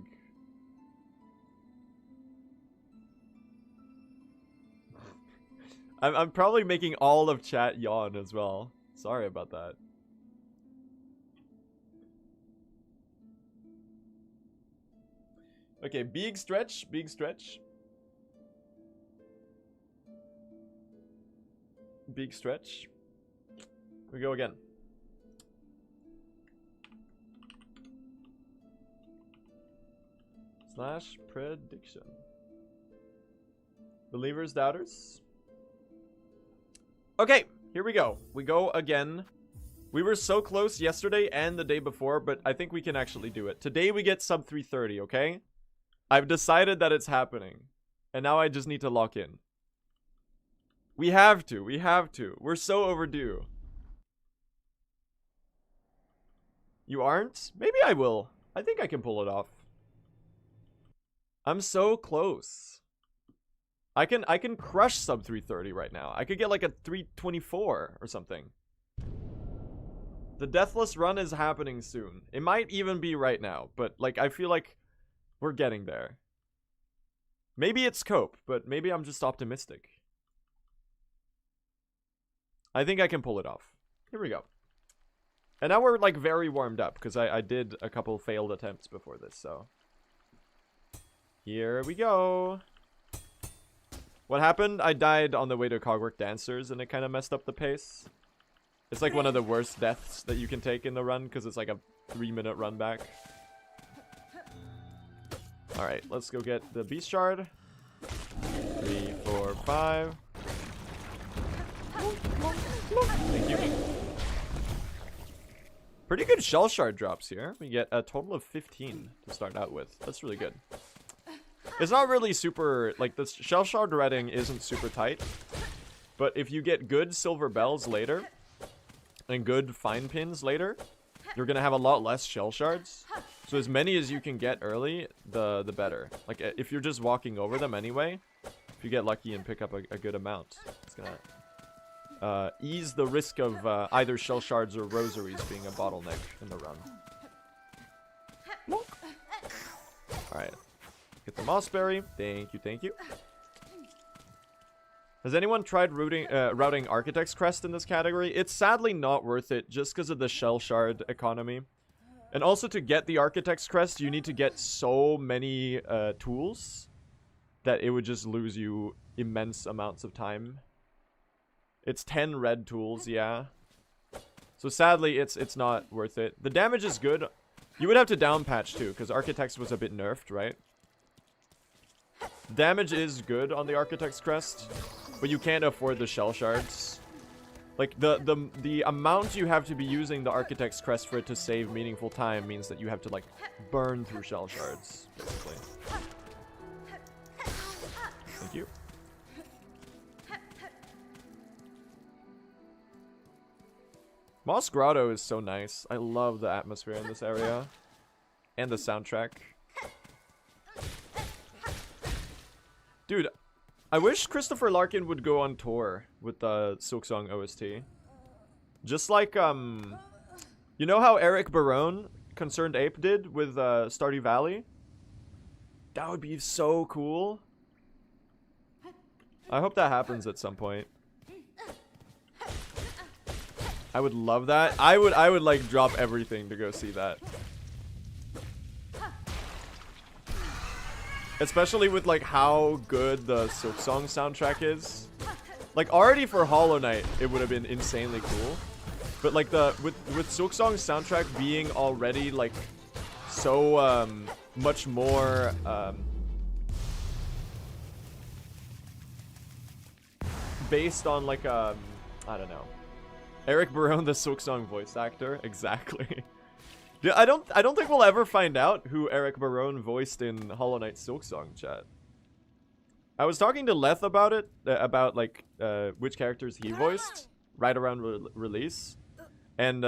I'm probably making all of chat yawn as well. Sorry about that. Okay, big stretch, big stretch. Big stretch. We go again. Slash prediction. Believers, doubters. Okay, here we go. We go again. We were so close yesterday and the day before, but I think we can actually do it. Today we get sub 330, okay? I've decided that it's happening. And now I just need to lock in. We have to. We have to. We're so overdue. You aren't? Maybe I will. I think I can pull it off. I'm so close. I can crush sub 330 right now. I could get like a 324 or something. The Deathless run is happening soon. It might even be right now, but like I feel like we're getting there. Maybe it's cope, but maybe I'm just optimistic. I think I can pull it off. Here we go. And now we're like very warmed up because I did a couple failed attempts before this, so. Here we go. What happened? I died on the way to Cogwork Dancers and it kind of messed up the pace. It's like one of the worst deaths that you can take in the run because it's like a 3-minute run back. Alright, let's go get the Beast Shard. 3, 4, 5. Thank you. Pretty good shell shard drops here. We get a total of 15 to start out with. That's really good. It's not really super, like, the shell shard redding isn't super tight. But if you get good silver bells later, and good fine pins later, you're gonna have a lot less shell shards. So as many as you can get early, the better. Like, if you're just walking over them anyway, if you get lucky and pick up a good amount, it's gonna ease the risk of either shell shards or rosaries being a bottleneck in the run. Alright. Get the mossberry. Thank you, thank you. Has anyone tried routing Architect's Crest in this category? It's sadly not worth it just because of the shell shard economy. And also to get the Architect's Crest, you need to get so many tools that it would just lose you immense amounts of time. It's 10 red tools, yeah. So sadly, it's not worth it. The damage is good. You would have to down patch too, because Architect's was a bit nerfed, right? Damage is good on the Architect's Crest, but you can't afford the shell shards. Like, the amount you have to be using the Architect's Crest for it to save meaningful time means that you have to, like, burn through shell shards, basically. Thank you. Moss Grotto is so nice. I love the atmosphere in this area. And the soundtrack. Dude, I wish Christopher Larkin would go on tour with the Silksong OST. Just like, you know how Eric Barone, Concerned Ape, did with Stardew Valley? That would be so cool. I hope that happens at some point. I would love that. I would like drop everything to go see that. Especially with like how good the Silksong soundtrack is. Like already for Hollow Knight, it would have been insanely cool. But like with Silksong's soundtrack being already like so much more based on like I don't know. Eric Barone, the Silksong voice actor, exactly. Dude, I don't think we'll ever find out who Eric Barone voiced in Hollow Knight Silksong, chat. I was talking to Leth about it, about like which characters he voiced right around release, and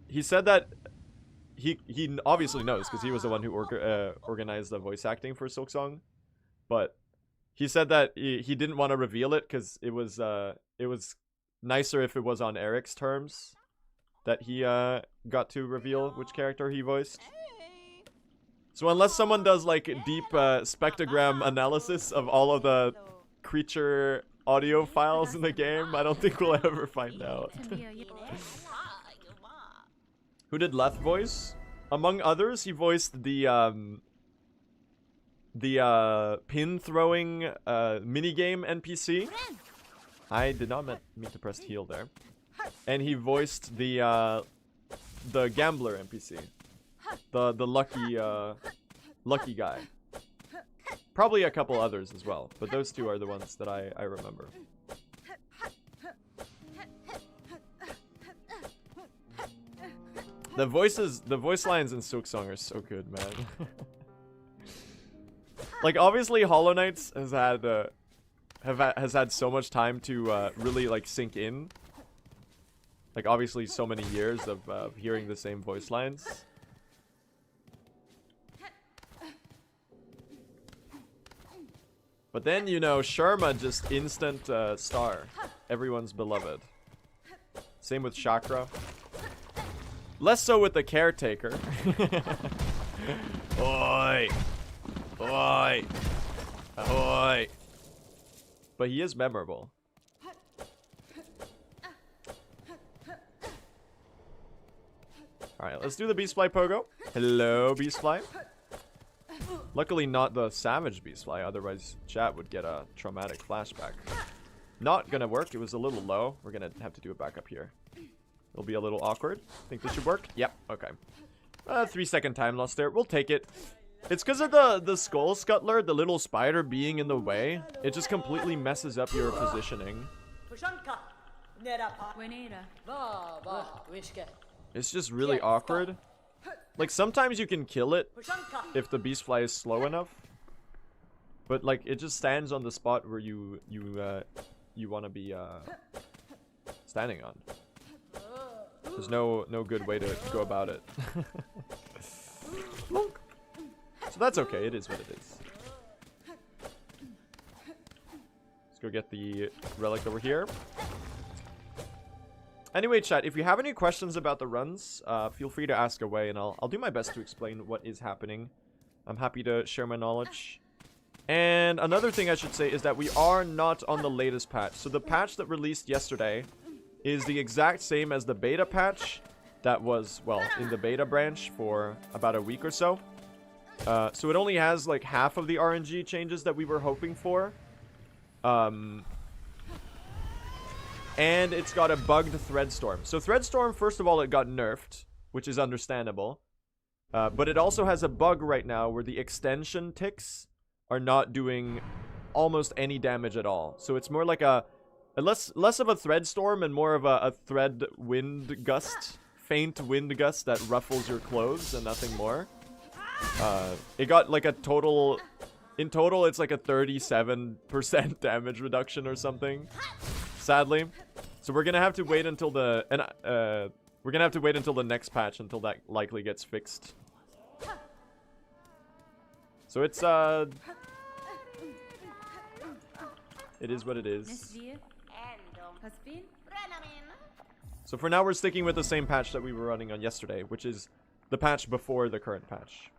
he said that he obviously knows because he was the one who organized the voice acting for Silksong, but he said that he didn't want to reveal it because it was nicer if it was on Eric's terms that he got to reveal which character he voiced. So unless someone does like deep spectrogram analysis of all of the creature audio files in the game, I don't think we'll ever find out. Who did Leth voice? Among others, he voiced the pin throwing minigame NPC. I did not mean to press heal there. And he voiced the gambler NPC. The lucky guy. Probably a couple others as well, but those two are the ones that I remember. The voice lines in Silksong are so good, man. Like obviously Hollow Knights has had so much time to really like sink in. Like obviously so many years of hearing the same voice lines. But then, you know, Sharma just instant star. Everyone's beloved. Same with Chakra. Less so with the Caretaker. Oi! Oi! Oi! But he is memorable. Alright, let's do the Beastfly Pogo. Hello, Beastfly. Luckily not the Savage Beastfly, otherwise chat would get a traumatic flashback. Not gonna work, it was a little low. We're gonna have to do it back up here. It'll be a little awkward. Think this should work? Yep, okay. 3-second time loss there. We'll take it. It's because of the Skull Scuttler, the little spider being in the way. It just completely messes up your positioning. It's just really awkward. Like, sometimes you can kill it if the beast fly is slow enough. But, like, it just stands on the spot where you want to be standing on. There's no good way to go about it. So that's okay, it is what it is. Let's go get the relic over here. Anyway, chat, if you have any questions about the runs, feel free to ask away, and I'll do my best to explain what is happening. I'm happy to share my knowledge. And another thing I should say is that we are not on the latest patch. So the patch that released yesterday is the exact same as the beta patch that was, well, in the beta branch for about a week or so. So it only has like half of the RNG changes that we were hoping for. And it's got a bugged Threadstorm. So Threadstorm, first of all, it got nerfed, which is understandable. But it also has a bug right now where the extension ticks are not doing almost any damage at all. So it's more like a less of a Threadstorm and more of a thread wind gust. Faint wind gust that ruffles your clothes and nothing more. It got like a total... In total, it's like a 37% damage reduction or something. Sadly. So we're gonna have to wait until the... we're gonna have to wait until the next patch until that likely gets fixed. So it's, it is what it is. So for now, we're sticking with the same patch that we were running on yesterday, which is the patch before the current patch.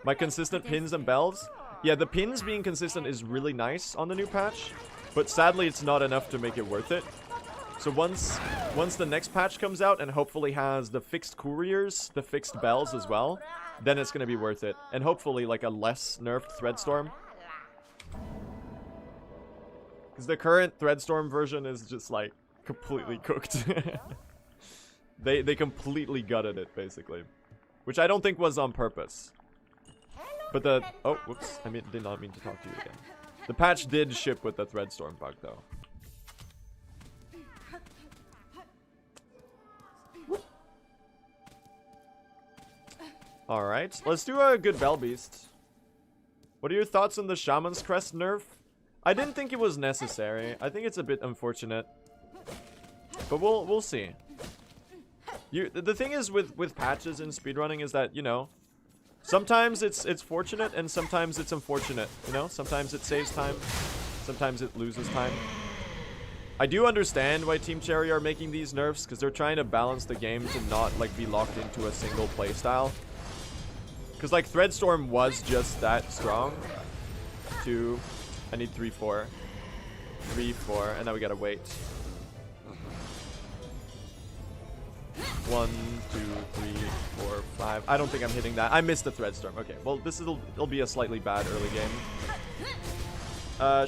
My consistent pins and bells? Yeah, the pins being consistent is really nice on the new patch, but sadly it's not enough to make it worth it. So once the next patch comes out and hopefully has the fixed couriers, the fixed bells as well, then it's going to be worth it. And hopefully like a less nerfed Threadstorm. Because the current Threadstorm version is just like completely cooked. They completely gutted it basically. Which I don't think was on purpose. But the... Oh, whoops. I did not mean to talk to you again. The patch did ship with the Threadstorm bug though. Alright, let's do a good Bell Beast. What are your thoughts on the Shaman's Crest nerf? I didn't think it was necessary. I think it's a bit unfortunate. But we'll see. The thing is with patches in speedrunning is that, you know, sometimes it's fortunate and sometimes it's unfortunate, you know? Sometimes it saves time, sometimes it loses time. I do understand why Team Cherry are making these nerfs, because they're trying to balance the game to not, like, be locked into a single playstyle. Because, like, Threadstorm was just that strong. 2, I need 3, 4. 3, 4, and now we gotta wait. 1, 2, 3, 4, 5. I don't think I'm hitting that. I missed the Threadstorm. Okay, well, it'll be a slightly bad early game.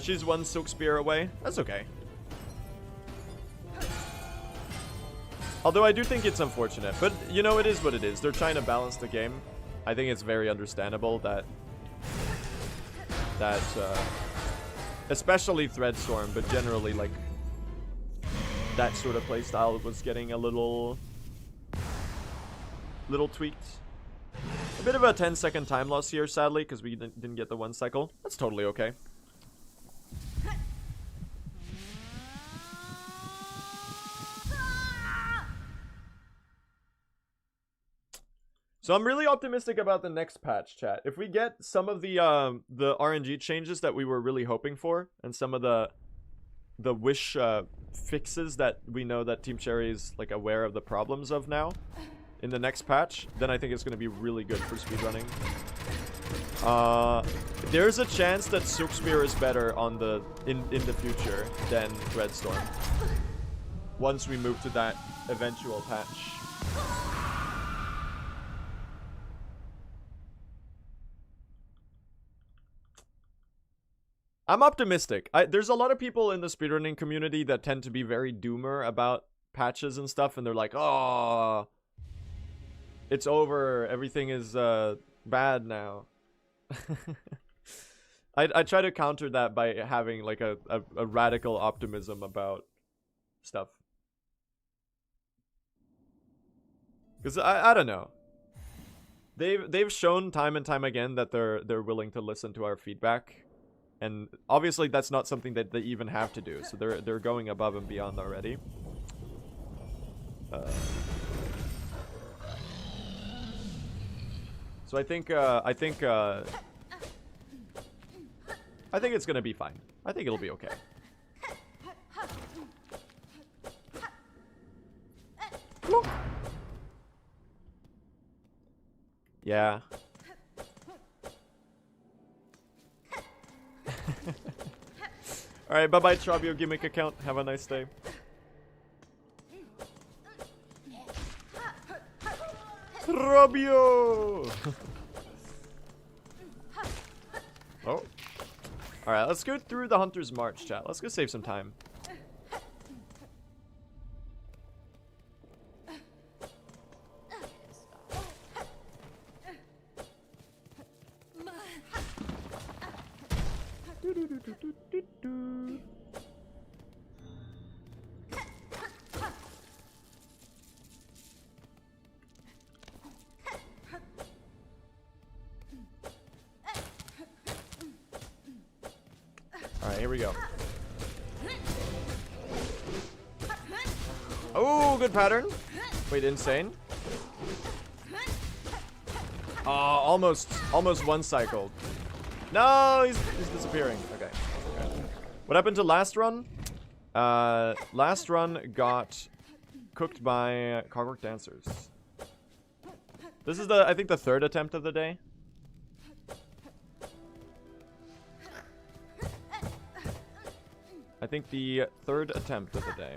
She's 1 Silk Spear away. That's okay. Although I do think it's unfortunate. But, you know, it is what it is. They're trying to balance the game. I think it's very understandable that especially Threadstorm, but generally, like, that sort of playstyle was getting a little tweaked. A bit of a 10-second time loss here, sadly, because we didn't get the 1 cycle. That's totally okay. So I'm really optimistic about the next patch, chat. If we get some of the RNG changes that we were really hoping for, and some of the wish fixes that we know that Team Cherry is like aware of the problems of now in the next patch, then I think it's going to be really good for speedrunning. There's a chance that Silk Spear is better on in the future than Threadstorm once we move to that eventual patch. I'm optimistic. There's a lot of people in the speedrunning community that tend to be very doomer about patches and stuff, and they're like, oh, it's over, everything is bad now. I try to counter that by having like a radical optimism about stuff. Because I don't know. They've shown time and time again that they're willing to listen to our feedback, and obviously that's not something that they even have to do. So they're going above and beyond already. So I think it's gonna be fine. I think it'll be okay. Woo. Yeah. Alright, bye-bye, Chabio gimmick account. Have a nice day. Robio! Oh. Alright, let's go through the Hunter's March, chat. Let's go save some time. Alright, here we go. Oh, good pattern. Wait, insane. Oh, almost one cycled. No, he's disappearing. Okay. What happened to last run? Last run got cooked by Clockwork Dancers. This is I think the third attempt of the day. I think the third attempt of the day.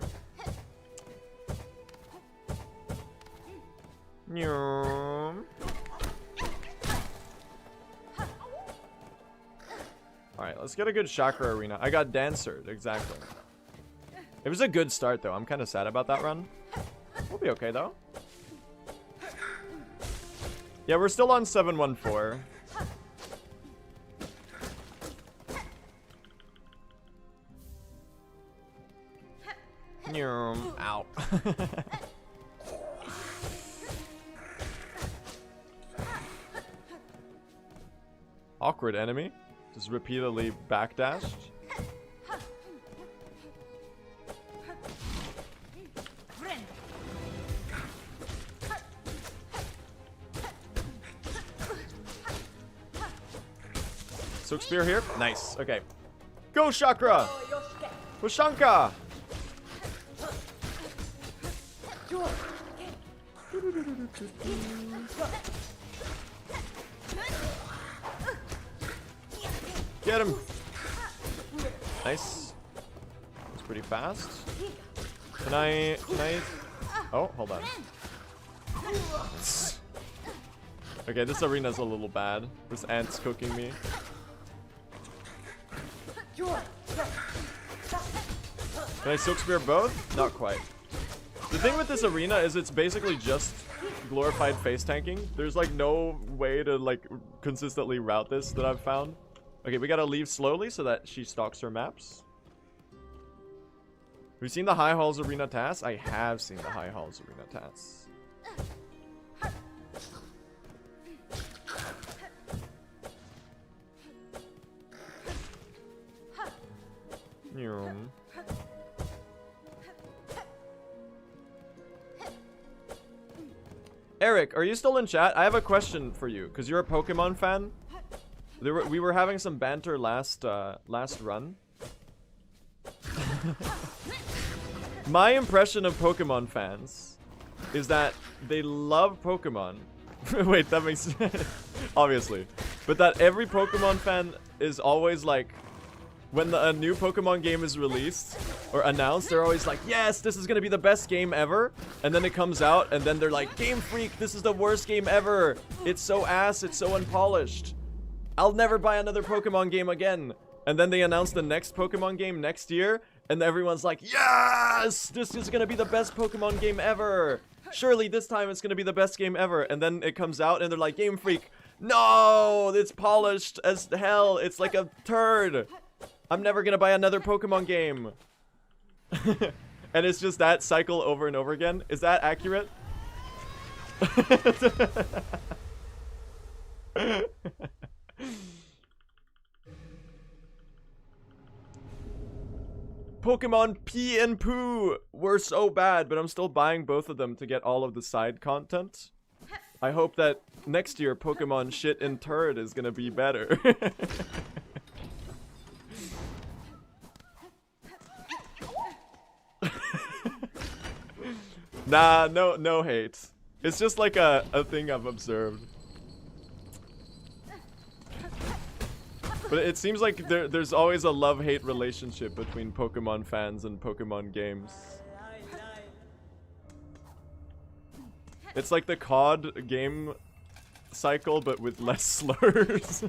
Alright, let's get a good chakra arena. I got Dancered, exactly. It was a good start, though. I'm kind of sad about that run. We'll be okay, though. Yeah, we're still on 714. Ow. Awkward enemy. Just repeatedly backdashed. Silk Spear here. Nice. Okay. Go, Chakra! Pushanka! Get him! Nice. That's pretty fast. Can I... Oh, hold on. Okay, this arena's a little bad. This ant's cooking me. Can I Silk Spear both? Not quite. The thing with this arena is it's basically just glorified face tanking. There's like no way to like consistently route this that I've found. Okay, we gotta leave slowly so that she stalks her maps. Have you seen the High Halls Arena TAS? I have seen the High Halls Arena TAS. Eric, are you still in chat? I have a question for you, because you're a Pokemon fan. We were having some banter last run. My impression of Pokemon fans is that they love Pokemon. Wait, that makes obviously, but that every Pokemon fan is always like, when a new Pokemon game is released or announced, they're always like, yes, this is gonna be the best game ever. And then it comes out, and then they're like, Game Freak, this is the worst game ever. It's so ass, it's so unpolished. I'll never buy another Pokemon game again. And then they announce the next Pokemon game next year, and everyone's like, yes, this is gonna be the best Pokemon game ever. Surely this time it's gonna be the best game ever. And then it comes out, and they're like, Game Freak, no, it's polished as hell. It's like a turd. I'm never gonna buy another Pokemon game. And it's just that cycle over and over again. Is that accurate? Pokemon Pee and Poo were so bad, but I'm still buying both of them to get all of the side content. I hope that next year Pokemon Shit and Turd is gonna be better. Nah, no hate. It's just like a thing I've observed. But it seems like there's always a love-hate relationship between Pokemon fans and Pokemon games. It's like the COD game cycle, but with less slurs.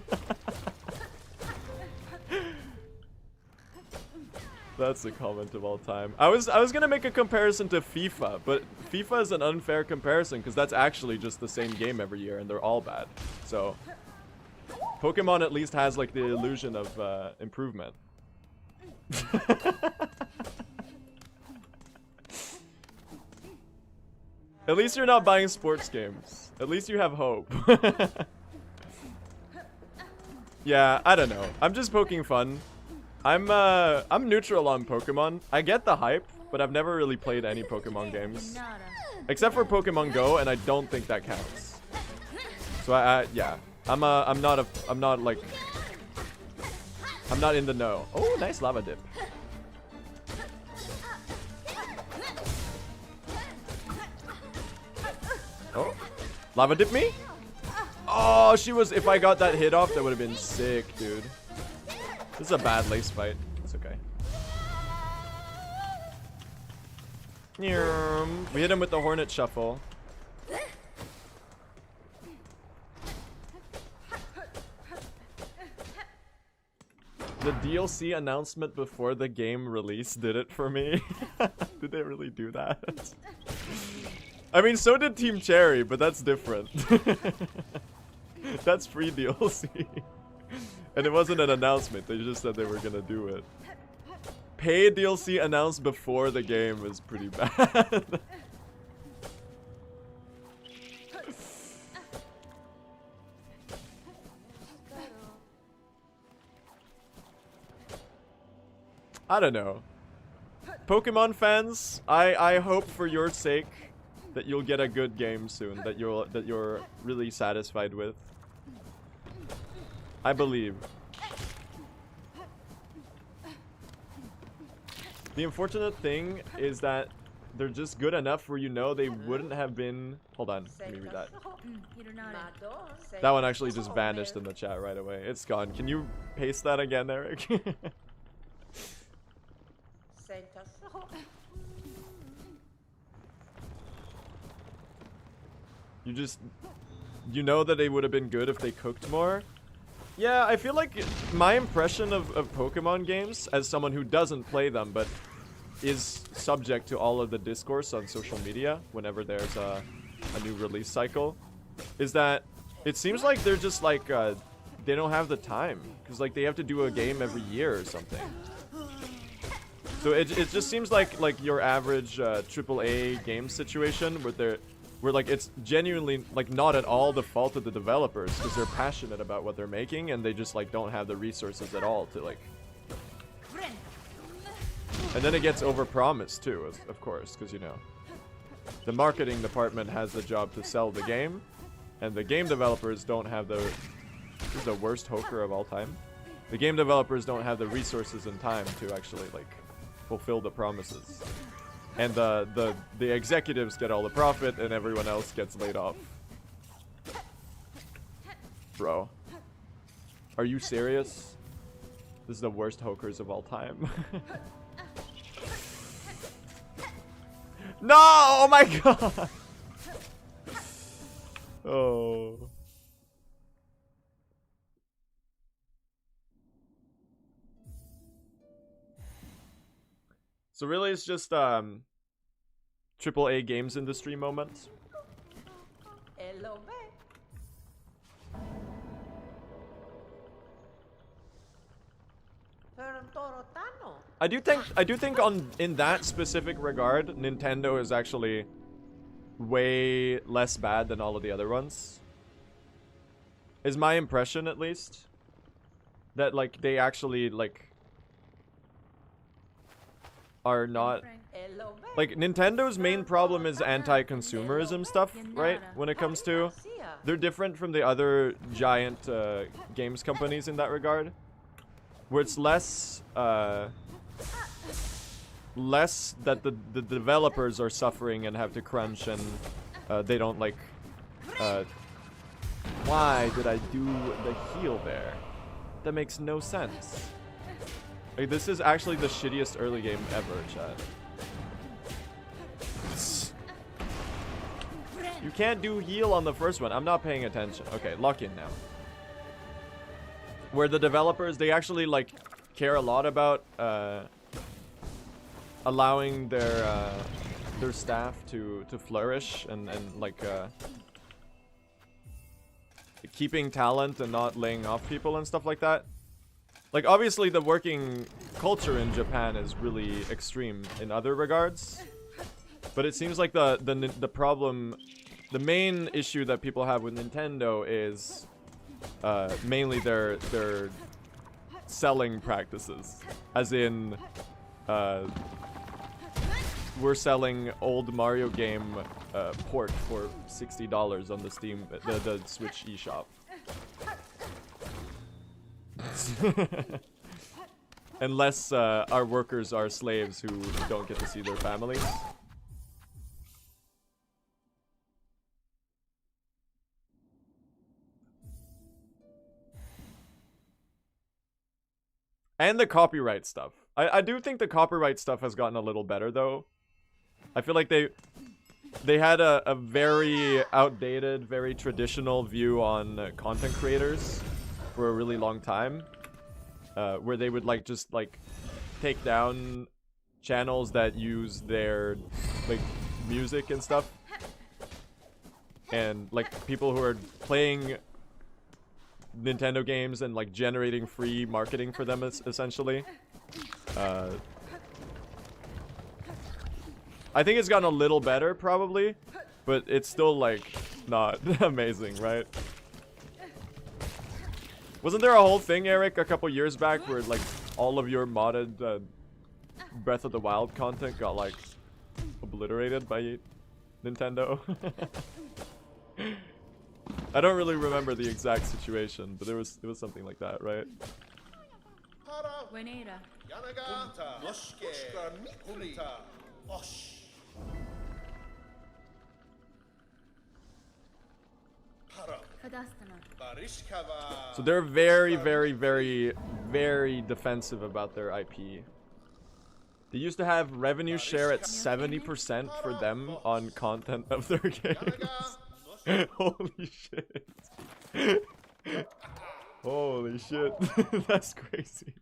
That's the comment of all time. I was gonna make a comparison to FIFA, but FIFA is an unfair comparison because that's actually just the same game every year and they're all bad. So Pokemon at least has like the illusion of improvement. At least you're not buying sports games. At least you have hope. Yeah, I don't know. I'm just poking fun. I'm neutral on Pokemon. I get the hype, but I've never really played any Pokemon games. Except for Pokemon Go, and I don't think that counts. So yeah. I'm not in the know. Oh, nice lava dip. Oh, lava dip me? Oh, she was, if I got that hit off, that would have been sick, dude. This is a bad lace fight. It's okay. We hit him with the Hornet Shuffle. The DLC announcement before the game release did it for me. Did they really do that? I mean, so did Team Cherry, but that's different. That's free DLC. And it wasn't an announcement, they just said they were gonna do it. Paid DLC announced before the game is pretty bad. I don't know. Pokemon fans, I hope for your sake that you'll get a good game soon, that you're really satisfied with. I believe. The unfortunate thing is that they're just good enough where you know they wouldn't have been... Hold on, let me read that. That one actually just vanished in the chat right away. It's gone. Can you paste that again, Eric? You know that they would have been good if they cooked more? Yeah, I feel like my impression of Pokemon games, as someone who doesn't play them, but is subject to all of the discourse on social media whenever there's a new release cycle, is that it seems like they're just like, they don't have the time. Because like they have to do a game every year or something. So it just seems like your average AAA game situation where like it's genuinely like not at all the fault of the developers because they're passionate about what they're making and they just like don't have the resources at all to like. And then it gets overpromised too, of course, because you know the marketing department has the job to sell the game, and the game developers don't have the. This is the worst hoker of all time. The game developers don't have the resources and time to actually like fulfill the promises. And the executives get all the profit and everyone else gets laid off. Bro. Are you serious? This is the worst hokers of all time. No! Oh my god! Oh. So really it's just AAA games industry moments. I do think in that specific regard, Nintendo is actually way less bad than all of the other ones. Is my impression, at least. That, like, they actually, like, are not... Like, Nintendo's main problem is anti-consumerism stuff, right? When it comes to... They're different from the other giant games companies in that regard. Where it's less... less that the developers are suffering and have to crunch and they don't, like... why did I do the heal there? That makes no sense. Like, this is actually the shittiest early game ever, chat. You can't do heal on the first one. I'm not paying attention. Okay, lock in now. Where the developers, they actually, like, care a lot about allowing their staff to flourish and like keeping talent and not laying off people and stuff like that. Like, obviously the working culture in Japan is really extreme in other regards, but it seems like the problem, the main issue that people have with Nintendo is mainly their selling practices, as in we're selling old Mario game port for $60 on the Steam, the Switch eShop. Unless our workers are slaves who don't get to see their families. And the copyright stuff. I do think the copyright stuff has gotten a little better, though. I feel like they had a very outdated, very traditional view on content creators for a really long time. Where they would, like, just, like, take down channels that use their, like, music and stuff. And, like, people who are playing Nintendo games and, like, generating free marketing for them, essentially. I think it's gotten a little better, probably, but it's still, like, not amazing, right? Wasn't there a whole thing, Eric, a couple years back where, like, all of your modded Breath of the Wild content got, like, obliterated by Nintendo? I don't really remember the exact situation, but it was something like that, right? So they're very, very, very, very defensive about their IP. They used to have revenue share at 70% for them on content of their games. Holy shit. Holy shit. That's crazy.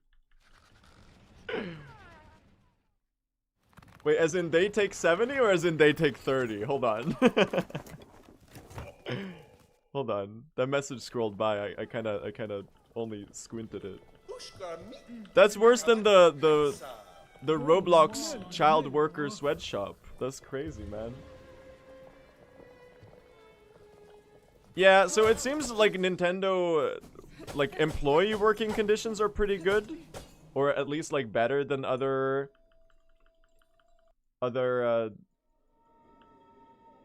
Wait, as in they take 70 or as in they take 30? Hold on. Hold on. That message scrolled by. I kind of only squinted it. That's worse than the Roblox child worker sweatshop. That's crazy, man. Yeah, so it seems like Nintendo, like, employee working conditions are pretty good, or at least, like, better than other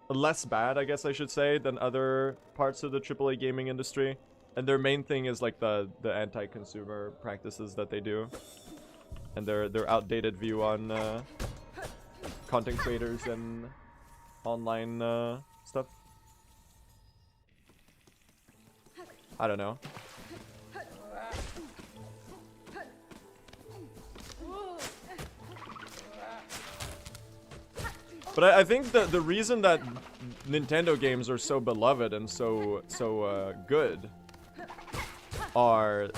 less bad, I guess I should say, than other parts of the AAA gaming industry. And their main thing is, like, the anti-consumer practices that they do, and their outdated view on content creators and online stuff. I don't know. But I think that the reason that Nintendo games are so beloved and so good are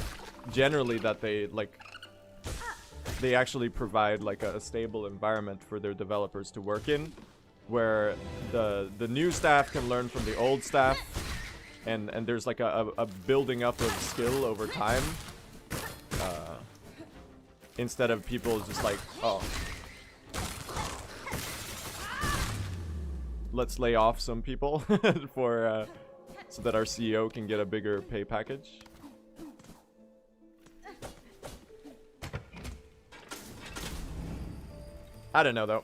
generally that they actually provide, like, a stable environment for their developers to work in, where the new staff can learn from the old staff, and there's, like, a building up of skill over time, instead of people just like, oh. let's lay off some people for so that our CEO can get a bigger pay package. I don't know though.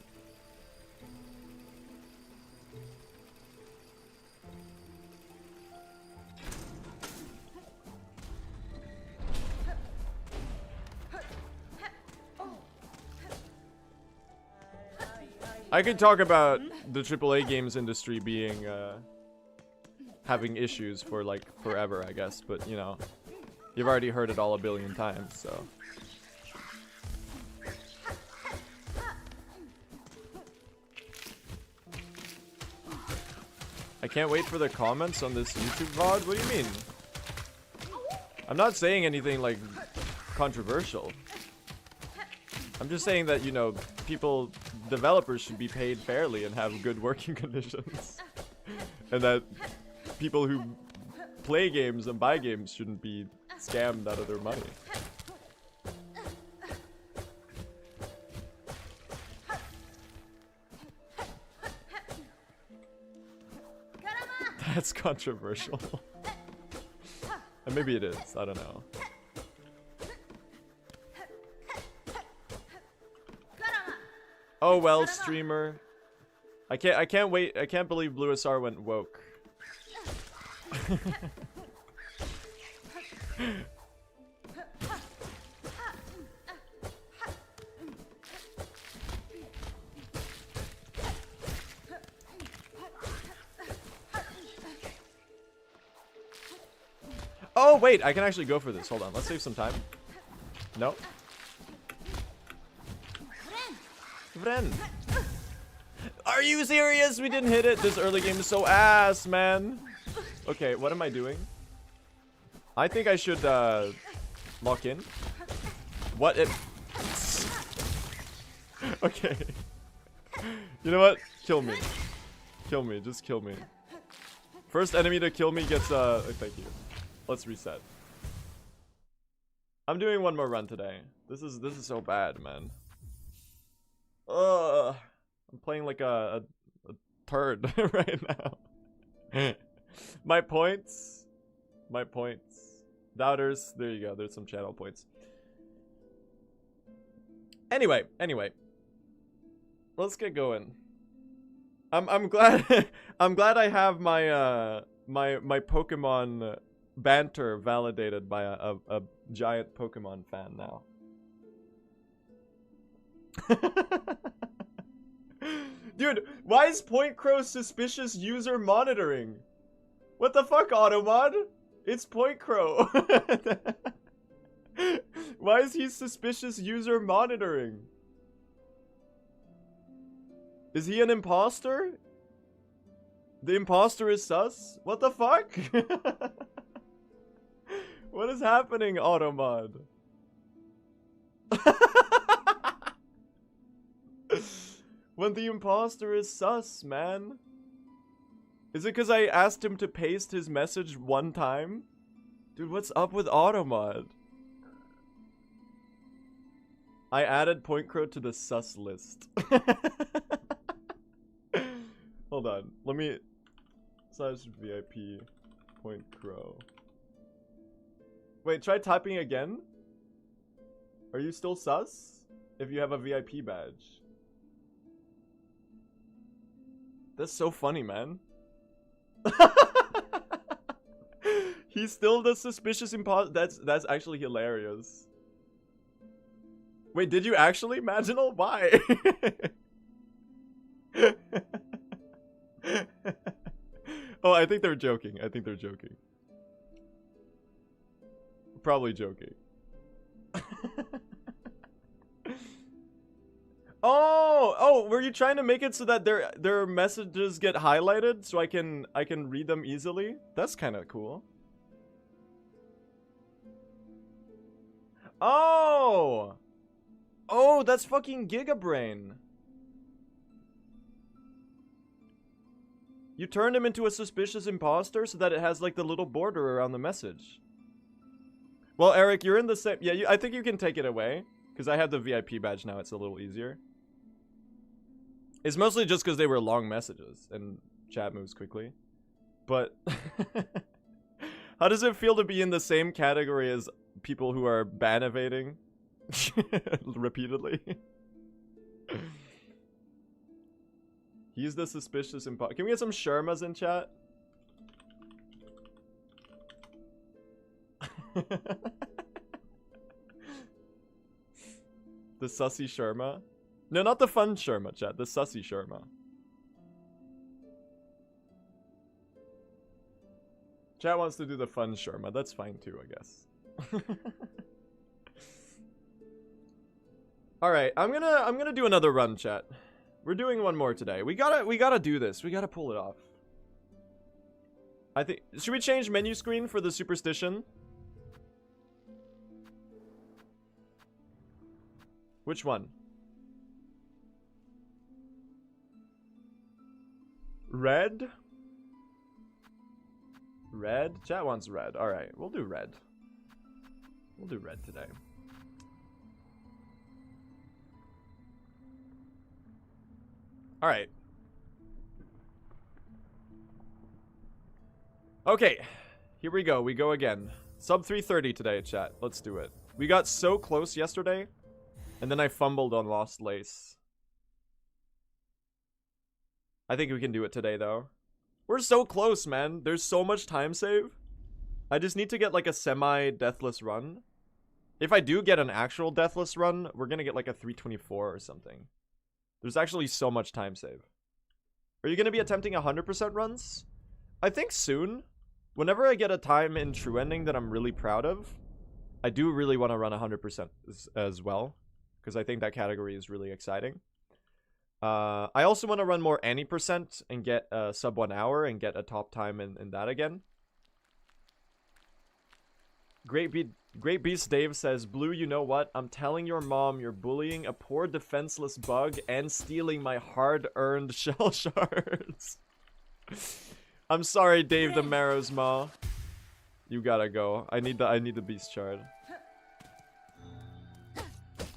I could talk about the AAA games industry being having issues for like forever, I guess, but you know, you've already heard it all a billion times, so. I can't wait for the comments on this YouTube VOD. What do you mean? I'm not saying anything like controversial. I'm just saying that, you know, developers should be paid fairly and have good working conditions. And that people who play games and buy games shouldn't be scammed out of their money. That's controversial. And maybe it is, I don't know. Oh well, streamer. I can't wait. I can't believe Blue SR went woke. Oh wait, I can actually go for this. Hold on, let's save some time. Nope. Vren. Are you serious? We didn't hit it. This early game is so ass, man. Okay, what am I doing? I think I should lock in. What if... Okay. You know what? Kill me. Kill me. Just kill me. First enemy to kill me gets oh, thank you. Let's reset. I'm doing one more run today. This is so bad, man. I'm playing like a turd right now. My points. Doubters. There you go. There's some channel points. Anyway. Let's get going. I'm glad I'm glad I have my my Pokemon banter validated by a giant Pokemon fan now. Dude, why is Point Crow suspicious user monitoring? What the fuck, Automod? It's Point Crow. Why is he suspicious user monitoring? Is he an imposter? The imposter is sus? What the fuck? What is happening, Automod? When the imposter is sus, man. Is it because I asked him to paste his message one time? Dude, what's up with Automod? I added Point Crow to the sus list. Hold on, let me... Slash VIP Point Crow. Wait, try typing again? Are you still sus? If you have a VIP badge. That's so funny, man. He's still the suspicious imposter. That's actually hilarious. Wait, did you actually, Maginal? Why? Oh, I think they're joking. Probably joking. Oh, were you trying to make it so that their messages get highlighted so I can read them easily? That's kind of cool. Oh, that's fucking Gigabrain. You turned him into a suspicious imposter so that it has like the little border around the message. Well, Eric, you're in the same... Yeah, I think you can take it away. Because I have the VIP badge now, it's a little easier. It's mostly just because they were long messages and chat moves quickly. But how does it feel to be in the same category as people who are ban evading repeatedly? He's the suspicious imposter. Can we get some Sharmas in chat? The sussy Sharma? No, not the fun Sharma, chat. The sussy Sharma. Chat wants to do the fun Sharma. That's fine too, I guess. All right, I'm gonna do another run, chat. We're doing one more today. We gotta do this. We gotta pull it off. I think, should we change menu screen for the superstition? Which one? Red? Red? Chat wants red. Alright, we'll do red. We'll do red today. Alright. Okay, here we go. We go again. Sub 330 today, chat. Let's do it. We got so close yesterday, and then I fumbled on Lost Lace. I think we can do it today, though. We're so close, man. There's so much time save. I just need to get, like, a semi-deathless run. If I do get an actual deathless run, we're gonna get, like, a 324 or something. There's actually so much time save. Are you gonna be attempting 100% runs? I think soon. Whenever I get a time in True Ending that I'm really proud of, I do really want to run 100% as well, because I think that category is really exciting. I also want to run more any percent and get sub 1 hour and get a top time in that again. Great Beast Dave says, Blue, you know what? I'm telling your mom you're bullying a poor defenseless bug and stealing my hard-earned shell shards. I'm sorry, Dave the Marrow's Ma. You gotta go. I need the beast shard.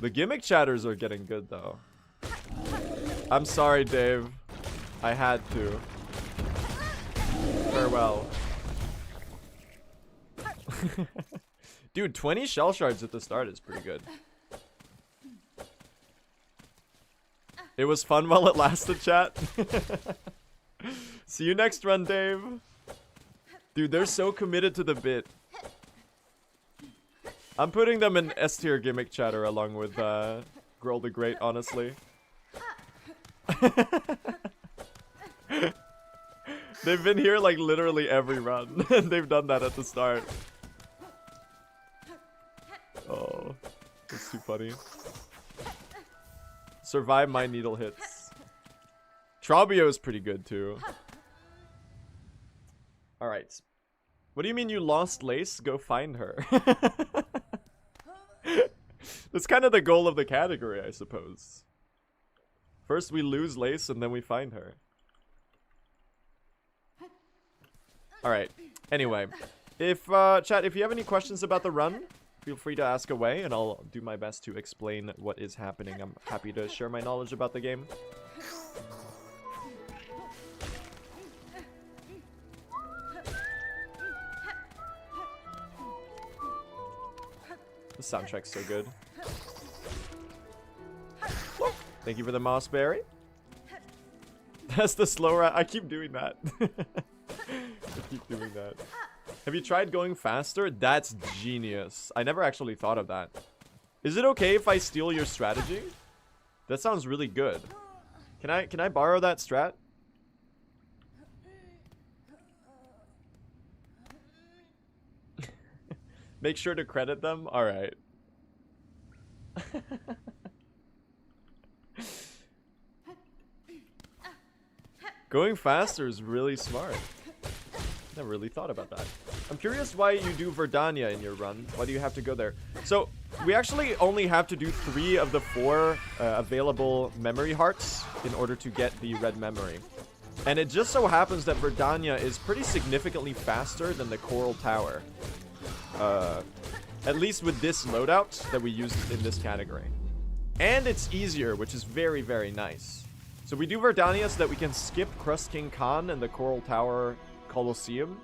The gimmick chatters are getting good though. I'm sorry, Dave. I had to. Farewell. Dude, 20 shell shards at the start is pretty good. It was fun while it lasted, chat. See you next run, Dave. Dude, they're so committed to the bit. I'm putting them in S tier gimmick chatter along with Girl the Great, honestly. They've been here like literally every run. They've done that at the start. Oh, that's too funny. Survive my needle hits. Trabio is pretty good too. Alright. What do you mean you lost Lace? Go find her. That's kind of the goal of the category, I suppose. First we lose Lace and then we find her. Alright. Anyway. If, chat, if you have any questions about the run, feel free to ask away and I'll do my best to explain what is happening. I'm happy to share my knowledge about the game. The soundtrack's so good. Thank you for the mossberry. That's the slow route. I keep doing that. I keep doing that. Have you tried going faster? That's genius. I never actually thought of that. Is it okay if I steal your strategy? That sounds really good. Can I borrow that strat? Make sure to credit them? Alright. Going faster is really smart. Never really thought about that. I'm curious why you do Verdania in your run. Why do you have to go there? So, we actually only have to do 3 of the 4 available memory hearts in order to get the red memory. And it just so happens that Verdania is pretty significantly faster than the Coral Tower. At least with this loadout that we used in this category. And it's easier, which is very, very nice. So we do Verdania so that we can skip Crust King Khan and the Coral Tower Colosseum.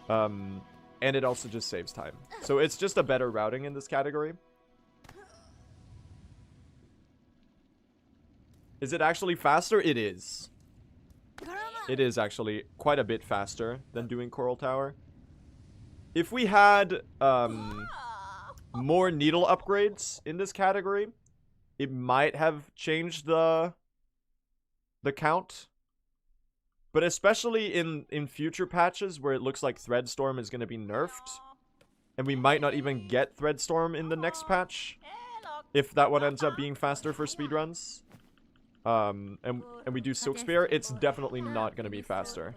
And it also just saves time. So it's just a better routing in this category. Is it actually faster? It is. It is actually quite a bit faster than doing Coral Tower. If we had more needle upgrades in this category, it might have changed the count. But especially in future patches where it looks like Threadstorm is going to be nerfed, and we might not even get Threadstorm in the next patch, if that one ends up being faster for speedruns. And we do Silk Spear, it's definitely not going to be faster.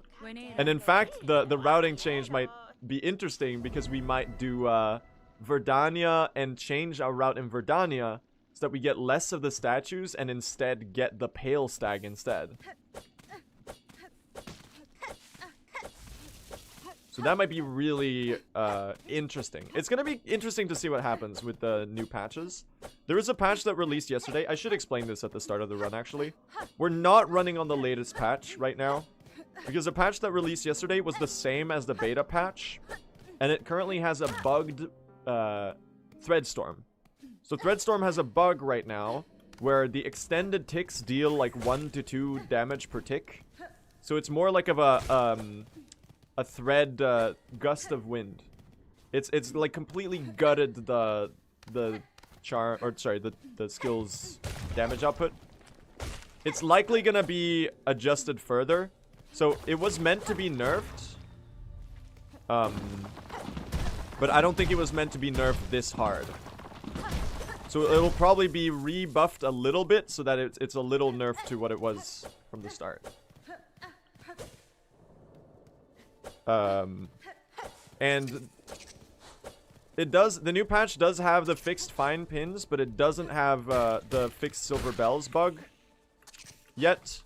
And in fact, the routing change might be interesting because we might do Verdania and change our route in Verdania so that we get less of the statues and instead get the Pale Stag instead. So that might be really interesting. It's going to be interesting to see what happens with the new patches. There is a patch that released yesterday. I should explain this at the start of the run, actually. We're not running on the latest patch right now, because the patch that released yesterday was the same as the beta patch, and it currently has a bugged Threadstorm. So Threadstorm has a bug right now where the extended ticks deal like 1 to 2 damage per tick. So it's more like of a thread gust of wind. It's like completely gutted the skill's damage output. It's likely gonna be adjusted further. So it was meant to be nerfed. But I don't think it was meant to be nerfed this hard. So it'll probably be rebuffed a little bit so that it's a little nerfed to what it was from the start. And the new patch does have the fixed fine pins, but it doesn't have the fixed silver bells bug yet.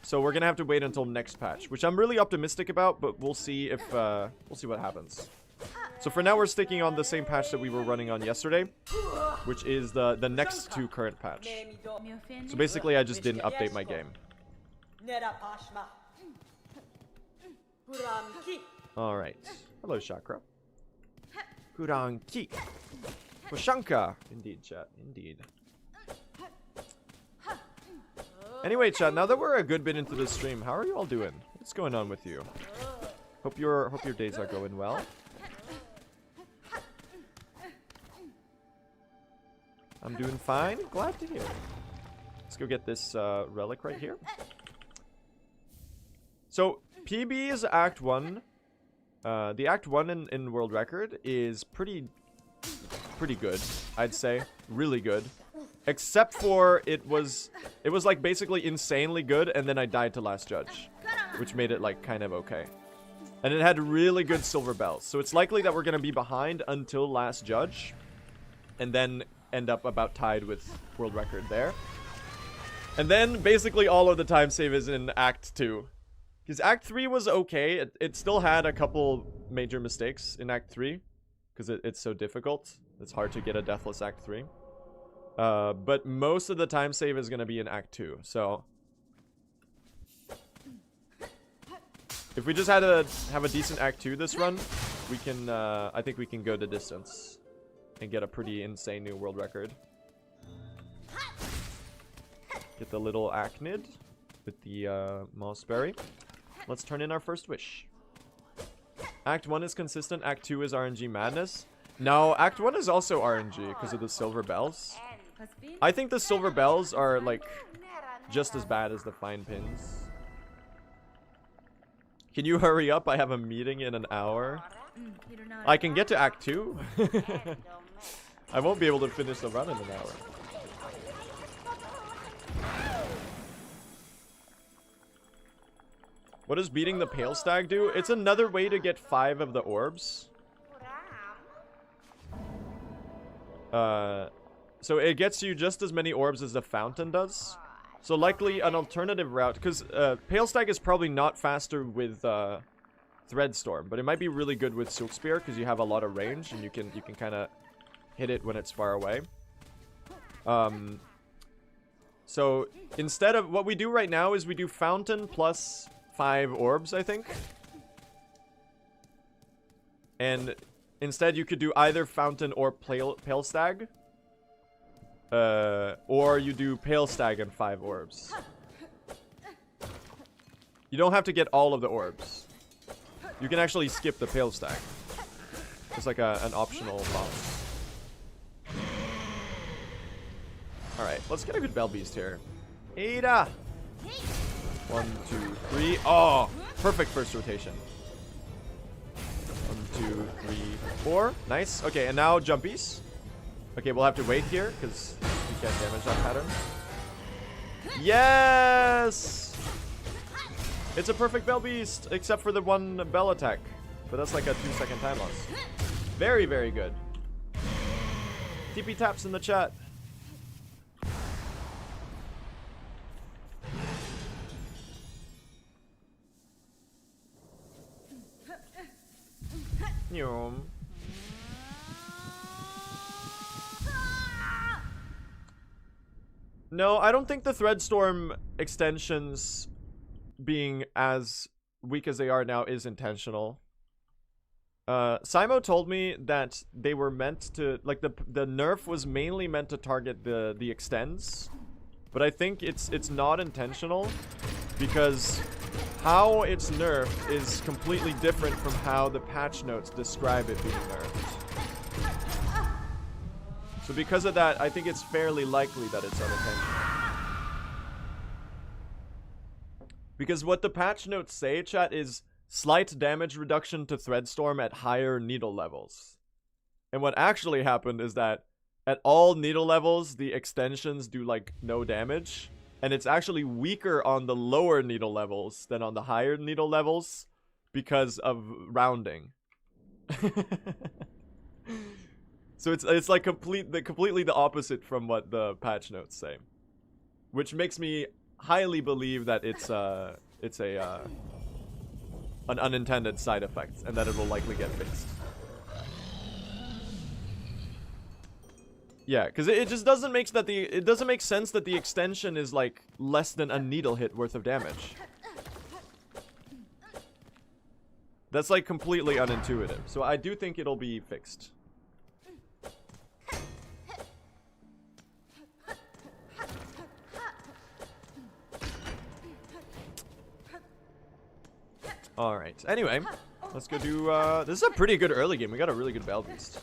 So we're gonna have to wait until next patch, which I'm really optimistic about, but we'll see if we'll see what happens. So for now, we're sticking on the same patch that we were running on yesterday, which is the next to current patch. So basically, I just didn't update my game. Alright. Hello, Chakra. Kuranki. Washanka. Indeed, chat. Indeed. Anyway, chat, now that we're a good bit into the stream, how are you all doing? What's going on with you? Hope your days are going well. I'm doing fine. Glad to hear. Let's go get this relic right here. So, PB is Act 1. The Act 1 in World Record is pretty good, I'd say. Really good. Except for it was like basically insanely good, and then I died to Last Judge, which made it like kind of okay. And it had really good silver bells. So it's likely that we're going to be behind until Last Judge, and then end up about tied with World Record there. And then basically all of the time save is in Act 2. Because Act 3 was okay. It still had a couple major mistakes in Act 3. Because it's so difficult. It's hard to get a Deathless Act 3. But most of the time save is going to be in Act 2. So if we just had to have a decent Act 2 this run, we can, I think we can go the distance. And get a pretty insane new world record. Get the little Acnid with the Mossberry. Let's turn in our first wish. Act 1 is consistent. Act 2 is RNG madness. No, Act 1 is also RNG because of the silver bells. I think the silver bells are like just as bad as the fine pins. Can you hurry up? I have a meeting in an hour. I can get to Act 2. I won't be able to finish the run in an hour. What does beating the Pale Stag do? It's another way to get 5 of the orbs. So it gets you just as many orbs as the fountain does. So likely an alternative route, because Pale Stag is probably not faster with Threadstorm, but it might be really good with Silk Spear because you have a lot of range and you can kind of hit it when it's far away. So instead of what we do right now is we do fountain plus 5 orbs, I think. And instead you could do either fountain or pale stag. Or you do pale stag and 5 orbs. You don't have to get all of the orbs. You can actually skip the pale stag. It's like an optional bonus. Alright, let's get a good Bell Beast here. Ada! 1, 2, 3. Oh! Perfect first rotation. 1, 2, 3, 4. Nice. Okay, and now jumpies. Okay, we'll have to wait here because we can't damage that pattern. Yes! It's a perfect Bell Beast, except for the one Bell attack. But that's like a 2-second time loss. Very, very good. TP taps in the chat. Nyom. No, I don't think the Threadstorm extensions being as weak as they are now is intentional. Simo told me that they were meant to, like, the nerf was mainly meant to target the extends, but I think it's not intentional because how it's nerfed is completely different from how the patch notes describe it being nerfed. So because of that, I think it's fairly likely that it's unintentional. Because what the patch notes say, chat, is slight damage reduction to Threadstorm at higher needle levels. And what actually happened is that at all needle levels, the extensions do like no damage. And it's actually weaker on the lower needle levels than on the higher needle levels because of rounding. So it's like completely the opposite from what the patch notes say, which makes me highly believe that it's an unintended side effect and that it will likely get fixed. Yeah, because it just doesn't make sense that the extension is like less than a needle hit worth of damage. That's like completely unintuitive. So I do think it'll be fixed. Alright, anyway, let's go do, this is a pretty good early game. We got a really good Bell Beast.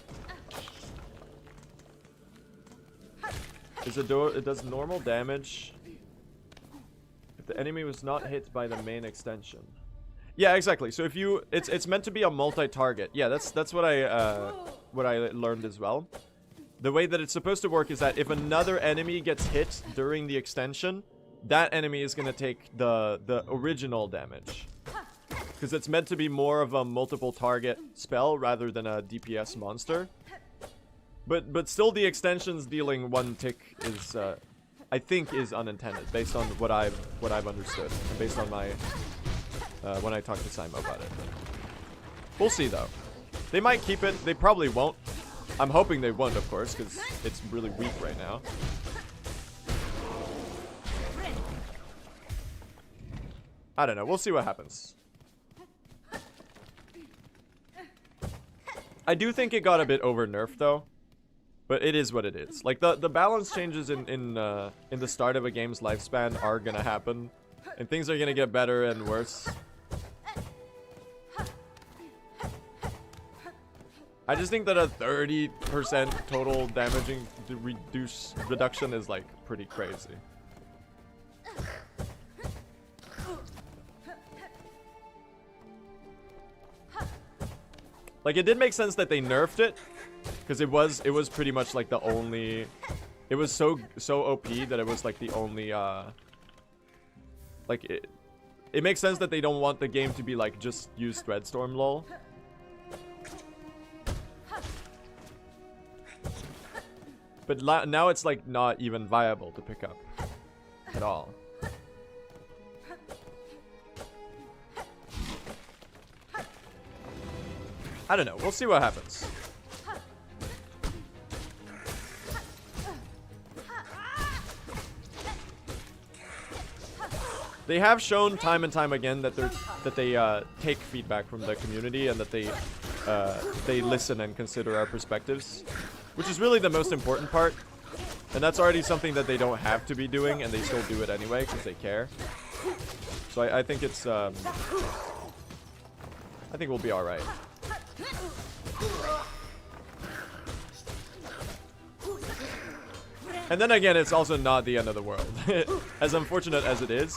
It does normal damage if the enemy was not hit by the main extension. Yeah, exactly. So if you, it's meant to be a multi-target. Yeah, that's what I learned as well. The way that it's supposed to work is that if another enemy gets hit during the extension, that enemy is gonna take the original damage. Because it's meant to be more of a multiple target spell rather than a DPS monster. But still the extensions dealing one tick is I think is unintended based on what I've understood and based on my when I talked to Simo about it. We'll see though. They might keep it, they probably won't. I'm hoping they won't, of course, because it's really weak right now. I don't know, we'll see what happens. I do think it got a bit over nerfed though, but it is what it is. Like the balance changes in the start of a game's lifespan are gonna happen, and things are gonna get better and worse. I just think that a 30% total damaging reduction is like pretty crazy. Like, it did make sense that they nerfed it, because it was pretty much like the only, it was so OP that it was like the only like it makes sense that they don't want the game to be like just use Threadstorm lol. But now it's like not even viable to pick up at all. I don't know. We'll see what happens. They have shown time and time again that they take feedback from the community and that they listen and consider our perspectives, which is really the most important part. And that's already something that they don't have to be doing, and they still do it anyway because they care. So I think it's I think we'll be all right. And then again, it's also not the end of the world. As unfortunate as it is.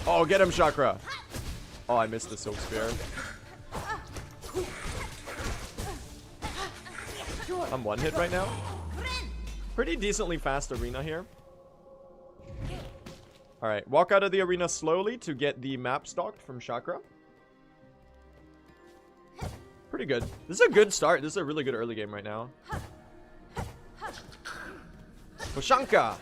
Oh, get him, Chakra. Oh, I missed the Silk Spear. I'm one hit right now. Pretty decently fast arena here. Alright, walk out of the arena slowly to get the map stocked from Chakra. Pretty good. This is a good start. This is a really good early game right now. Poshanka!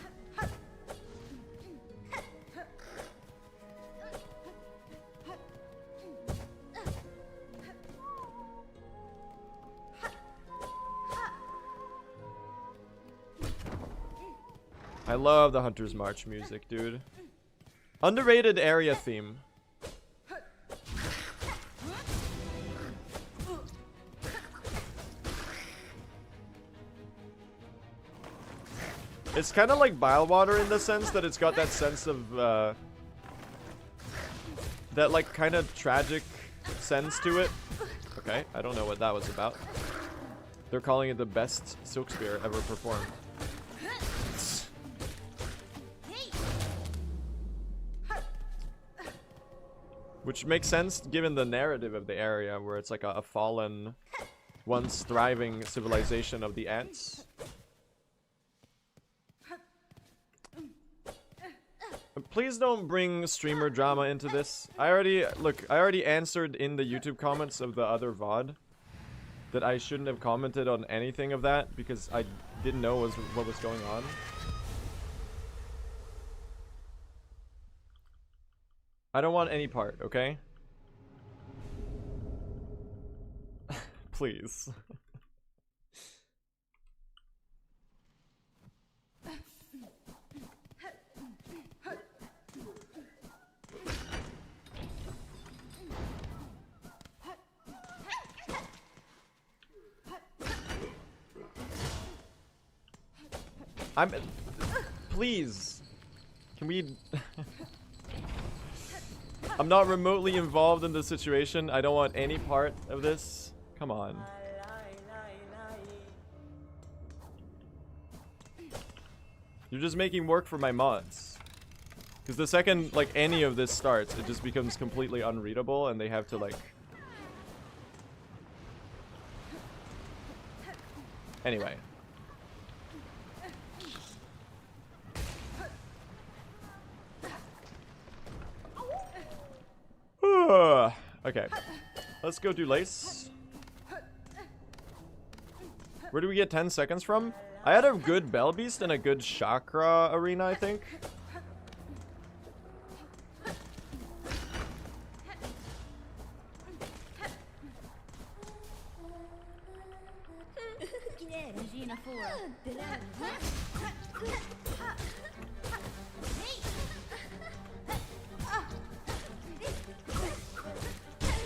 I love the Hunter's March music, dude. Underrated area theme. It's kind of like Bilewater in the sense that it's got that sense of, that like kind of tragic sense to it. Okay, I don't know what that was about. They're calling it the best Silk Spear ever performed. Which makes sense given the narrative of the area, where it's like a fallen, once thriving civilization of the ants. Please don't bring streamer drama into this. I already answered in the YouTube comments of the other VOD that I shouldn't have commented on anything of that because I didn't know what was going on. I don't want any part, okay? Please. Please. Can we... I'm not remotely involved in the situation. I don't want any part of this. Come on. You're just making work for my mods. Because the second, like, any of this starts, it just becomes completely unreadable and they have to, like... Anyway. Okay, let's go do Lace. Where do we get 10 seconds from? I had a good Bell Beast and a good Chakra arena, I think.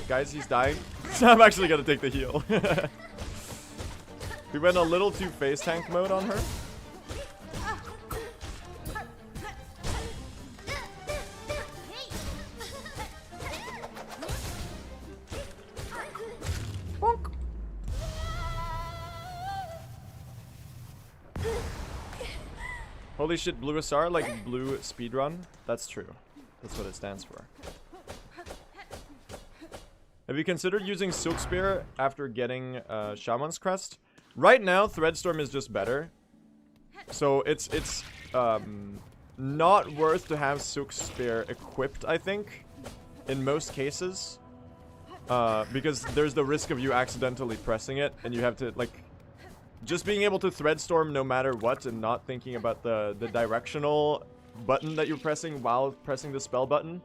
Guys, he's dying. I'm actually gonna take the heal. We went a little too face tank mode on her. Bonk. Holy shit, Blue SR like blue speedrun? That's true. That's what it stands for. Have you considered using Silk Spear after getting Shaman's Crest? Right now, Threadstorm is just better. So it's not worth to have Silk Spear equipped, I think, in most cases. Because there's the risk of you accidentally pressing it, and you have to, like... Just being able to Threadstorm no matter what and not thinking about the directional button that you're pressing while pressing the spell button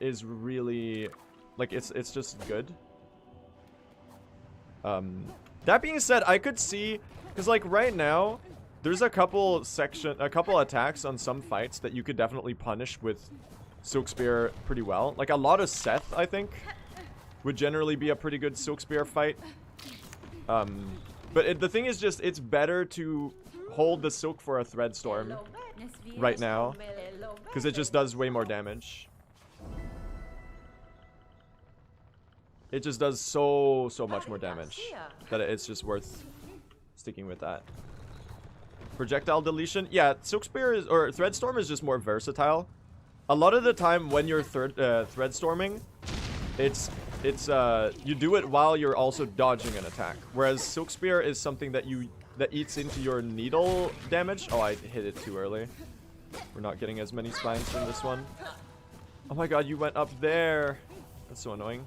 is really... Like, it's just good. That being said, I could see... Because, like, right now, There's a couple attacks on some fights that you could definitely punish with Silk Spear pretty well. Like a lot of Seth, I think, would generally be a pretty good Silk Spear fight. But the thing is just, it's better to hold the Silk for a Thread Storm right now, because it just does way more damage. It just does so much more damage that it's just worth sticking with that. Projectile deletion, yeah, Silk Spear is, or Thread Storm is just more versatile. A lot of the time when you're Thread Storming, you do it while you're also dodging an attack. Whereas Silk Spear is something that eats into your needle damage. Oh, I hit it too early. We're not getting as many spines from this one. Oh my god, you went up there. That's so annoying.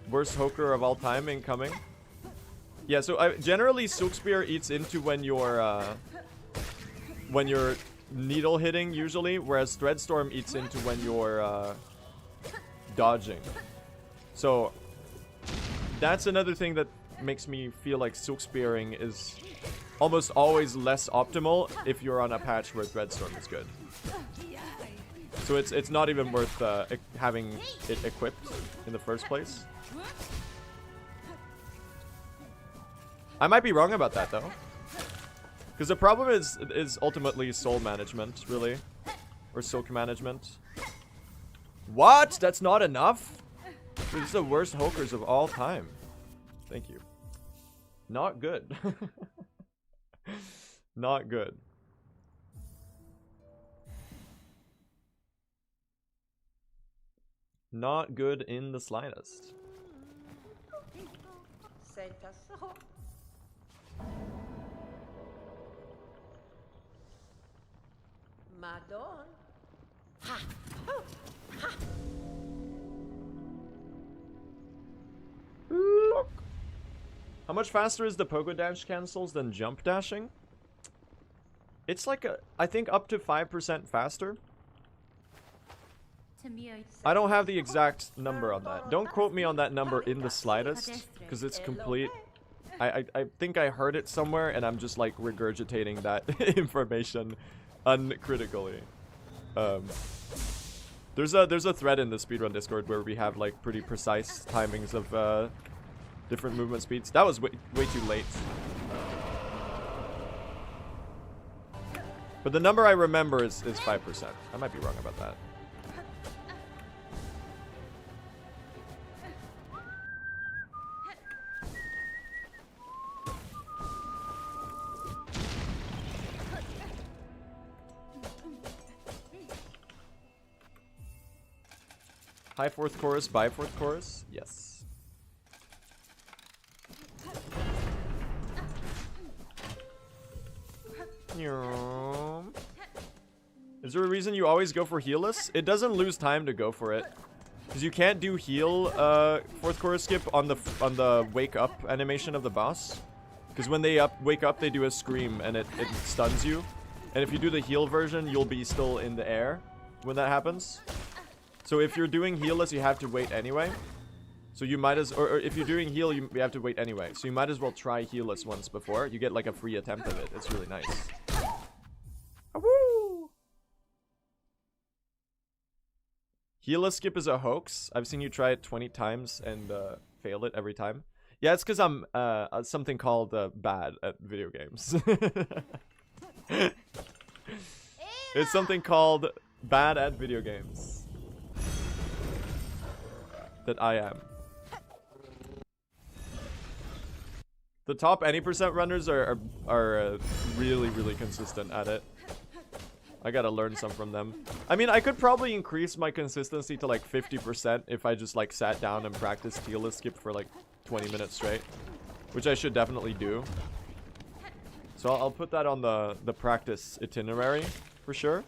Worst Hoker of all time incoming. Yeah, so generally Silk Spear eats into when you're needle hitting usually, whereas Thread Storm eats into when you're dodging. So that's another thing that makes me feel like Silk Spearing is almost always less optimal if you're on a patch where Thread Storm is good. So it's not even worth having it equipped in the first place. I might be wrong about that though, because the problem is ultimately soul management, really, or silk management. What? That's not enough? Dude, this is the worst Hokers of all time. Thank you. Not good. Not good. Not good in the slightest. Madon. Look. How much faster is the pogo dash cancels than jump dashing? It's like I think up to 5% faster. I don't have the exact number on that. Don't quote me on that number in the slightest, because it's complete. I think I heard it somewhere, and I'm just like regurgitating that information uncritically. There's a thread in the speedrun Discord where we have like pretty precise timings of different movement speeds. That was way too late. But the number I remember is 5%. I might be wrong about that. High fourth chorus, by fourth chorus? Yes. Is there a reason you always go for healless? It doesn't lose time to go for it. Because you can't do heal fourth chorus skip on the wake up animation of the boss. Because when they wake up, they do a scream and it stuns you. And if you do the heal version, you'll be still in the air when that happens. So if you're doing healless, you have to wait anyway. So you might or if you're doing heal, you have to wait anyway. So you might as well try healless once before. You get like a free attempt of it. It's really nice. Woo! Healless skip is a hoax. I've seen you try it 20 times and fail it every time. Yeah, it's because I'm something called bad at video games. It's something called bad at video games. That I am. The top any percent runners are really consistent at it. I gotta learn some from them. I mean, I could probably increase my consistency to like 50% if I just like sat down and practiced healless skip for like 20 minutes straight, which I should definitely do. So I'll put that on the practice itinerary for sure.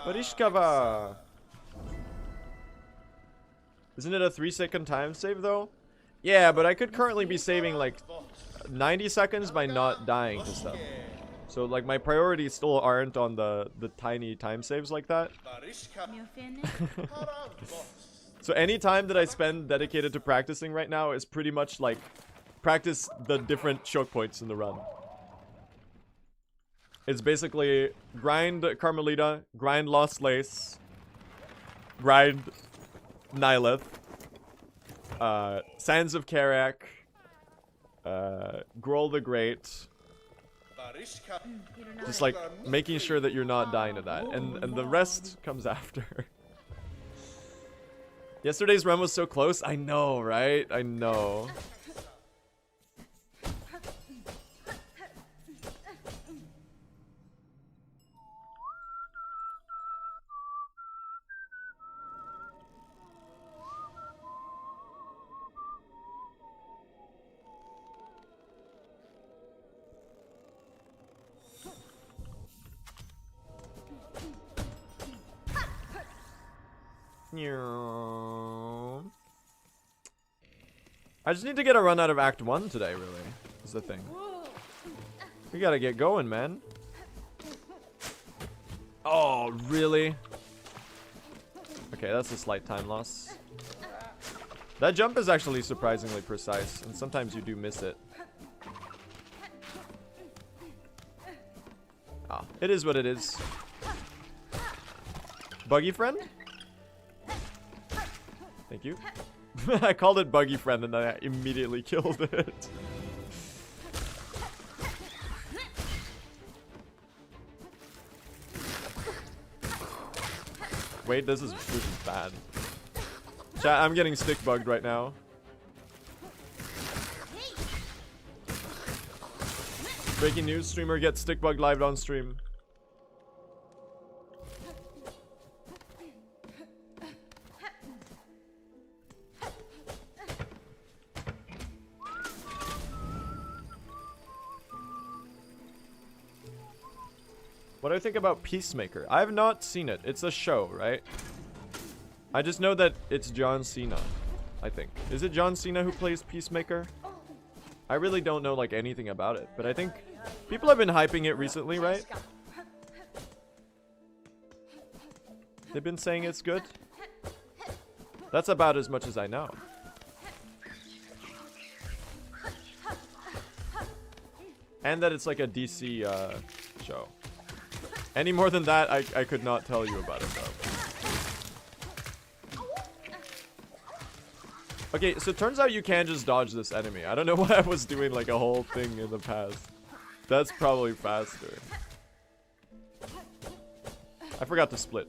Barishkava. Isn't it a 3-second time save though? Yeah, but I could currently be saving like 90 seconds by not dying to stuff. So like my priorities still aren't on the tiny time saves like that. You finished? So any time that I spend dedicated to practicing right now is pretty much like practice the different choke points in the run. It's basically grind Carmelita, grind Lost Lace, grind Nihilith, Sands of Karak, Grohl the Great. Just like making sure that you're not dying to that, and the rest comes after. Yesterday's run was so close. I know, right? I know. I just need to get a run out of Act 1 today, really, is the thing. We gotta get going, man. Oh, really? Okay, that's a slight time loss. That jump is actually surprisingly precise, and sometimes you do miss it. Ah, it is what it is. Buggy friend? Thank you. I called it Buggy Friend and then I immediately killed it. Wait, this is bad. Chat, I'm getting stick bugged right now. Breaking news, streamer gets stick bugged live on stream. What do I think about Peacemaker? I have not seen it. It's a show, right? I just know that it's John Cena, I think. Is it John Cena who plays Peacemaker? I really don't know like anything about it, but I think people have been hyping it recently, right? They've been saying it's good. That's about as much as I know. And that it's like a DC show. Any more than that, I could not tell you about it, though. Okay, so it turns out you can just dodge this enemy. I don't know why I was doing like a whole thing in the past. That's probably faster. I forgot to split.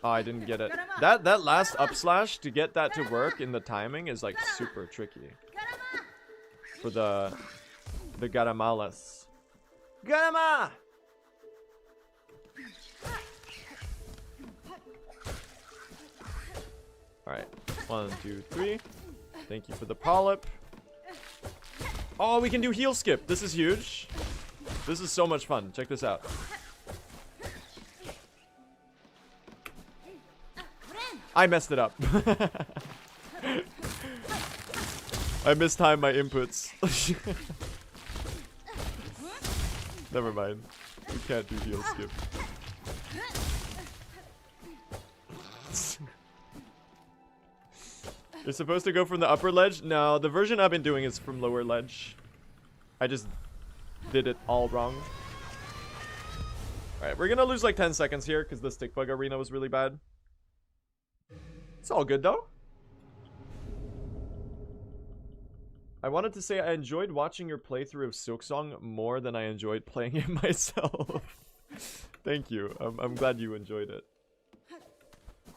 Oh, I didn't get it. That last up slash, to get that to work in the timing is like super tricky. For the Garamalas. Garama! Alright. 1, 2, 3. Thank you for the polyp. Oh, we can do heal skip. This is huge. This is so much fun. Check this out. I messed it up. I mistimed my inputs. Never mind. We can't do heal skip. You're supposed to go from the upper ledge? No, the version I've been doing is from lower ledge. I just did it all wrong. Alright, we're gonna lose like 10 seconds here because the stick bug arena was really bad. It's all good though. I wanted to say I enjoyed watching your playthrough of Silksong more than I enjoyed playing it myself. Thank you. I'm glad you enjoyed it.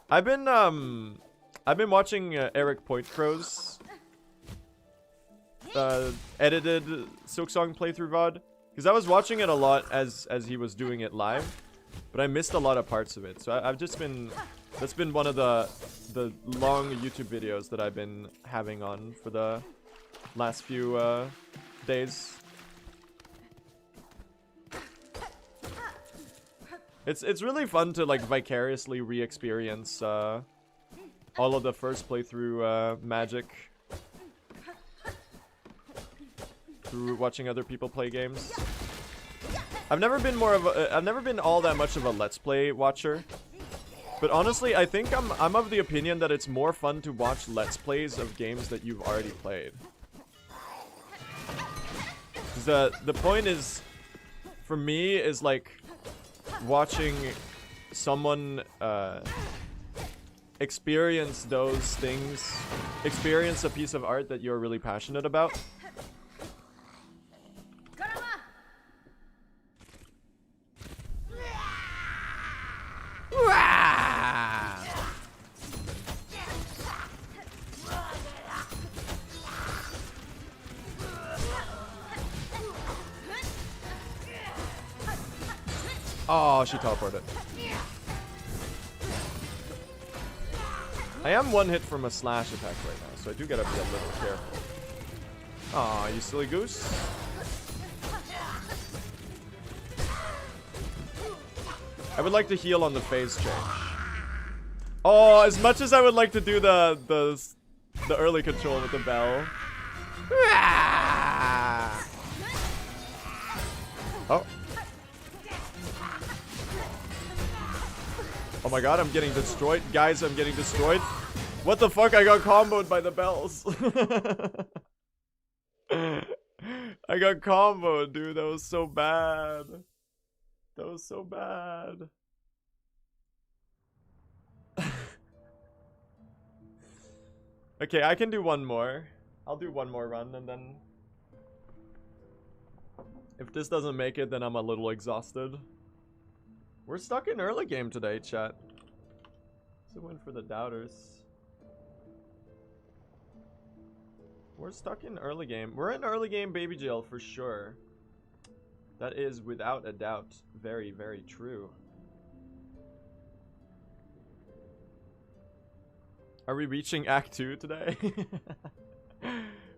I've been watching Eric Pointcrow's edited Silksong playthrough VOD. Because I was watching it a lot as he was doing it live. But I missed a lot of parts of it. So I've just been... That's been one of the long YouTube videos that I've been having on for the last few days. It's really fun to like vicariously re-experience all of the first playthrough magic through watching other people play games. I've never been all that much of a Let's Play watcher. But honestly, I think I'm of the opinion that it's more fun to watch Let's Plays of games that you've already played. The point is, for me, is like watching someone experience those things, experience a piece of art that you're really passionate about. Oh, she teleported. I am one hit from a slash attack right now, so I do gotta be a little careful. Aw, you silly goose. I would like to heal on the phase change. Oh, as much as I would like to do the early control with the bell. Oh. Oh my god, I'm getting destroyed. Guys, I'm getting destroyed. What the fuck? I got comboed by the bells. I got comboed, dude. That was so bad. That was so bad. Okay, I can do one more. I'll do one more run and then... If this doesn't make it, then I'm a little exhausted. We're stuck in early game today, chat. It's a win for the doubters. We're stuck in early game. We're in early game baby jail for sure. That is without a doubt very, very true. Are we reaching Act 2 today?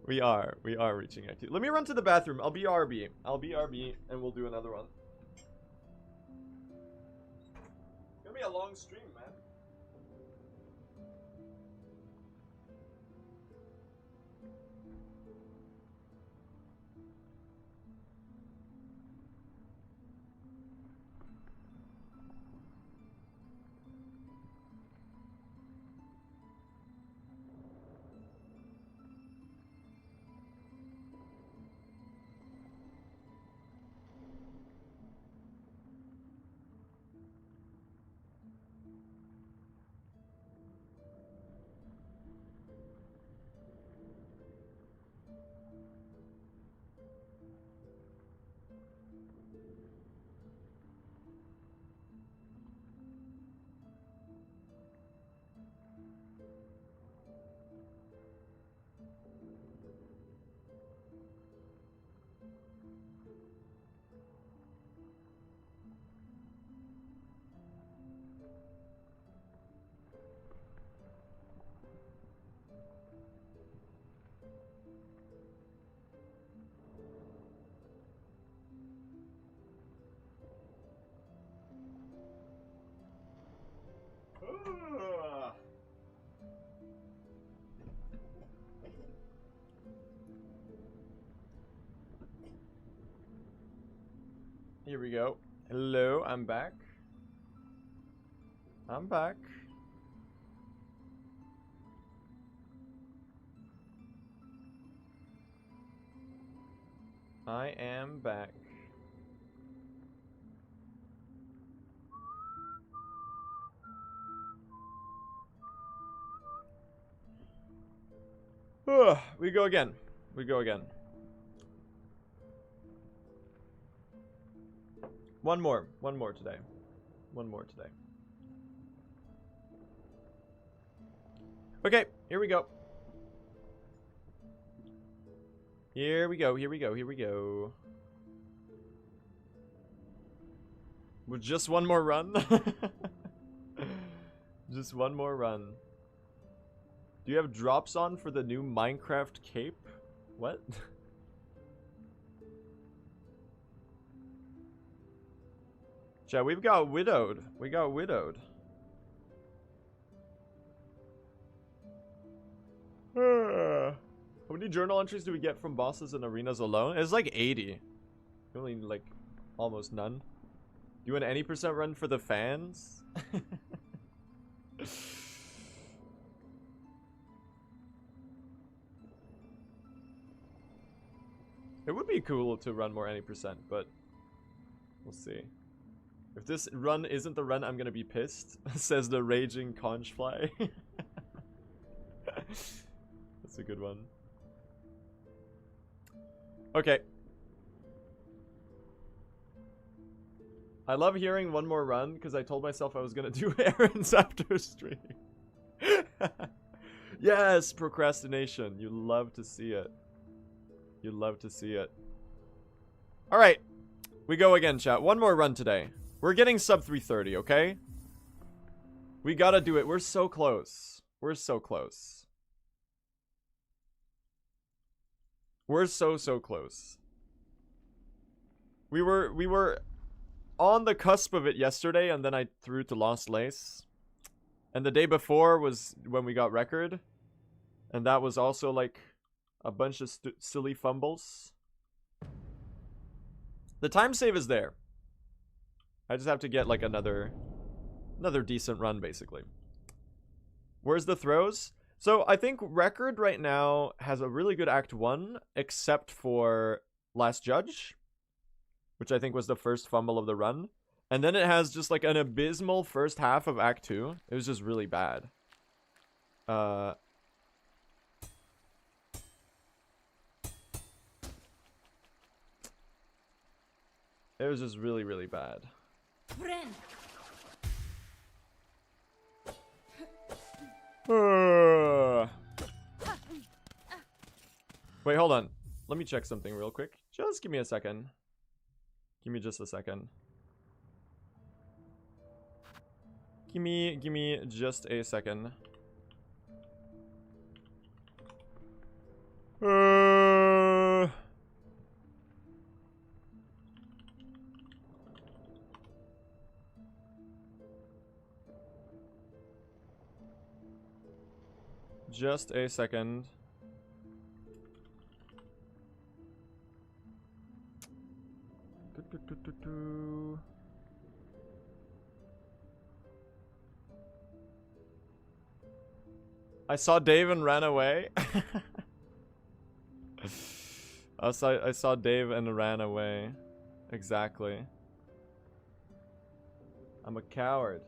We are reaching Act 2. Let me run to the bathroom. I'll be RB. I'll be RB and we'll do another one. It's gonna be a long stream, man. Here we go. Hello, I'm back. I'm back. I am back. We go again. We go again. One more today. One more today. Okay, here we go. Here we go, here we go, here we go. With just one more run? Just one more run. Do you have drops on for the new Minecraft cape? What? Chat, we've got widowed. We got widowed. How many journal entries do we get from bosses and arenas alone? It's like 80. Only like almost none. Do an any % run for the fans? It would be cool to run more any %, but we'll see. If this run isn't the run, I'm gonna be pissed, says the raging conchfly. That's a good one. Okay. I love hearing one more run because I told myself I was gonna do errands after stream. Yes, procrastination. You love to see it. You love to see it. Alright. We go again, chat. One more run today. We're getting sub 330, okay? We gotta do it. We're so close. We're so close. We're so close. We were on the cusp of it yesterday, and then I threw to Lost Lace. And the day before was when we got record. And that was also like a bunch of silly fumbles. The time save is there. I just have to get like another decent run, basically. Where's the throws? So I think record right now has a really good Act 1, except for Last Judge, which I think was the first fumble of the run. And then it has just like an abysmal first half of Act 2. It was just really bad. It was just really, really bad. Wait, hold on. Let me check something real quick. Just give me a second. Give me just a second. Give me just a second. Just a second. I saw Dave and ran away. I saw Dave and ran away. Exactly. I'm a coward.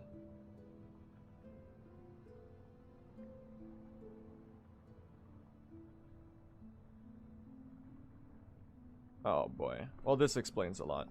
Oh boy. Well, this explains a lot.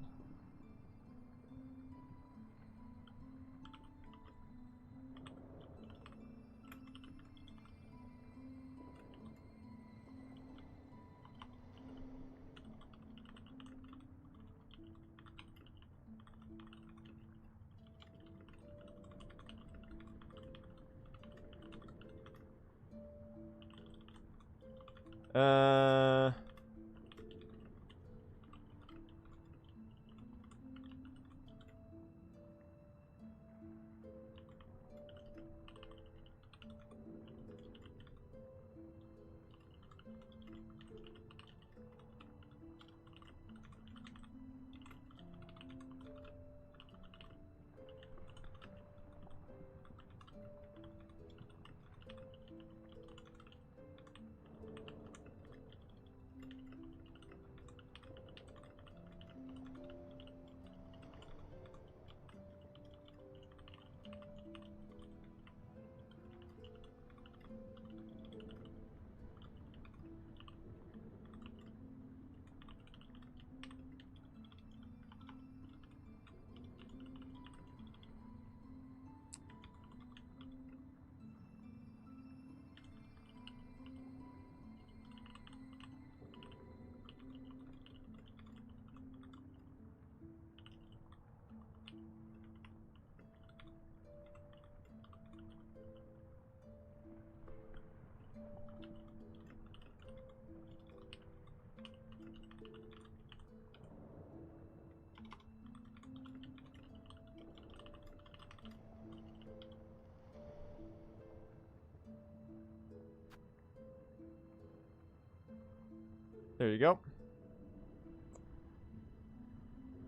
There you go.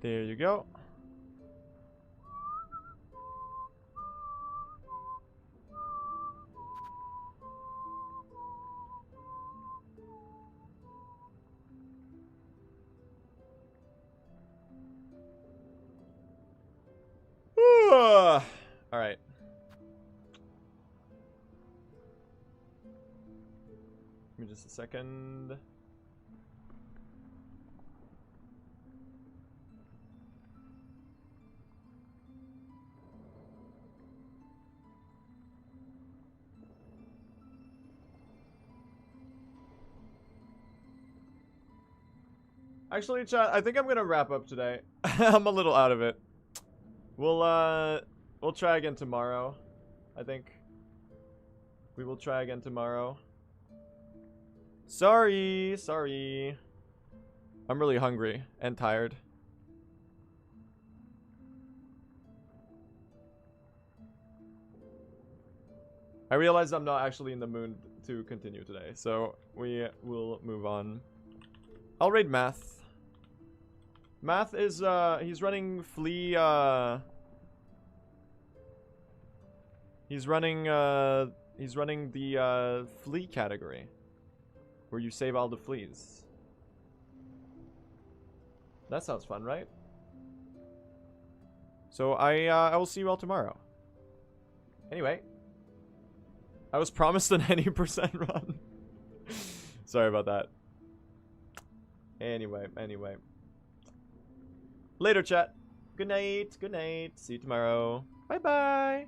There you go. All right. Give me just a second. Actually, chat, I think I'm gonna wrap up today. I'm a little out of it. We'll try again tomorrow. I think we will try again tomorrow. Sorry. I'm really hungry and tired. I realize I'm not actually in the mood to continue today, so we will move on. I'll raid Math. Math is, he's running Flea, he's running the, Flea category. Where you save all the fleas. That sounds fun, right? So I will see you all tomorrow. Anyway. I was promised an any % run. Sorry about that. Anyway. Later, chat. Good night. See you tomorrow. Bye-bye.